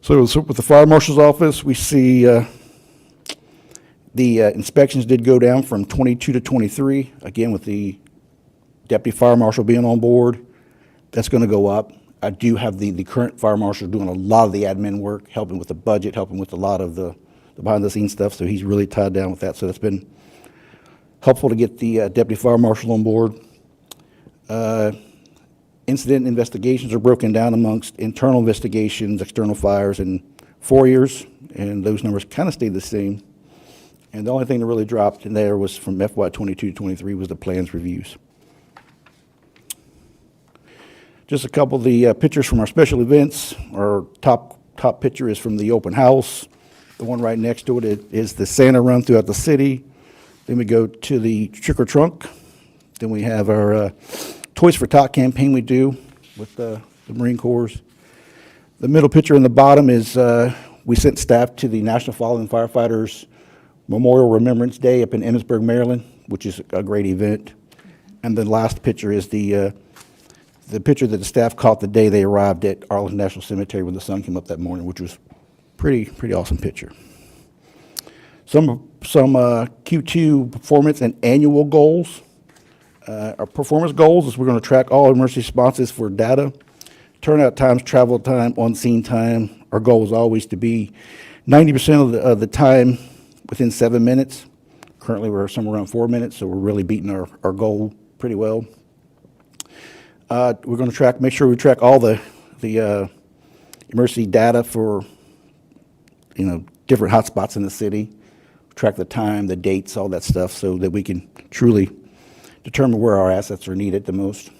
Speaker 15: So with the fire marshal's office, we see the inspections did go down from 22 to 23. Again, with the deputy fire marshal being on board, that's going to go up. I do have the current fire marshal doing a lot of the admin work, helping with the budget, helping with a lot of the behind-the-scenes stuff, so he's really tied down with that. So that's been helpful to get the deputy fire marshal on board. Incident investigations are broken down amongst internal investigations, external fires, and FOIAs, and those numbers kind of stayed the same. And the only thing that really dropped in there was from FY 22 to 23 was the plans reviews. Just a couple of the pictures from our special events. Our top top picture is from the open house. The one right next to it is the Santa run throughout the city. Then we go to the Trick or Trunk. Then we have our Toys for Tot campaign we do with the Marine Corps. The middle picture in the bottom is we sent staff to the National Fallen Firefighters Memorial Remembrance Day up in Emmitsburg, Maryland, which is a great event. And the last picture is the picture that the staff caught the day they arrived at Arlington National Cemetery when the sun came up that morning, which was pretty awesome picture. Some Q2 performance and annual goals. Our performance goals is we're going to track all emergency responses for data, turnout times, travel time, on-scene time. Our goal is always to be 90% of the time within 7 minutes. Currently, we're somewhere around 4 minutes, so we're really beating our goal pretty well. We're going to make sure we track all the emergency data for different hotspots in the city, track the time, the dates, all that stuff, so that we can truly determine where our assets are needed the most.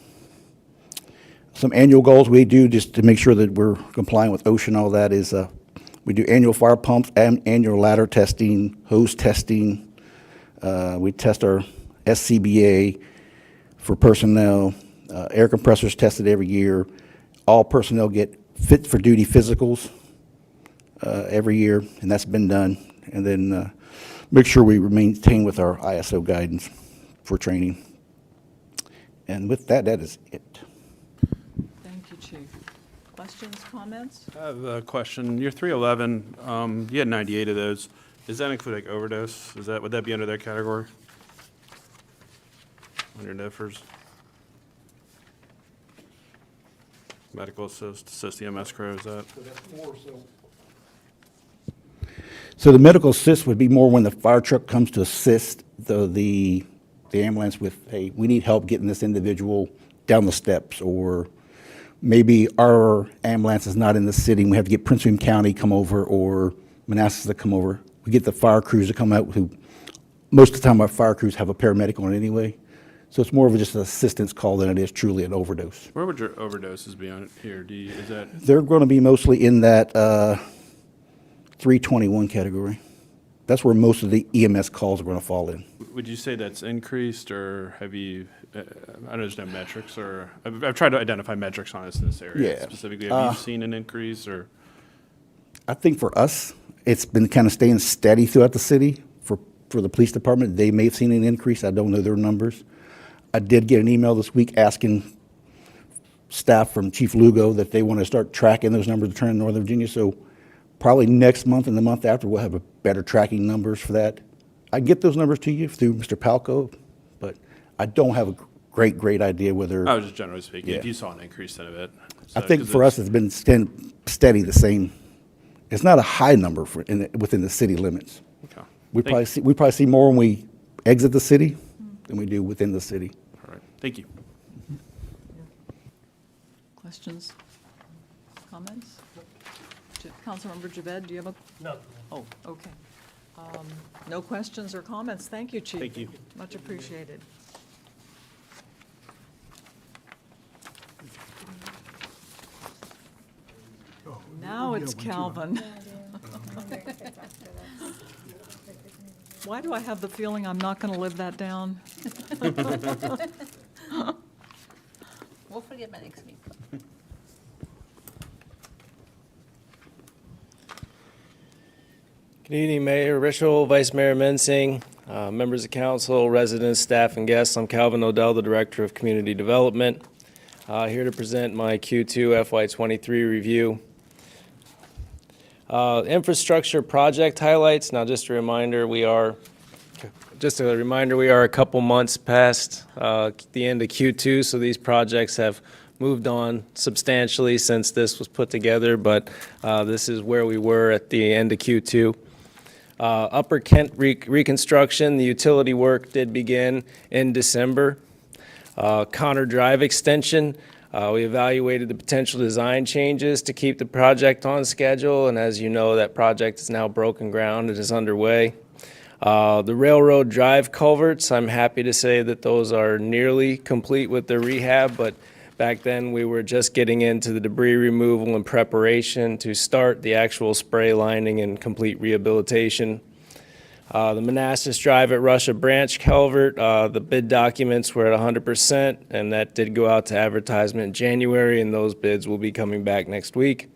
Speaker 15: Some annual goals we do just to make sure that we're complying with OSHA and all that is we do annual fire pumps, annual ladder testing, hose testing. We test our SCBA for personnel. Air compressors tested every year. All personnel get fit for duty physicals every year, and that's been done. And then make sure we maintain with our ISO guidance for training. And with that, that is it.
Speaker 3: Thank you, Chief. Questions, comments?
Speaker 11: I have a question. Your 311, you had 98 of those. Does that include like overdose? Would that be under that category? On your NIFRs? Medical assist EMS crew, is that?
Speaker 15: So the medical assist would be more when the fire truck comes to assist the ambulance with, hey, we need help getting this individual down the steps, or maybe our ambulance is not in the city and we have to get Prince William County come over or Manassas to come over. We get the fire crews to come out who, most of the time our fire crews have a paramedic on it anyway. So it's more of just an assistance call than it is truly an overdose.
Speaker 11: Where would your overdoses be on here? Is that?
Speaker 15: They're going to be mostly in that 321 category. That's where most of the EMS calls are going to fall in.
Speaker 11: Would you say that's increased, or have you, I know there's no metrics, or, I've tried to identify metrics on this in this area.
Speaker 15: Yeah.
Speaker 11: Specifically, have you seen an increase, or?
Speaker 15: I think for us, it's been kind of staying steady throughout the city. For the police department, they may have seen an increase. I don't know their numbers. I did get an email this week asking staff from Chief Lugo that they want to start tracking those numbers returning to Northern Virginia. So probably next month and the month after, we'll have a better tracking numbers for that. I can get those numbers to you through Mr. Palco, but I don't have a great idea whether.
Speaker 11: I was just generally speaking,
Speaker 15: Yeah.
Speaker 11: if you saw an increase in it.
Speaker 15: I think for us, it's been steady the same. It's not a high number within the city limits.
Speaker 11: Okay.
Speaker 15: We probably see more when we exit the city than we do within the city.
Speaker 11: All right, thank you.
Speaker 3: Questions, comments? Councilmember Javed, do you have a?
Speaker 9: No.
Speaker 3: Oh, okay. No questions or comments. Thank you, Chief.
Speaker 11: Thank you.
Speaker 3: Much appreciated. Now it's Calvin. Why do I have the feeling I'm not going to live that down?
Speaker 13: We'll forget by next week.
Speaker 16: Good evening, Mayor Rischel, Vice Mayor Mensing, members of council, residents, staff, and guests. I'm Calvin Odell, the Director of Community Development, here to present my Q2 FY23 review. Infrastructure project highlights. Now, just a reminder, we are a couple months past the end of Q2, so these projects have moved on substantially since this was put together, but this is where we were at the end of Q2. Upper Kent reconstruction, the utility work did begin in December. Connor Drive extension, we evaluated the potential design changes to keep the project on schedule, and as you know, that project is now broken ground. It is underway. The Railroad Drive culverts, I'm happy to say that those are nearly complete with their rehab, but Back then, we were just getting into the debris removal and preparation to start the actual spray lining and complete rehabilitation. The Manassas Drive at Russia Branch culvert, the bid documents were at 100%, and that did go out to advertisement in January, and those bids will be coming back next week.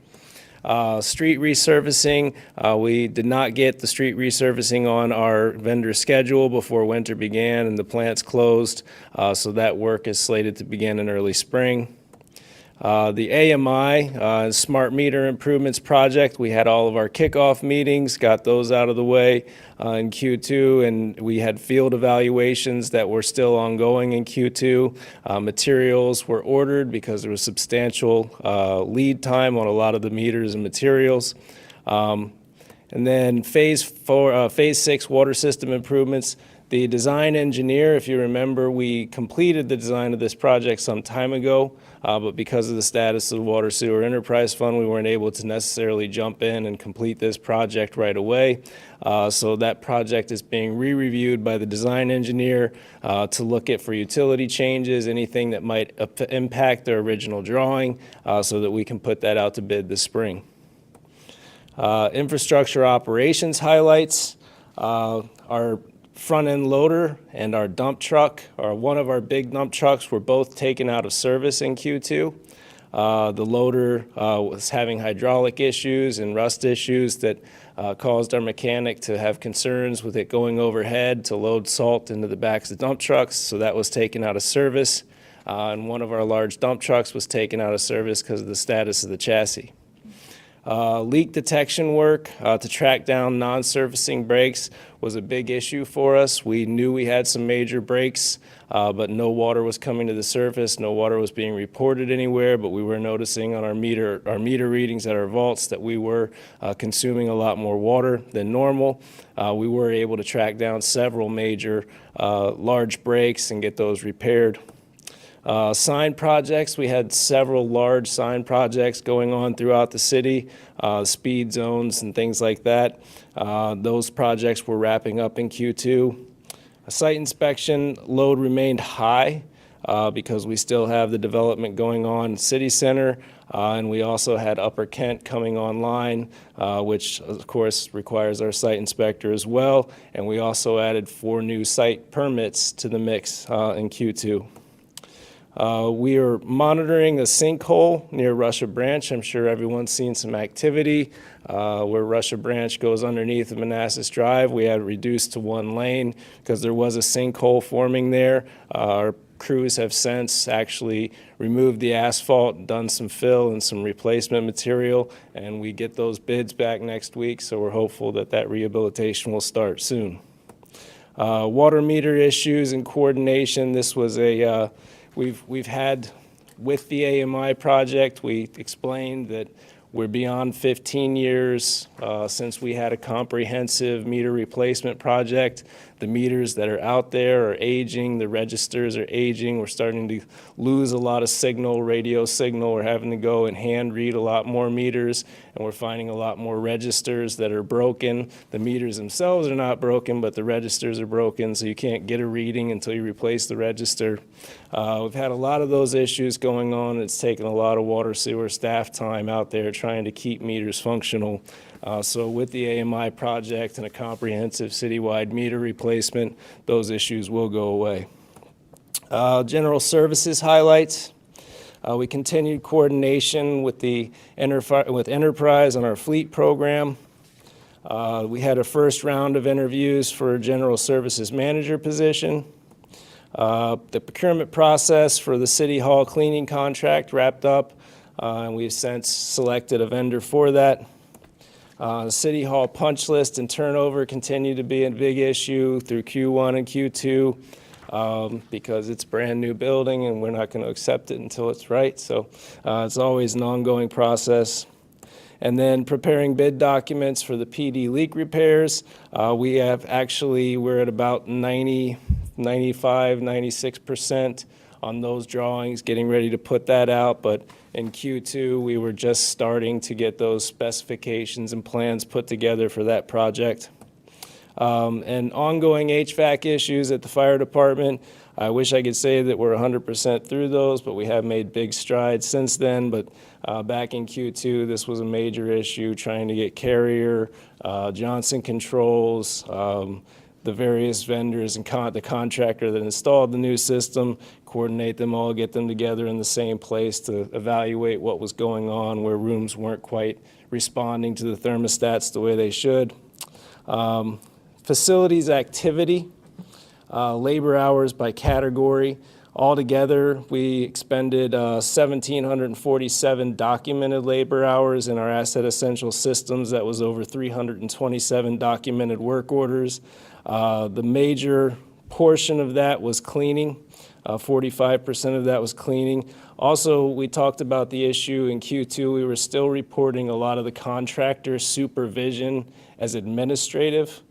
Speaker 16: Street resurfacing, we did not get the street resurfacing on our vendor schedule before winter began and the plants closed, so that work is slated to begin in early spring. The AMI, Smart Meter Improvements Project, we had all of our kickoff meetings, got those out of the way in Q2, and we had field evaluations that were still ongoing in Q2. Materials were ordered because there was substantial lead time on a lot of the meters and materials. And then phase 6 water system improvements. The design engineer, if you remember, we completed the design of this project some time ago, but because of the status of the Water Sewer Enterprise Fund, we weren't able to necessarily jump in and complete this project right away. So that project is being re-reviewed by the design engineer to look at for utility changes, anything that might impact their original drawing, so that we can put that out to bid this spring. Infrastructure operations highlights. Our front-end loader and our dump truck, or one of our big dump trucks, were both taken out of service in Q2. The loader was having hydraulic issues and rust issues that caused our mechanic to have concerns with it going overhead to load salt into the backs of dump trucks, so that was taken out of service. And one of our large dump trucks was taken out of service because of the status of the chassis. Leak detection work to track down non-surfacing breaks was a big issue for us. We knew we had some major breaks, but no water was coming to the surface, no water was being reported anywhere, but we were noticing on our meter readings at our vaults that we were consuming a lot more water than normal. We were able to track down several major large breaks and get those repaired. Sign projects, we had several large sign projects going on throughout the city, speed zones and things like that. Those projects were wrapping up in Q2. A site inspection load remained high because we still have the development going on in City Center, and we also had Upper Kent coming online, which of course requires our site inspector as well, and we also added 4 new site permits to the mix in Q2. We are monitoring a sinkhole near Russia Branch. I'm sure everyone's seen some activity where Russia Branch goes underneath of Manassas Drive. We had reduced to 1 lane because there was a sinkhole forming there. Our crews have since actually removed the asphalt, done some fill and some replacement material, and we get those bids back next week, so we're hopeful that that rehabilitation will start soon. Water meter issues and coordination. This was a We've had, with the AMI project, we explained that we're beyond 15 years since we had a comprehensive meter replacement project. The meters that are out there are aging, the registers are aging, we're starting to lose a lot of signal, radio signal, we're having to go and hand read a lot more meters, and we're finding a lot more registers that are broken. The meters themselves are not broken, but the registers are broken, so you can't get a reading until you replace the register. We've had a lot of those issues going on. It's taken a lot of water sewer staff time out there trying to keep meters functional. So with the AMI project and a comprehensive citywide meter replacement, those issues will go away. General services highlights. We continued coordination with Enterprise on our fleet program. We had a first round of interviews for a general services manager position. The procurement process for the City Hall cleaning contract wrapped up, and we've since selected a vendor for that. City Hall punch list and turnover continue to be a big issue through Q1 and Q2 because it's a brand new building and we're not going to accept it until it's right. So it's always an ongoing process. And then preparing bid documents for the PD leak repairs. We're at about 95, 96% on those drawings, getting ready to put that out. But in Q2, we were just starting to get those specifications and plans put together for that project. And ongoing HVAC issues at the fire department. I wish I could say that we're 100% through those, but we have made big strides since then. But back in Q2, this was a major issue, trying to get Carrier, Johnson Controls, the various vendors and the contractor that installed the new system, coordinate them all, get them together in the same place to evaluate what was going on, where rooms weren't quite responding to the thermostats the way they should. Facilities activity, labor hours by category. Altogether, we expended 1,747 documented labor hours in our Asset Essential systems. That was over 327 documented work orders. The major portion of that was cleaning. 45% of that was cleaning. Also, we talked about the issue in Q2. We were still reporting a lot of the contractor supervision as administrative.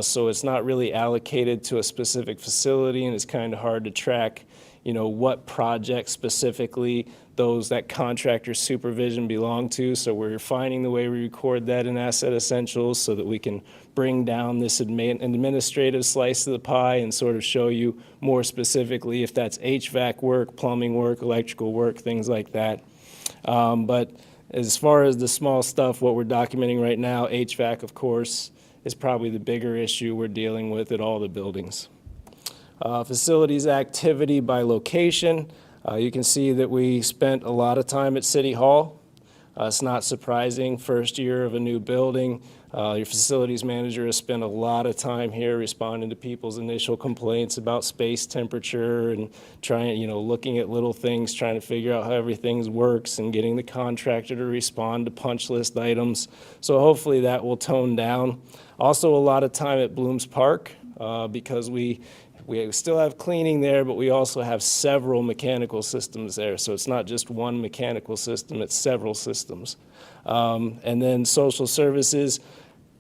Speaker 16: So it's not really allocated to a specific facility, and it's kind of hard to track, what project specifically that contractor supervision belong to. So we're refining the way we record that in Asset Essentials so that we can bring down this administrative slice of the pie and sort of show you more specifically if that's HVAC work, plumbing work, electrical work, things like that. But as far as the small stuff, what we're documenting right now, HVAC, of course, is probably the bigger issue we're dealing with at all the buildings. Facilities activity by location. You can see that we spent a lot of time at City Hall. It's not surprising, first year of a new building. Your facilities manager has spent a lot of time here responding to people's initial complaints about space temperature and looking at little things, trying to figure out how everything works and getting the contractor to respond to punch list items. So hopefully that will tone down. Also a lot of time at Blooms Park because we still have cleaning there, but we also have several mechanical systems there. So it's not just one mechanical system, it's several systems. And then social services,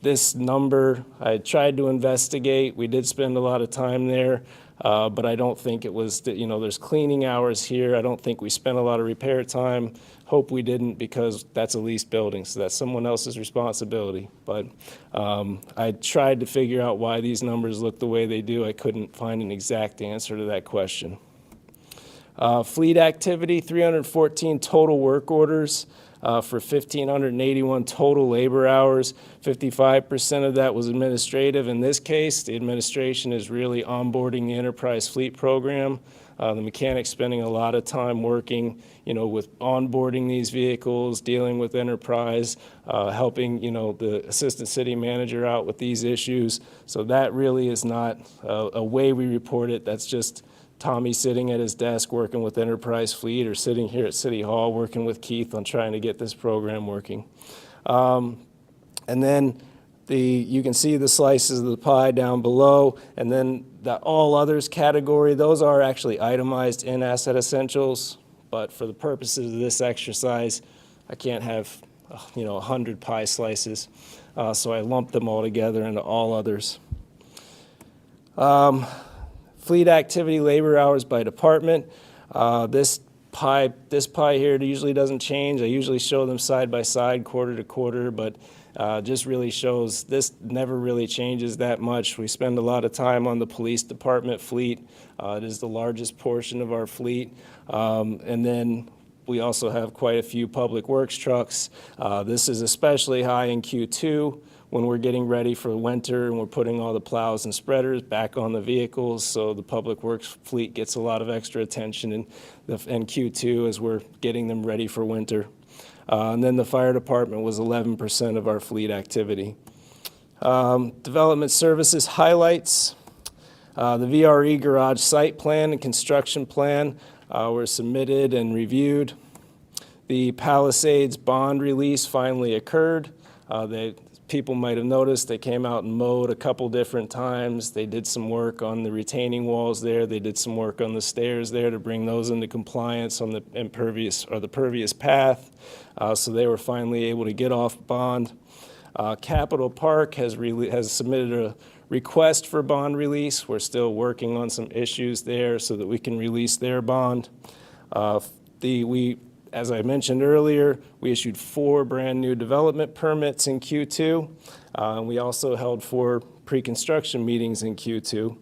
Speaker 16: this number, I tried to investigate. We did spend a lot of time there, but I don't think it was, there's cleaning hours here. I don't think we spent a lot of repair time. Hope we didn't because that's a leased building, so that's someone else's responsibility. But I tried to figure out why these numbers look the way they do. I couldn't find an exact answer to that question. Fleet activity, 314 total work orders for 1,581 total labor hours. 55% of that was administrative. In this case, the administration is really onboarding the enterprise fleet program. The mechanic's spending a lot of time working, with onboarding these vehicles, dealing with enterprise, helping, the assistant city manager out with these issues. So that really is not a way we report it. That's just Tommy sitting at his desk working with enterprise fleet or sitting here at City Hall working with Keith on trying to get this program working. And then you can see the slices of the pie down below, and then the all others category, those are actually itemized in Asset Essentials, but for the purposes of this exercise, I can't have 100 pie slices, so I lumped them all together into all others. Fleet activity labor hours by department. This pie here usually doesn't change. I usually show them side by side, quarter to quarter, but just really shows this never really changes that much. We spend a lot of time on the police department fleet. It is the largest portion of our fleet. And then we also have quite a few public works trucks. This is especially high in Q2 when we're getting ready for winter and we're putting all the plows and spreaders back on the vehicles. So the public works fleet gets a lot of extra attention in Q2 as we're getting them ready for winter. And then the fire department was 11% of our fleet activity. Development services highlights. The VRE garage site plan and construction plan were submitted and reviewed. The Palisades bond release finally occurred. People might have noticed they came out and mowed a couple different times. They did some work on the retaining walls there. They did some work on the stairs there to bring those into compliance on the pervious path. So they were finally able to get off bond. Capitol Park has submitted a request for bond release. We're still working on some issues there so that we can release their bond. We As I mentioned earlier, we issued 4 brand-new development permits in Q2. We also held 4 pre-construction meetings in Q2.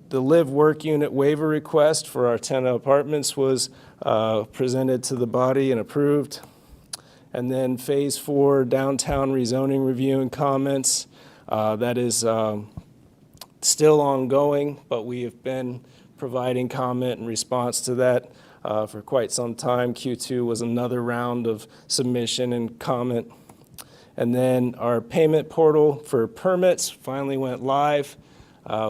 Speaker 16: The live work unit waiver request for our 10 apartments was presented to the body and approved. And then Phase 4 downtown rezoning review and comments, that is still ongoing, but we have been providing comment and response to that for quite some time. Q2 was another round of submission and comment. And then our payment portal for permits finally went live.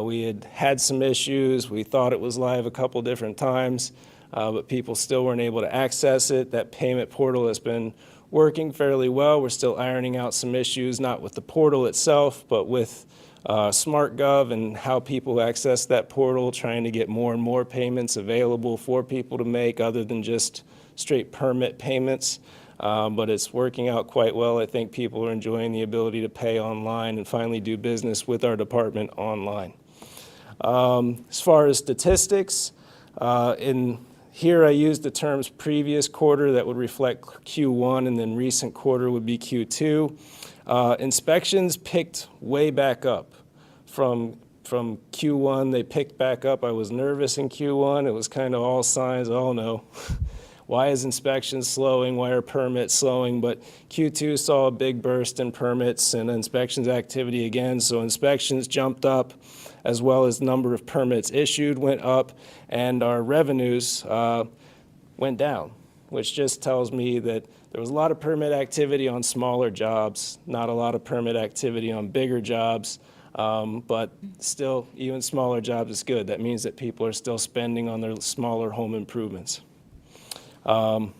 Speaker 16: We had some issues. We thought it was live a couple different times, but people still weren't able to access it. That payment portal has been working fairly well. We're still ironing out some issues, not with the portal itself, but with SmartGov and how people access that portal, trying to get more and more payments available for people to make other than just straight permit payments. But it's working out quite well. I think people are enjoying the ability to pay online and finally do business with our department online. As far as statistics, in here I used the terms previous quarter that would reflect Q1, and then recent quarter would be Q2. Inspections picked way back up from Q1. They picked back up. I was nervous in Q1. It was kind of all signs, oh no. Why is inspections slowing? Why are permits slowing? But Q2 saw a big burst in permits and inspections activity again. So inspections jumped up, as well as number of permits issued went up, and our revenues went down, which just tells me that there was a lot of permit activity on smaller jobs, not a lot of permit activity on bigger jobs. But still, even smaller jobs is good. That means that people are still spending on their smaller home improvements. Code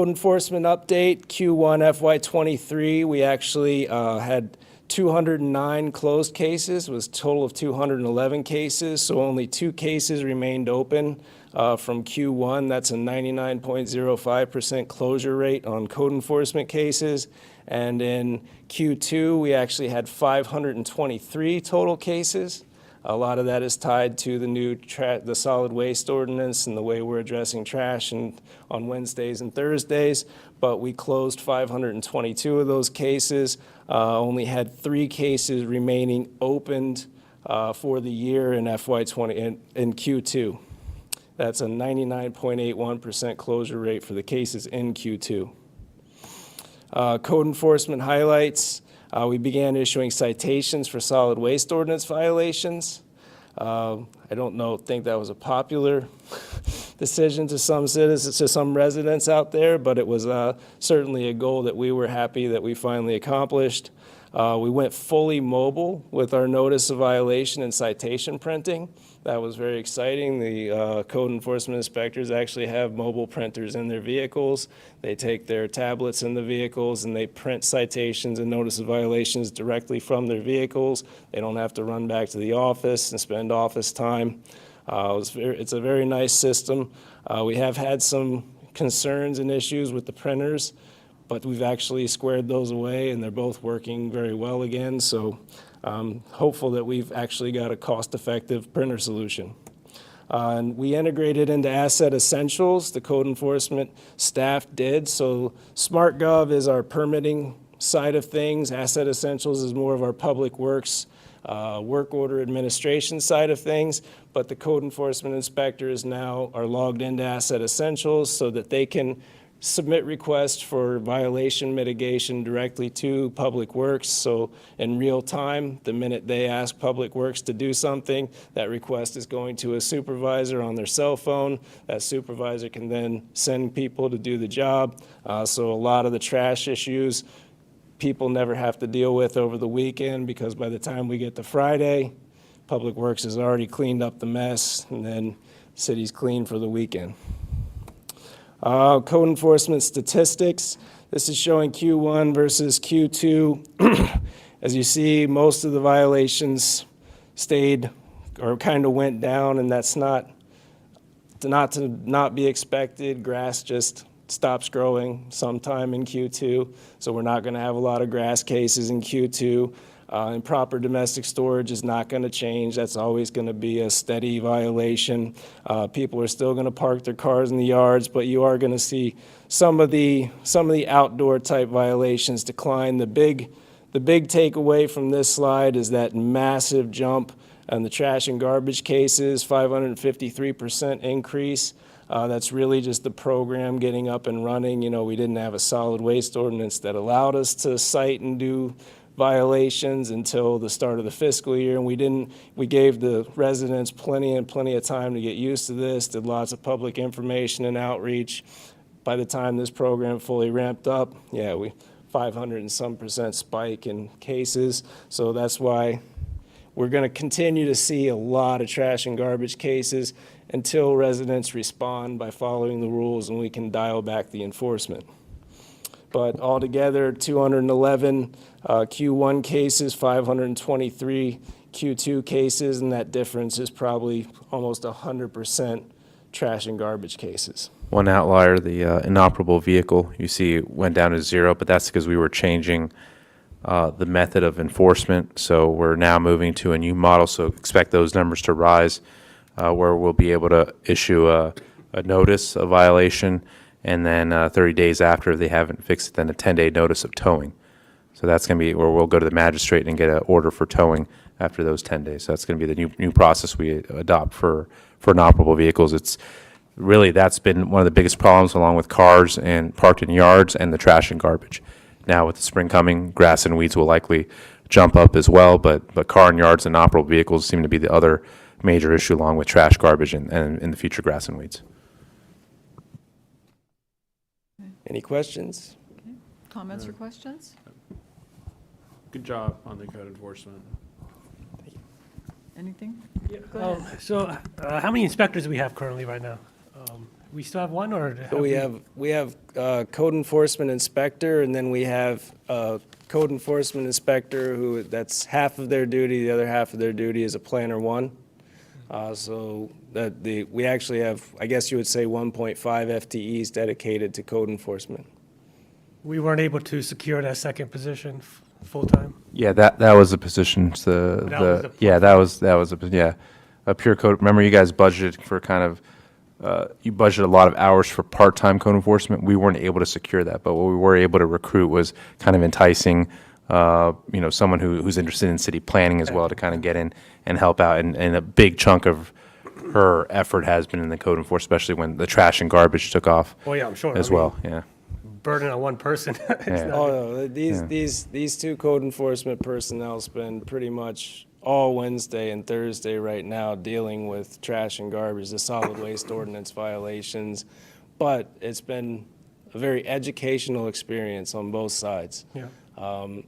Speaker 16: enforcement update, Q1 FY23, we actually had 209 closed cases. It was a total of 211 cases, so only 2 cases remained open from Q1. That's a 99.05% closure rate on code enforcement cases. And in Q2, we actually had 523 total cases. A lot of that is tied to the new the solid waste ordinance and the way we're addressing trash on Wednesdays and Thursdays. But we closed 522 of those cases. Only had 3 cases remaining opened for the year in FY20 in Q2. That's a 99.81% closure rate for the cases in Q2. Code enforcement highlights. We began issuing citations for solid waste ordinance violations. I don't think that was a popular decision to some citizens, to some residents out there, but it was certainly a goal that we were happy that we finally accomplished. We went fully mobile with our notice of violation and citation printing. That was very exciting. The code enforcement inspectors actually have mobile printers in their vehicles. They take their tablets in the vehicles and they print citations and notice of violations directly from their vehicles. They don't have to run back to the office and spend office time. It's a very nice system. We have had some concerns and issues with the printers, but we've actually squared those away and they're both working very well again. So hopeful that we've actually got a cost-effective printer solution. And we integrated into Asset Essentials, the code enforcement staff did. So SmartGov is our permitting side of things. Asset Essentials is more of our public works, work order administration side of things. But the code enforcement inspectors now are logged into Asset Essentials so that they can submit requests for violation mitigation directly to Public Works. So in real time, the minute they ask Public Works to do something, that request is going to a supervisor on their cell phone. That supervisor can then send people to do the job. So a lot of the trash issues people never have to deal with over the weekend, because by the time we get to Friday, Public Works has already cleaned up the mess, and then city's clean for the weekend. Code enforcement statistics. This is showing Q1 versus Q2. As you see, most of the violations stayed or kind of went down, and that's not to be expected. Grass just stops growing sometime in Q2, so we're not going to have a lot of grass cases in Q2. Improper domestic storage is not going to change. That's always going to be a steady violation. People are still going to park their cars in the yards, but you are going to see some of the outdoor type violations decline. The big takeaway from this slide is that massive jump on the trash and garbage cases, 553% increase. That's really just the program getting up and running. You know, we didn't have a solid waste ordinance that allowed us to cite and do violations until the start of the fiscal year, and we gave the residents plenty of time to get used to this, did lots of public information and outreach. By the time this program fully ramped up, yeah, 500 and some % spike in cases. So that's why we're going to continue to see a lot of trash and garbage cases until residents respond by following the rules and we can dial back the enforcement. But altogether, 211 Q1 cases, 523 Q2 cases, and that difference is probably almost 100% trash and garbage cases.
Speaker 7: One outlier, the inoperable vehicle, you see went down to 0, but that's because we were changing the method of enforcement. So we're now moving to a new model, so expect those numbers to rise, where we'll be able to issue a notice, a violation, and then 30 days after, if they haven't fixed it, then a 10-day notice of towing. So that's going to be where we'll go to the magistrate and get an order for towing after those 10 days. So that's going to be the new process we adopt for inoperable vehicles. It's really, that's been one of the biggest problems, along with cars and parked in yards and the trash and garbage. Now with the spring coming, grass and weeds will likely jump up as well, but car and yards and inoperable vehicles seem to be the other major issue, along with trash, garbage, and in the future, grass and weeds.
Speaker 16: Any questions?
Speaker 3: Comments or questions?
Speaker 11: Good job on the code enforcement.
Speaker 3: Anything? Go ahead.
Speaker 9: So how many inspectors do we have currently right now? We still have one, or?
Speaker 16: So we have code enforcement inspector, and then we have code enforcement inspector who, that's half of their duty, the other half of their duty is a planner one. So that we actually have, I guess you would say, 1.5 FTEs dedicated to code enforcement.
Speaker 9: We weren't able to secure that second position full-time?
Speaker 7: Yeah, that was a position. That was a pure code. Remember, you guys budgeted for kind of you budgeted a lot of hours for part-time code enforcement. We weren't able to secure that, but what we were able to recruit was kind of enticing, someone who's interested in city planning as well to kind of get in and help out. And a big chunk of her effort has been in the code enforcement, especially when the trash and garbage took off.
Speaker 9: Oh yeah, I'm sure.
Speaker 7: As well. Yeah.
Speaker 9: Burden on one person.
Speaker 7: Yeah.
Speaker 16: Oh no, these two code enforcement personnel spend pretty much all Wednesday and Thursday right now dealing with trash and garbage, the solid waste ordinance violations. But it's been a very educational experience on both sides.
Speaker 9: Yeah.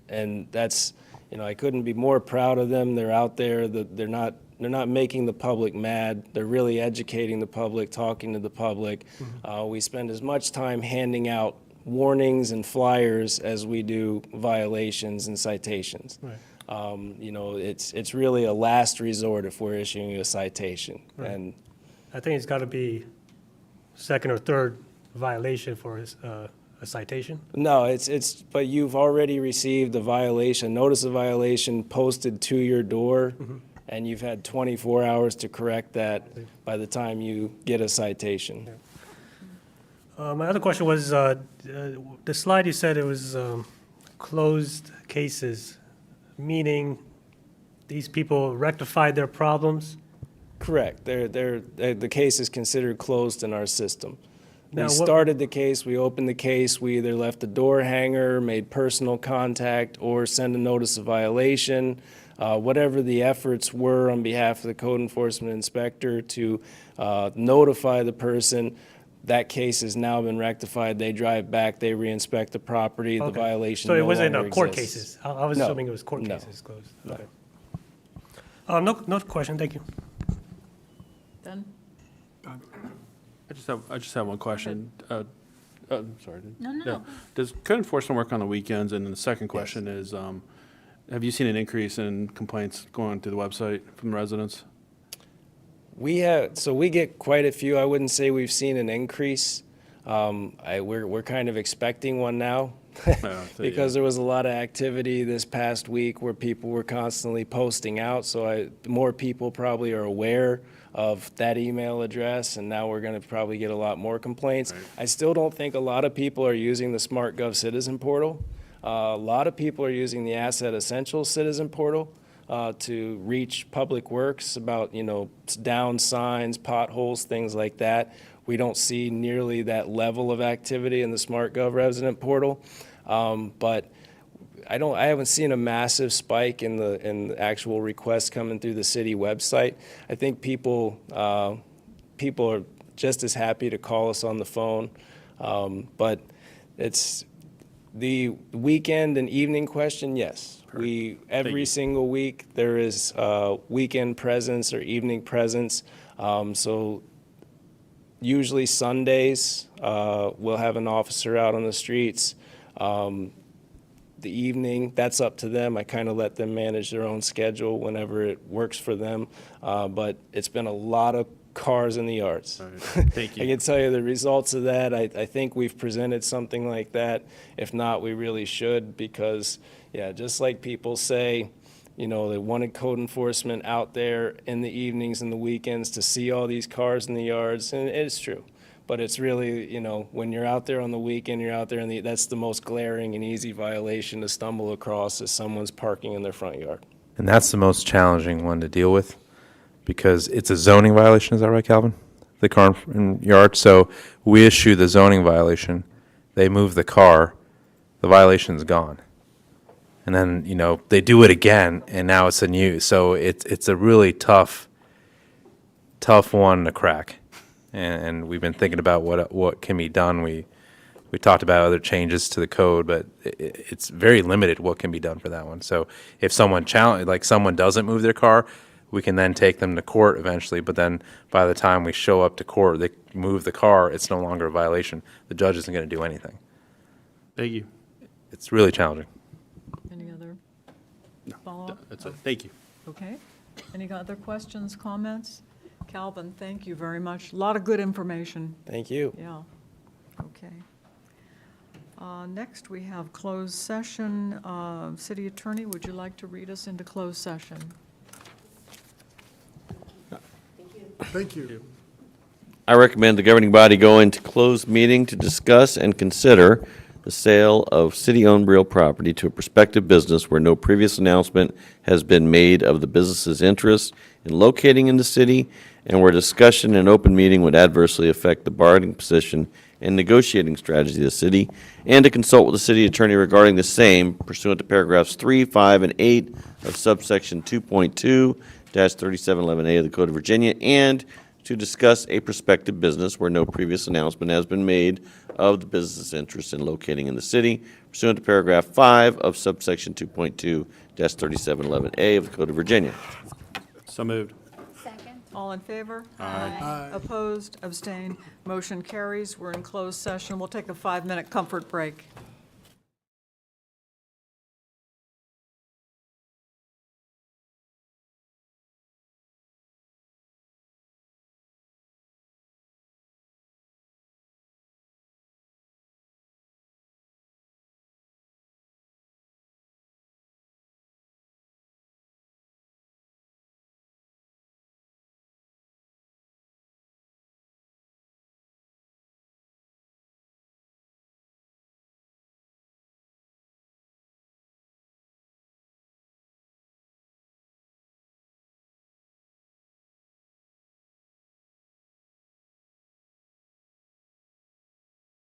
Speaker 16: And that's, I couldn't be more proud of them. They're out there. They're not making the public mad. They're really educating the public, talking to the public.
Speaker 9: Mm-hmm.
Speaker 16: We spend as much time handing out warnings and flyers as we do violations and citations.
Speaker 9: Right.
Speaker 16: It's really a last resort if we're issuing a citation.
Speaker 9: Right.
Speaker 16: And
Speaker 9: I think it's got to be second or third violation for a citation.
Speaker 16: no, but you've already received a violation, notice of violation posted to your door, and you've had 24 hours to correct that by the time you get a citation.
Speaker 9: My other question was, the slide you said it was closed cases, meaning these people rectified their problems?
Speaker 16: Correct. The case is considered closed in our system.
Speaker 9: Now,
Speaker 16: We
Speaker 9: what-
Speaker 16: started the case, we opened the case, we either left a door hanger, made personal contact, or sent a notice of violation. Whatever the efforts were on behalf of the code enforcement inspector to notify the person, that case has now been rectified. They drive back, they reinspect the property, the
Speaker 9: Okay.
Speaker 16: violation
Speaker 9: So
Speaker 16: no
Speaker 9: it wasn't
Speaker 16: longer
Speaker 9: court
Speaker 16: exists.
Speaker 9: cases? I was
Speaker 16: No.
Speaker 9: assuming it was court
Speaker 16: No.
Speaker 9: cases closed.
Speaker 16: No.
Speaker 9: Okay. No question, thank you.
Speaker 3: Then?
Speaker 11: I just have one question. Sorry.
Speaker 3: No.
Speaker 11: Yeah. Does code enforcement work on the weekends? And then the second question is, have you seen an increase in complaints going to the website from residents?
Speaker 16: So we get quite a few. I wouldn't say we've seen an increase. We're kind of expecting one now. because there was a lot of activity this past week where people were constantly posting out. So more people probably are aware of that email address, and now we're going to probably get a lot more complaints. I still don't think a lot of people are using the SmartGov Citizen Portal. A lot of people are using the Asset Essentials Citizen Portal to reach Public Works about, down signs, potholes, things like that. We don't see nearly that level of activity in the SmartGov Resident Portal, but I haven't seen a massive spike in the actual requests coming through the city website. I think people are just as happy to call us on the phone, but it's the weekend and evening question. Yes, every single week there is weekend presence or evening presence. So usually Sundays we'll have an officer out on the streets. The evening, that's up to them. I kind of let them manage their own schedule whenever it works for them. But it's been a lot of cars in the yards.
Speaker 11: All right. Thank you.
Speaker 16: I can tell you the results of that. I think we've presented something like that. If not, we really should, because, just like people say, they wanted code enforcement out there in the evenings and the weekends to see all these cars in the yards, and it's true. But it's really, when you're out there on the weekend, you're out there, that's the most glaring and easy violation to stumble across, is someone's parking in their front yard.
Speaker 7: And that's the most challenging one to deal with, because it's a zoning violation. Is that right, Calvin? The car in yard. So we issue the zoning violation. They move the car. The violation's gone. And then, they do it again, and now it's a new. So it's a really tough one to crack. And we've been thinking about what can be done. We talked about other changes to the code, but it's very limited what can be done for that one. So if someone doesn't move their car, we can then take them to court eventually. But then by the time we show up to court, they move the car, it's no longer a violation. The judge isn't going to do anything.
Speaker 11: Thank you.
Speaker 7: It's really challenging.
Speaker 3: Any other follow-up?
Speaker 11: That's it. Thank you.
Speaker 3: Okay. Any other questions, comments? Calvin, thank you very much. A lot of good information.
Speaker 16: Thank you.
Speaker 3: Yeah. Okay. Next, we have closed session. City Attorney, would you like to read us into closed session?
Speaker 10: Thank you.
Speaker 2: I recommend the governing body go into closed meeting to discuss and consider the sale of city-owned real property to a prospective business where no previous announcement has been made of the business's interest in locating in the city, and where discussion in open meeting would adversely affect the bargaining position and negotiating strategy of the city, and to consult with the city attorney regarding the same pursuant to paragraphs 3, 5, and 8 of subsection 2.2-3711A of the Code of Virginia, and to discuss a prospective business where no previous announcement has been made of the business's interest in locating in the city pursuant to paragraph 5 of subsection 2.2-3711A of the Code of Virginia.
Speaker 11: So moved.
Speaker 3: All in favor?
Speaker 10: Aye.
Speaker 3: Opposed? Abstained? Motion carries. We're in closed session. We'll take a 5-minute comfort break.